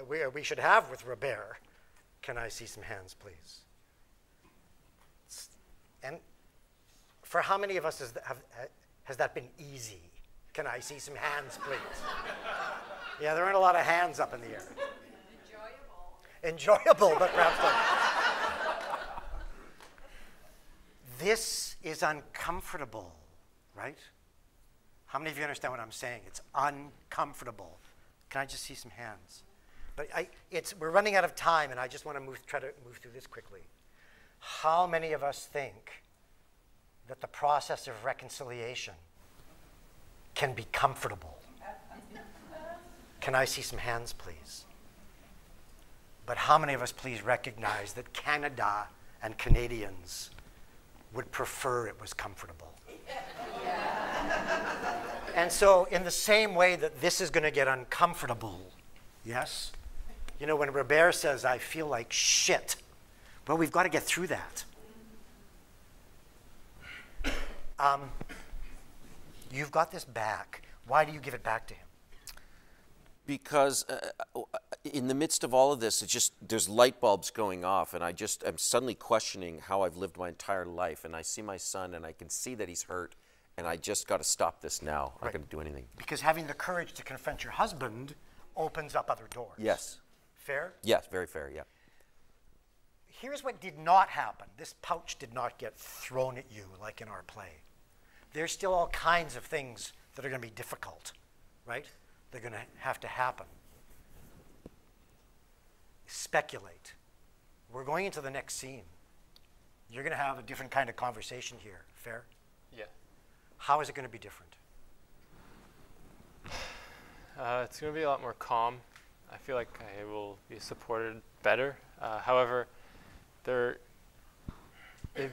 we should have with Robert? Can I see some hands, please? And for how many of us has that been easy? Can I see some hands, please? Yeah, there aren't a lot of hands up in the air. Enjoyable, but perhaps not. This is uncomfortable, right? How many of you understand what I'm saying? It's uncomfortable. Can I just see some hands? But we're running out of time, and I just want to try to move through this quickly. How many of us think that the process of reconciliation can be comfortable? Can I see some hands, please? But how many of us please recognize that Canada and Canadians would prefer it was comfortable? And so in the same way that this is going to get uncomfortable, yes? You know, when Robert says, I feel like shit, well, we've got to get through that. You've got this back. Why do you give it back to him? Because in the midst of all of this, it's just, there's light bulbs going off, and I'm suddenly questioning how I've lived my entire life, and I see my son, and I can see that he's hurt, and I just got to stop this now. I'm not going to do anything. Because having the courage to confront your husband opens up other doors. Yes. Fair? Yes, very fair, yeah. Here's what did not happen. This pouch did not get thrown at you like in our play. There's still all kinds of things that are going to be difficult, right? They're going to have to happen. Speculate. We're going into the next scene. You're going to have a different kind of conversation here. Fair? Yeah. How is it going to be different? It's going to be a lot more calm. I feel like I will be supported better. However, they've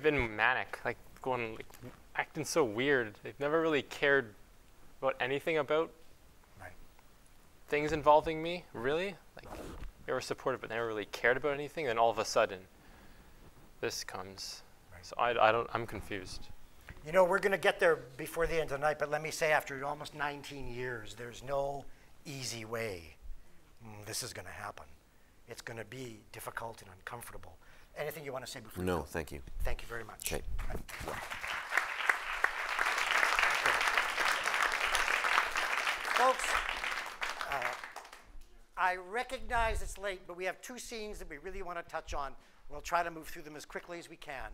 been manic, like acting so weird. They've never really cared about anything about things involving me, really. Like, they were supportive, but never really cared about anything. Then all of a sudden, this comes. Right. So I'm confused. You know, we're going to get there before the end of the night, but let me say, after almost 19 years, there's no easy way this is going to happen. It's going to be difficult and uncomfortable. Anything you want to say before? No, thank you. Thank you very much. Okay. Folks, I recognize it's late, but we have two scenes that we really want to touch on. We'll try to move through them as quickly as we can.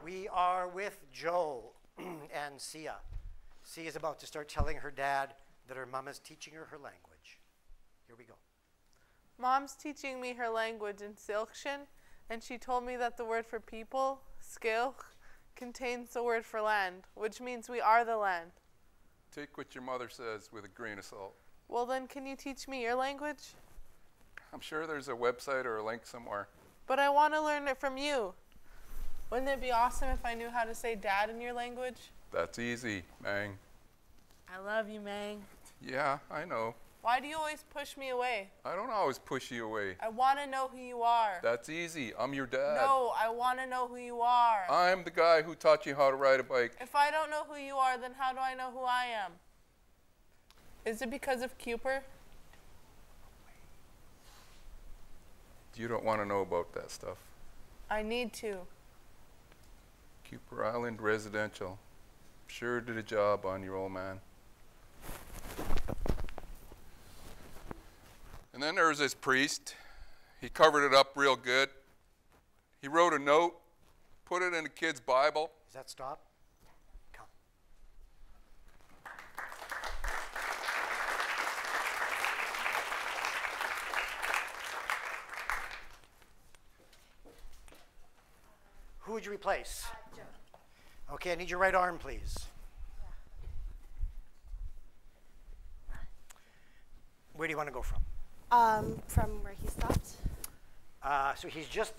We are with Joe and Sia. Sia is about to start telling her dad that her mom is teaching her language. Here we go. Mom's teaching me her language in Silkshin, and she told me that the word for people, skilk, contains the word for land, which means we are the land. Take what your mother says with a grain of salt. Well, then can you teach me your language? I'm sure there's a website or a link somewhere. But I want to learn it from you. Wouldn't it be awesome if I knew how to say dad in your language? That's easy, Mang. I love you, Mang. Yeah, I know. Why do you always push me away? I don't always push you away. I want to know who you are. That's easy. I'm your dad. No, I want to know who you are. I'm the guy who taught you how to ride a bike. If I don't know who you are, then how do I know who I am? Is it because of Cooper? You don't want to know about that stuff. I need to. Cooper Island Residential. Sure did a job on your old man. And then there was this priest. He covered it up real good. He wrote a note, put it in a kid's Bible. Does that stop? Come. Who would you replace? Joe. Okay, I need your right arm, please. Where do you want to go from? From where he stopped. So he's just,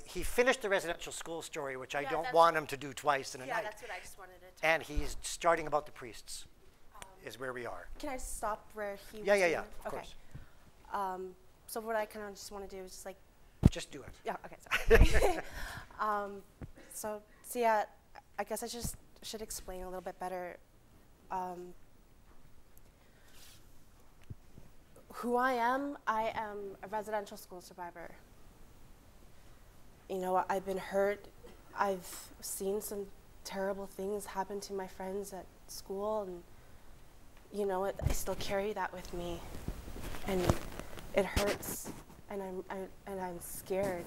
he finished the residential school story, which I don't that's- want him to do twice in a Yeah, night. that's what I just wanted to. And he's starting about the priests, is where we are. Can I stop where he? Yeah, was yeah, doing yeah, it? of Okay. course. So what I kind of just want to do is just like. Just do it. Yeah. Okay. Sorry. So yeah, I guess I just should explain a little bit better. Who I am a residential school survivor. You know, I've been hurt. I've seen some terrible things happen to my friends at school, and you know, I still carry that with me, and it hurts, and I'm scared.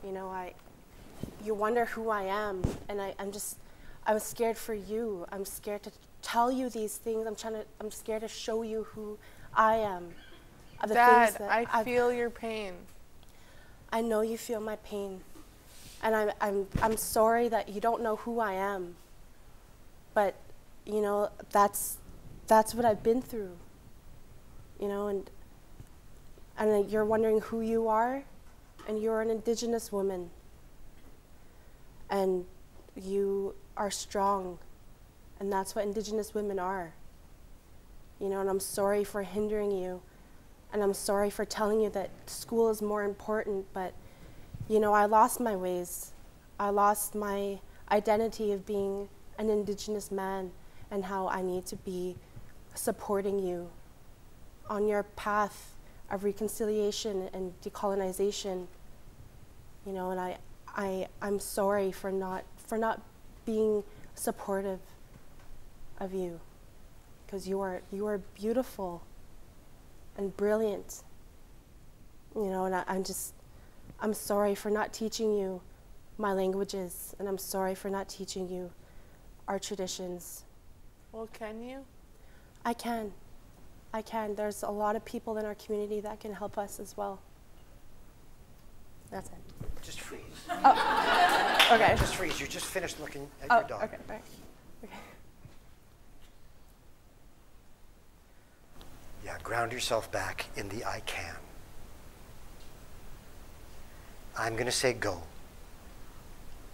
You know, you wonder who I am, and I'm scared for you. I'm scared to tell you these things. I'm scared to show you who I am. Of the Dad, things that I feel your pain. I know you feel my pain, and I'm sorry that you don't know who I am. But you know, that's what I've been through. You know, and you're wondering who you are, and you're an Indigenous woman, and you are strong, and that's what Indigenous women are. You know, and I'm sorry for hindering you, and I'm sorry for telling you that school is more important, but, you know, I lost my ways. I lost my identity of being an Indigenous man, and how I need to be supporting you on your path of reconciliation and decolonization. You know, and I'm sorry for not being supportive of you. Because you are beautiful and brilliant, you know, and I'm sorry for not teaching you my languages, and I'm sorry for not teaching you our traditions. Well, can you? I can. There's a lot of people in our community that can help us as well. That's it. Just freeze. Oh. Okay. Just freeze. You just finished looking at Oh, your dog. okay. All right. Okay. Yeah, ground yourself back in the I can. I'm going to say go.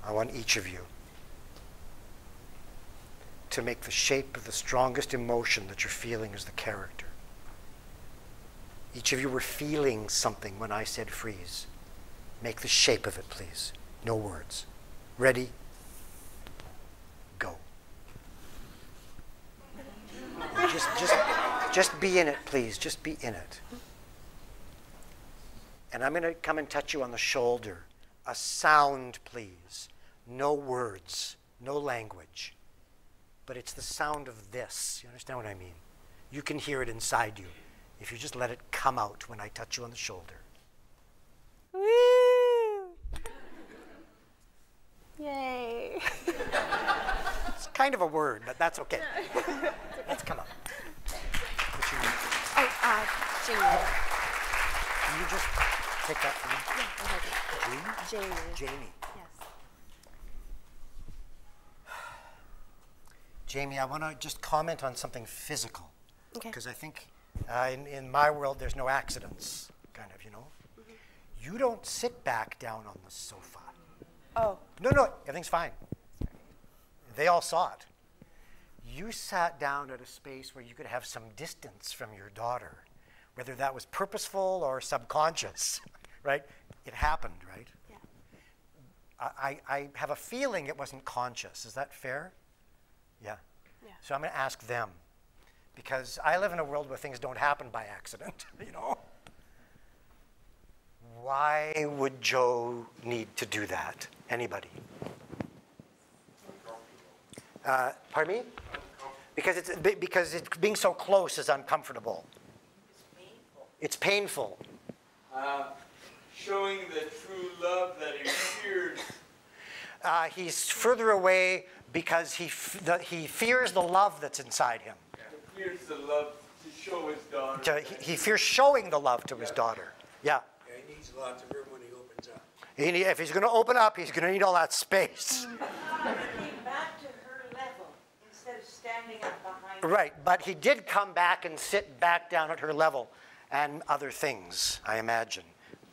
I want each of you to make the shape of the strongest emotion that you're feeling as the character. Each of you were feeling something when I said freeze. Make the shape of it, please. No words. Ready? Go. Just be in it, please. Just be in it. And I'm going to come and touch you on the shoulder. A sound, please. No words, no language. But it's the sound of this. You understand what I mean? You can hear it inside you if you just let it come out when I touch you on the shoulder. Woo! Yay! It's kind of a word, but that's okay. Let's come on. What's your name? Oh, Jamie. Can you just take that from me? Yeah, Jamie. Jamie. Yes. Jamie, I want to just comment on something physical. Okay. Because I think in my world, there's no accidents, kind of, you know? You don't sit back down on the sofa. Oh. No, everything's fine. They all saw it. You sat down at a space where you could have some distance from your daughter, whether that was purposeful or subconscious, right? It happened, right? Yeah. I have a feeling it wasn't conscious. Is that fair? Yeah. Yeah. So I'm going to ask them, because I live in a world where things don't happen by accident, you know? Why would Joe need to do that? Anybody? Pardon me? Because it's being so close is uncomfortable. It's painful. Showing the true love that he fears. He's further away because he fears the love that's inside him. He fears the love to show his daughter. He fears showing the love to his daughter. Yeah. He needs lots of room when he opens up. If he's going to open up, he's going to need all that space. Back to her level instead of standing up behind her. Right, but he did come back and sit back down at her level and other things, I imagine.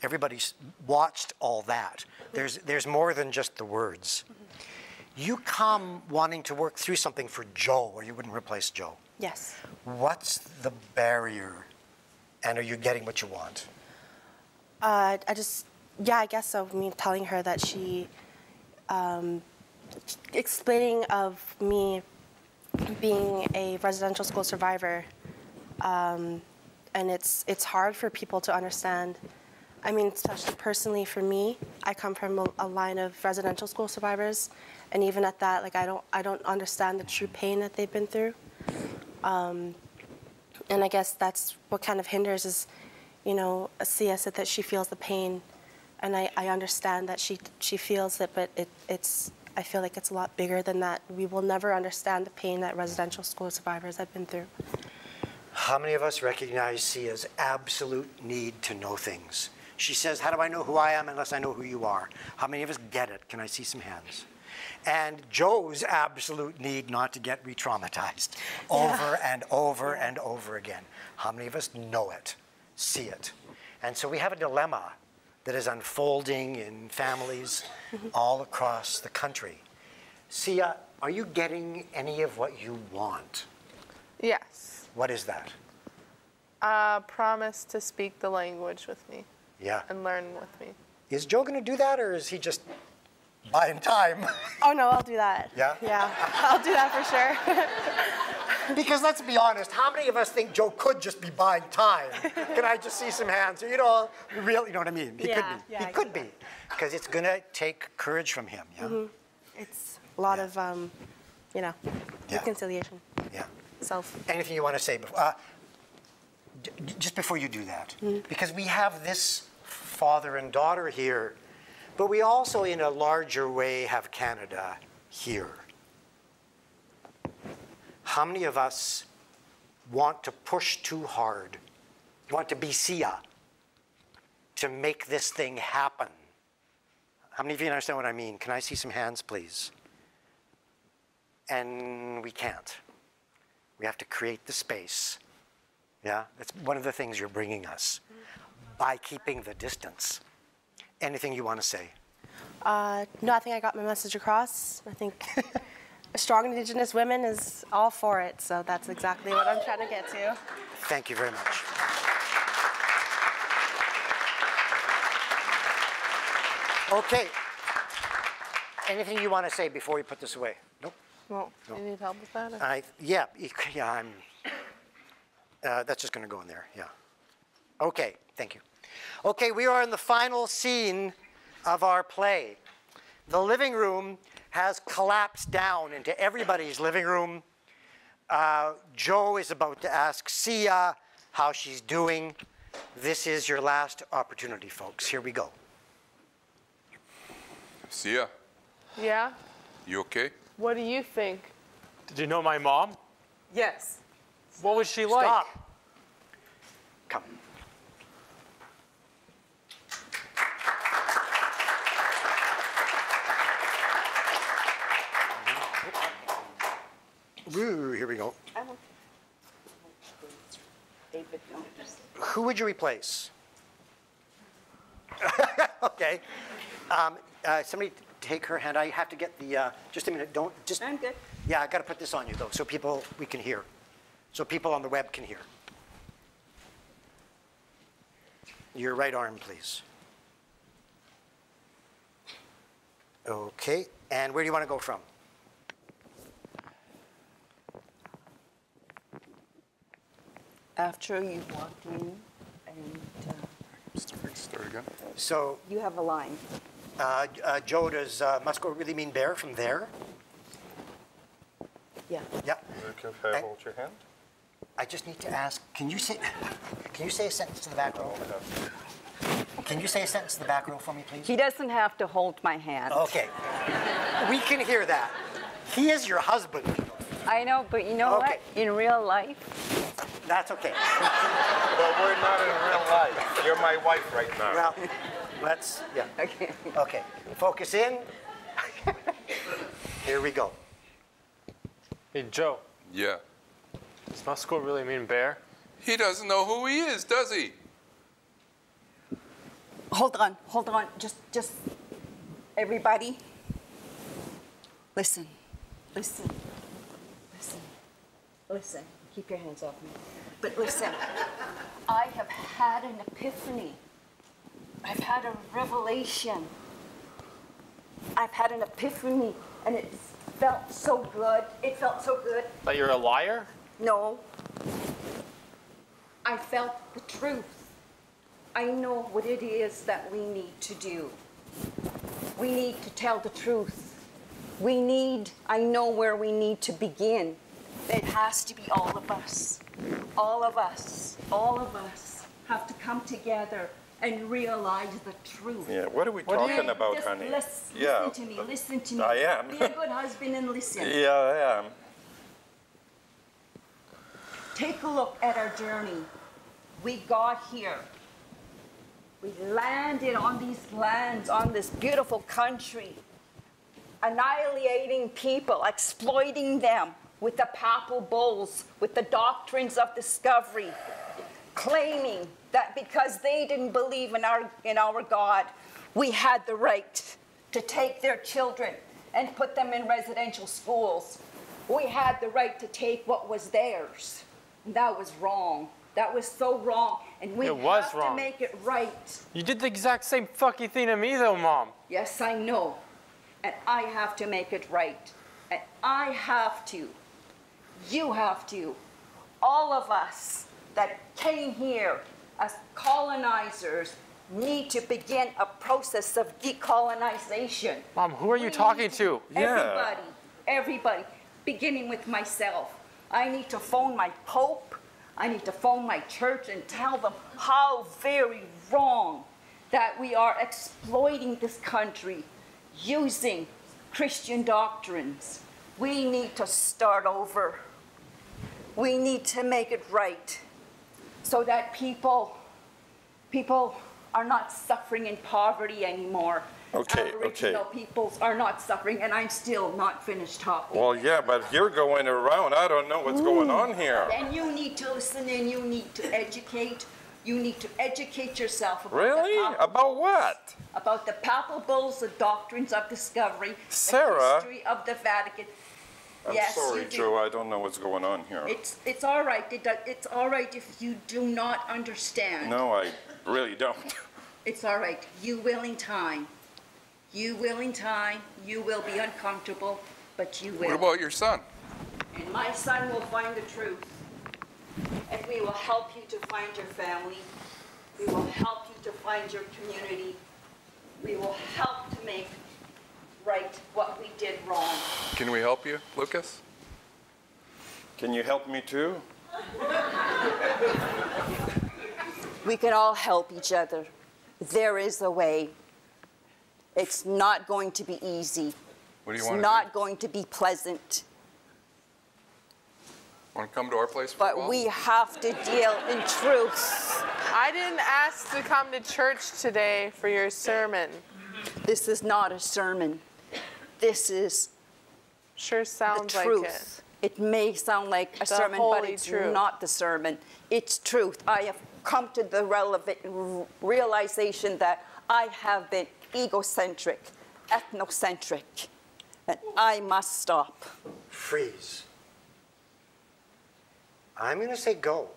Everybody's watched all that. There's more than just the words. You come wanting to work through something for Joe, or you wouldn't replace Joe. Yes. What's the barrier? And are you getting what you want? I guess so. I mean, telling her that she, explaining of me being a residential school survivor, and it's hard for people to understand. I mean, especially personally for me, I come from a line of residential school survivors, and even at that, like I don't understand the true pain that they've been through. And I guess that's what kind of hinders is, Sia said that she feels the pain, and I understand that she feels it, but I feel like it's a lot bigger than that. We will never understand the pain that residential school survivors have been through. How many of us recognize Sia's absolute need to know things? She says, how do I know who I am unless I know who you are? How many of us get it? Can I see some hands? And Joe's absolute need not to get re-traumatized over and over and over again. How many of us know it, see it? And so we have a dilemma that is unfolding in families all across the country. Sia, are you getting any of what you want? Yes. What is that? Promise to speak the language with me. Yeah. And learn with me. Is Joe going to do that, or is he just buying time? Oh, no, I'll do that. Yeah? Yeah, I'll do that for sure. Because let's be honest, how many of us think Joe could just be buying time? Can I just see some hands? You know what I mean? He could be. Yeah, he could be. Because it's going to take courage from him, yeah? Mm-hmm. It's a lot of, reconciliation. Yeah. Self. Anything you want to say before? Just before you do that, because we have this father and daughter here, but we also, in a larger way, have Canada here. How many of us want to push too hard, want to be Sia, to make this thing happen? How many of you understand what I mean? Can I see some hands, please? And we can't. We have to create the space. Yeah, that's one of the things you're bringing us by keeping the distance. Anything you want to say? No, I think I got my message across. I think strong Indigenous women is all for it, so that's exactly what I'm trying to get to. Thank you very much. Okay. Anything you want to say before we put this away? Nope. Well, No. you need help with that? Or? I'm. That's just going to go in there. Yeah. Okay. Thank you. Okay, we are in the final scene of our play. The living room has collapsed down into everybody's living room. Joe is about to ask Sia how she's doing. This is your last opportunity, folks. Here we go. Sia, Yeah? you okay? What do you think? Did you know my mom? Yes. What was she like? Stop. Come. Ooh, here we go. Who would you replace? Okay. Somebody take her hand. I have to get the, just a minute, don't, just. I'm good. Yeah, I got to put this on you though, so we can hear. So people on the web can hear. Your right arm, please. Okay, and where do you want to go from? After you walked in and Start again. So You have a line. Joe, does Musco really mean bear from there? Yeah. Yeah. Can I hold your hand? I just need to ask, can you say a sentence to the back row? Can you say a sentence to the back row for me, please? He doesn't have to hold my hand. Okay. We can hear that. He is your husband. I know, but you know what? In real life. That's okay. Well, we're not in real life. You're my wife right now. Well, let's, yeah. Okay. Okay. Focus in. Here we go. Hey, Joe. Yeah. Does Musco really mean bear? He doesn't know who he is, does he? Hold on. Just everybody. Listen. Keep your hands off me. But listen, I have had an epiphany. I've had a revelation. I've had an epiphany, and it felt so good. That you're a liar? No. I felt the truth. I know what it is that we need to do. We need to tell the truth. I know where we need to begin. It has to be all of us. All of us have to come together and realize the truth. Yeah, what are we talking about, just honey? Listen to me. I am. Be a good husband and listen. Yeah, I am. Take a look at our journey. We got here. We landed on these lands, on this beautiful country, annihilating people, exploiting them with the papal bulls, with the doctrines of discovery, claiming that because they didn't believe in our God, we had the right to take their children and put them in residential schools. We had the right to take what was theirs. That was wrong. That was so wrong, and we have to make it right. You did the exact same fucking thing to me, though, Mom. Yes, I know, and I have to make it right, and I have to. You have to. All of us that came here as colonizers need to begin a process of decolonization. Mom, who are you talking to? Everybody, beginning with myself. I need to phone my Pope. I need to phone my church and tell them how very wrong that we are exploiting this country using Christian doctrines. We need to start over. We need to make it right so that people are not suffering in poverty anymore. Aboriginal peoples are not suffering, and I'm still not finished talking. Well, yeah, but you're going around. I don't know what's going on here. And you need to listen, and you need to educate. You need to educate yourself about About what? About the papal bulls, the doctrines of discovery, Sarah? the history of the Vatican. I'm sorry, Joe. I don't know what's going on here. It's all right. It's all right if you do not understand. No, I really don't. It's all right. You will in time. You will in time. You will be uncomfortable, but you will. What about your son? And my son will find the truth. And we will help you to find your family. We will help you to find your community. We will help to make right what we did wrong. Can we help you, Lucas? Can you help me too? We can all help each other. There is a way. It's not going to be easy. What do you it's want to not going to be pleasant. Want to come to our place for a But while? we have to deal in truth. I didn't ask to come to church today for your sermon. This is not a sermon. This is sounds the like truth. It may sound like a sermon, but it's not the sermon. It's truth. I have come to the realization that I have been egocentric, ethnocentric, and I must stop. Freeze. I'm going to say go.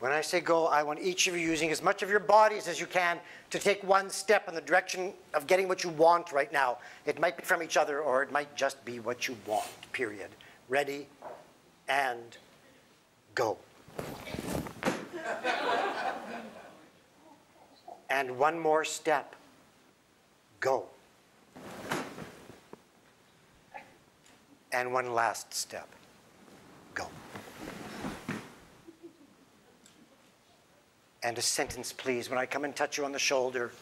When I say go, I want each of you using as much of your bodies as you can to take one step in the direction of getting what you want right now. It might be from each other, or it might just be what you want, period. Ready, and go. And one more step. Go. And one last step. Go. And a sentence, please. When I come and touch you on the shoulder,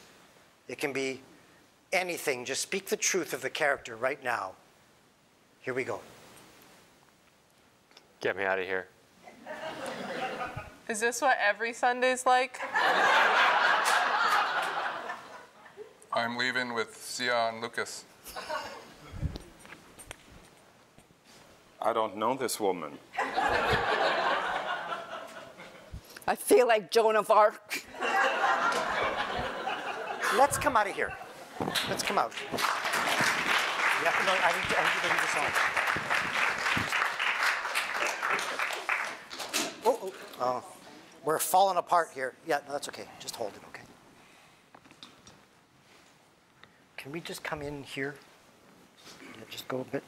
it can be anything. Just speak the truth of the character right now. Here we go. Get me out of here. Is this what every Sunday's like? I'm leaving with Sia and Lucas. I don't know this woman. I feel like Joan of Arc. Let's come out of here. Let's come out. Yeah, no, I need to leave this on. Oh, we're falling apart here. Yeah, no, that's okay. Just hold it, okay? Can we just come in here? Yeah, just go a bit.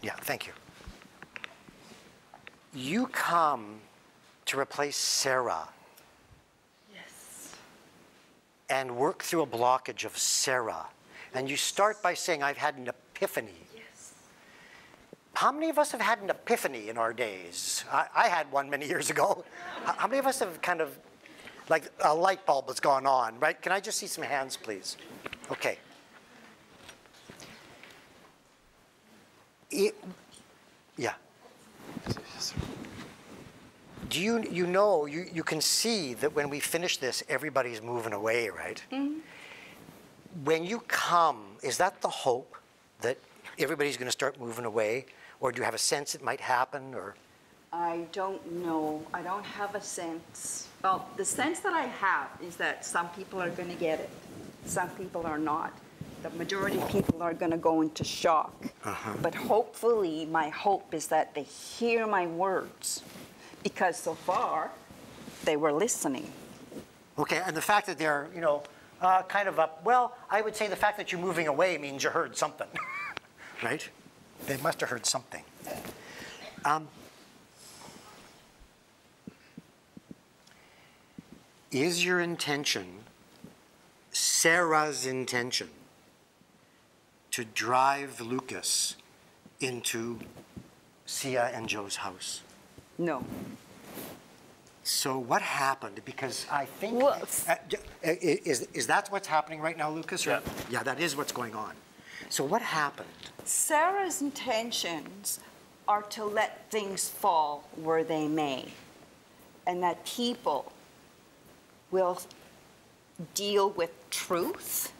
Yeah, thank you. You come to replace Sarah. Yes. And work through a blockage of Sarah. And you start by saying, I've had an epiphany. Yes. How many of us have had an epiphany in our days? I had one many years ago. How many of us have kind of, like a light bulb has gone on, right? Can I just see some hands, please? Okay. Yeah. Do you know, you can see that when we finish this, everybody's moving away, right? Mm-hmm. When you come, is that the hope that everybody's going to start moving away? Or do you have a sense it might happen? Or I don't know. I don't have a sense. Well, the sense that I have is that some people are going to get it. Some people are not. The majority of people are going to go into shock. But hopefully, my hope is that they hear my words. Because so far, they were listening. Okay, and the fact that they're, you know, kind of up, well, I would say the fact that you're moving away means you heard something, right? They must have heard something. Is your intention, Sarah's intention, to drive Lucas into Sia and Joe's house? No. So what happened? Because I think, is that what's happening right now, Lucas? Or? Yeah, that is what's going on. So what happened? Sarah's intentions are to let things fall where they may, and that people will deal with truth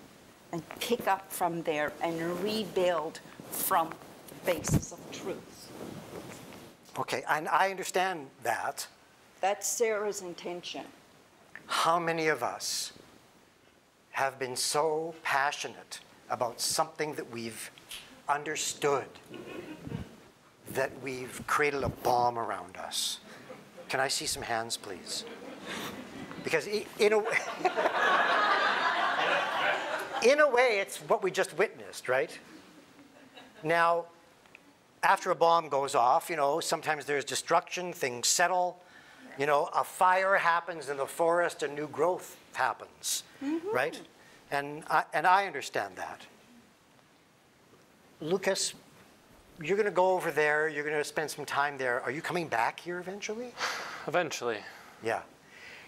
and pick up from there and rebuild from the basis of truth. Okay, and I understand that. That's Sarah's intention. How many of us have been so passionate about something that we've understood that we've created a bomb around us? Can I see some hands, please? Because in a way, it's what we just witnessed, right? Now, after a bomb goes off, you know, sometimes there's destruction, things settle. You know, a fire happens in the forest, a new growth happens, right? And I understand that. Lucas, you're going to go over there. You're going to spend some time there. Are you coming back here eventually? Eventually. Yeah.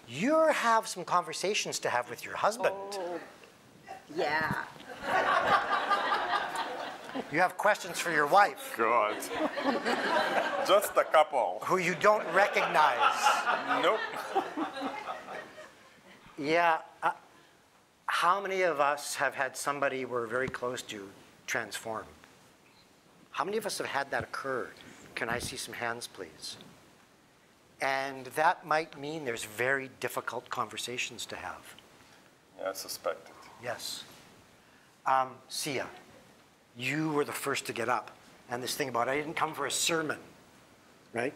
You have some conversations to have with your husband. Oh, yeah. You have questions for your wife. God. Just a couple. Who you don't recognize. Nope. Yeah. How many of us have had somebody we're very close to transform? How many of us have had that occur? Can I see some hands, please? And that might mean there's very difficult conversations to have. Yeah, I suspect it. Yes. Sia, you were the first to get up. And this thing about, I didn't come for a sermon, right?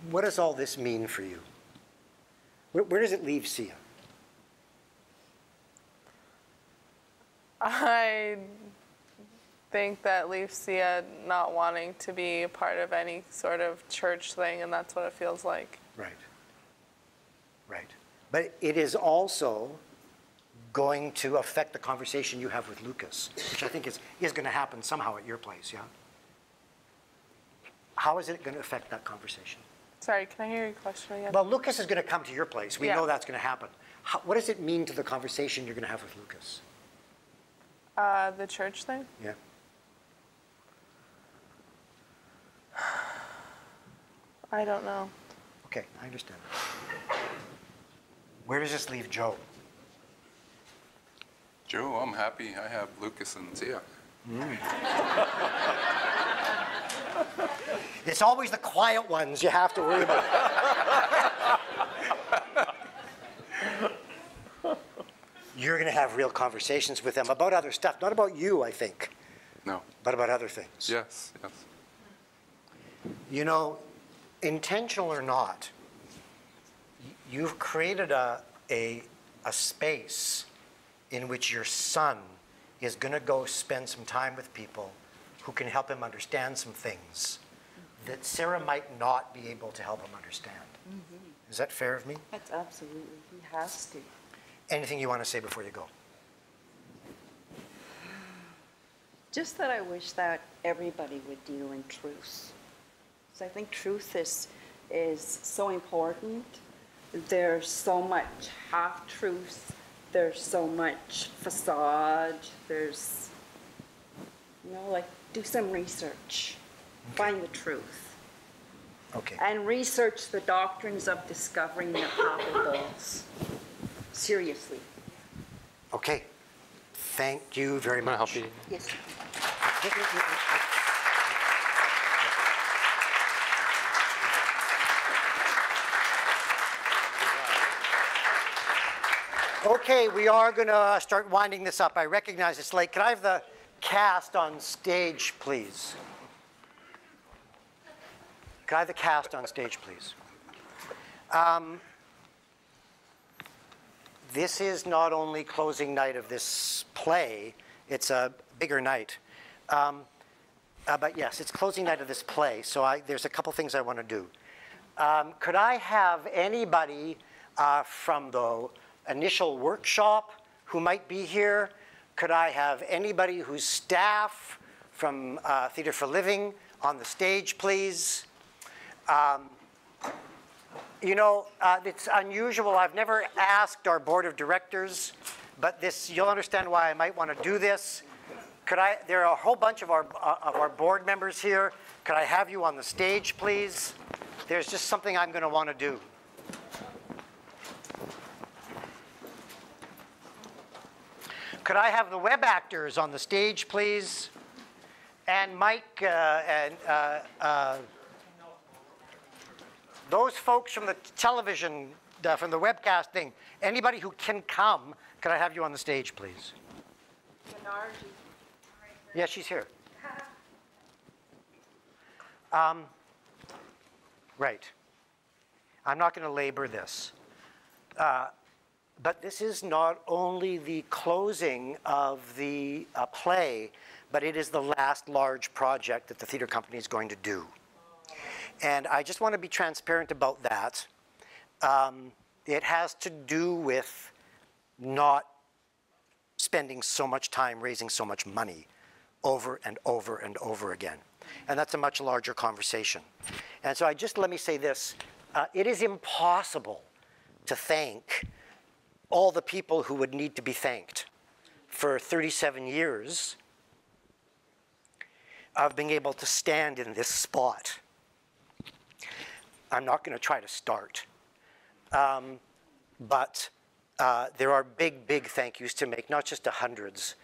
What does all this mean for you? Where does it leave Sia? I think that leaves Sia not wanting to be a part of any sort of church thing, and that's what it feels like. Right. Right. But it is also going to affect the conversation you have with Lucas, which I think is going to happen somehow at your place, yeah? How is it going to affect that conversation? Sorry, can I hear your question again? Well, Lucas is going to come to your place. We Yeah. know that's going to happen. What does it mean to the conversation you're going to have with Lucas? The church thing? Yeah. I don't know. Okay, I understand. Where does this leave Joe? Joe, I'm happy I have Lucas and Zia. It's always the quiet ones you have to worry about. You're going to have real conversations with them about other stuff, not about you, I think. No. But about other things. Yes, yes. You know, intentional or not, you've created a space in which your son is going to go spend some time with people who can help him understand some things that Sarah might not be able to help him understand. Is that fair of me? That's absolutely, he has to. Anything you want to say before you go? Just that I wish that everybody would deal in truth. So I think truth is so important. There's so much half-truth. There's so much facade. There's, like, do some research. Okay. Find the truth. Okay. And research the doctrines of discovering the palpables. Seriously. Okay. Thank you very much. Can I help you? Yes. Okay, we are going to start winding this up. I recognize it's late. Can I have the cast on stage, please? Can I have the cast on stage, please? This is not only closing night of this play, it's a bigger night. But yes, it's closing night of this play, so there's a couple things I want to do. Could I have anybody from the initial workshop who might be here? Could I have anybody who's staff from Theatre for Living on the stage, please? It's unusual. I've never asked our board of directors, but you'll understand why I might want to do this. There are a whole bunch of our board members here. Could I have you on the stage, please? There's just something I'm going to want to do. Could I have the web actors on the stage, please? And Mike and those folks from the television, from the webcast thing, anybody who can come, could I have you on the stage, please? Yeah, she's here. Right. I'm not going to labor this. But this is not only the closing of the play, but it is the last large project that the theater company is going to do. And I just want to be transparent about that. It has to do with not spending so much time raising so much money over and over and over again. And that's a much larger conversation. And so let me say this. It is impossible to thank all the people who would need to be thanked for 37 years of being able to stand in this spot. I'm not going to try to start. But there are big, big thank yous to make, not just to hundreds,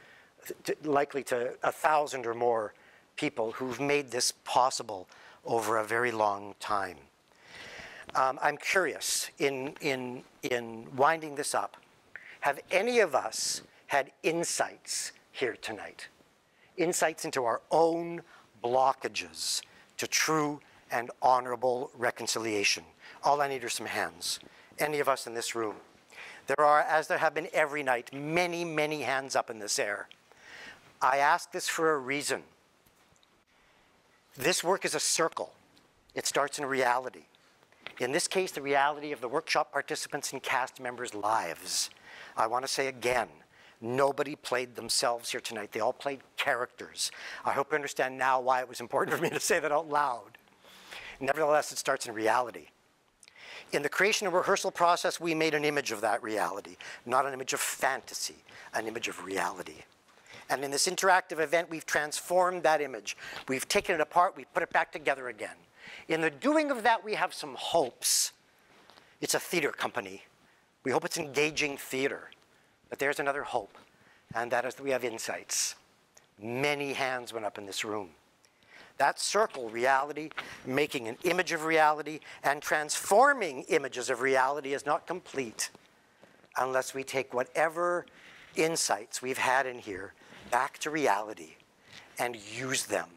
likely to 1,000 or more people who've made this possible over a very long time. I'm curious, in winding this up, have any of us had insights here tonight? Insights into our own blockages to true and honorable reconciliation? All I need are some hands. Any of us in this room? There are, as there have been every night, many, many hands up in this air. I ask this for a reason. This work is a circle. It starts in reality. In this case, the reality of the workshop participants and cast members' lives. I want to say again, nobody played themselves here tonight. They all played characters. I hope you understand now why it was important for me to say that out loud. Nevertheless, it starts in reality. In the creation and rehearsal process, we made an image of that reality, not an image of fantasy, an image of reality. And in this interactive event, we've transformed that image. We've taken it apart, we've put it back together again. In the doing of that, we have some hopes. It's a theater company. We hope it's engaging theater. But there's another hope, and that is that we have insights. Many hands went up in this room. That circle, reality, making an image of reality, and transforming images of reality is not complete unless we take whatever insights we've had in here back to reality and use them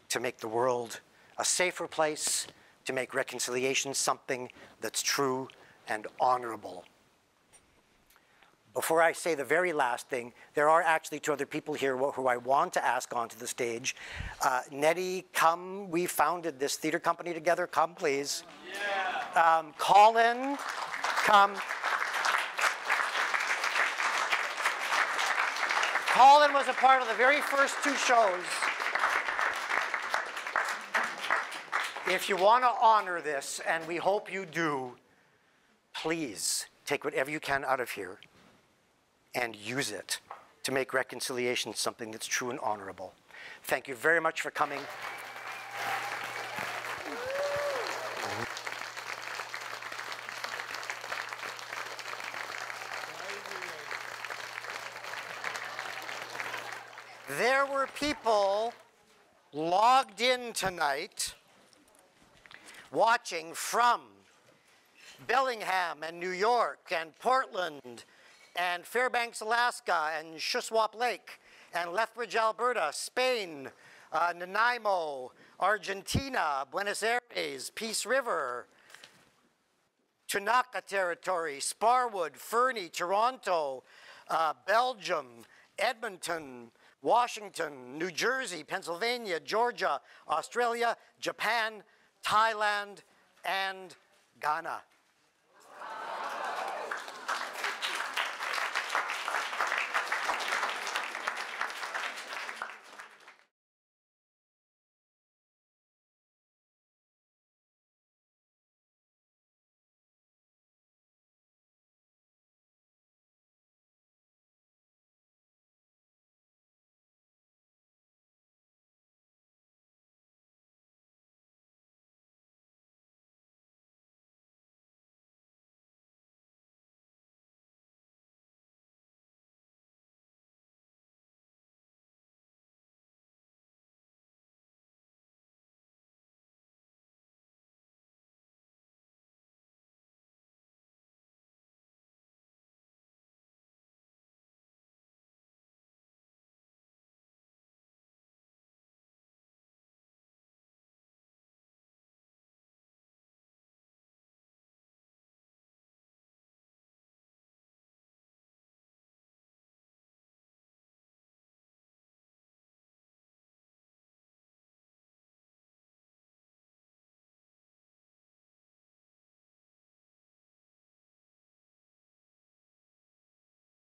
to make the world a safer place, to make reconciliation something that's true and honorable. Before I say the very last thing, there are actually two other people here who I want to ask onto the stage. Nettie, come. We founded this theater company together. Come, please. Yeah. Colin, come. Colin was a part of the very first two shows. If you want to honor this, and we hope you do, please take whatever you can out of here and use it to make reconciliation something that's true and honorable. Thank you very much for coming. There were people logged in tonight watching from Bellingham and New York and Portland and Fairbanks, Alaska, and Shuswap Lake, and Lethbridge, Alberta, Spain, Nanaimo, Argentina, Buenos Aires, Peace River, Chunaka Territory, Sparwood, Fernie, Toronto, Belgium, Edmonton, Washington, New Jersey, Pennsylvania, Georgia, Australia, Japan, Thailand, and Ghana.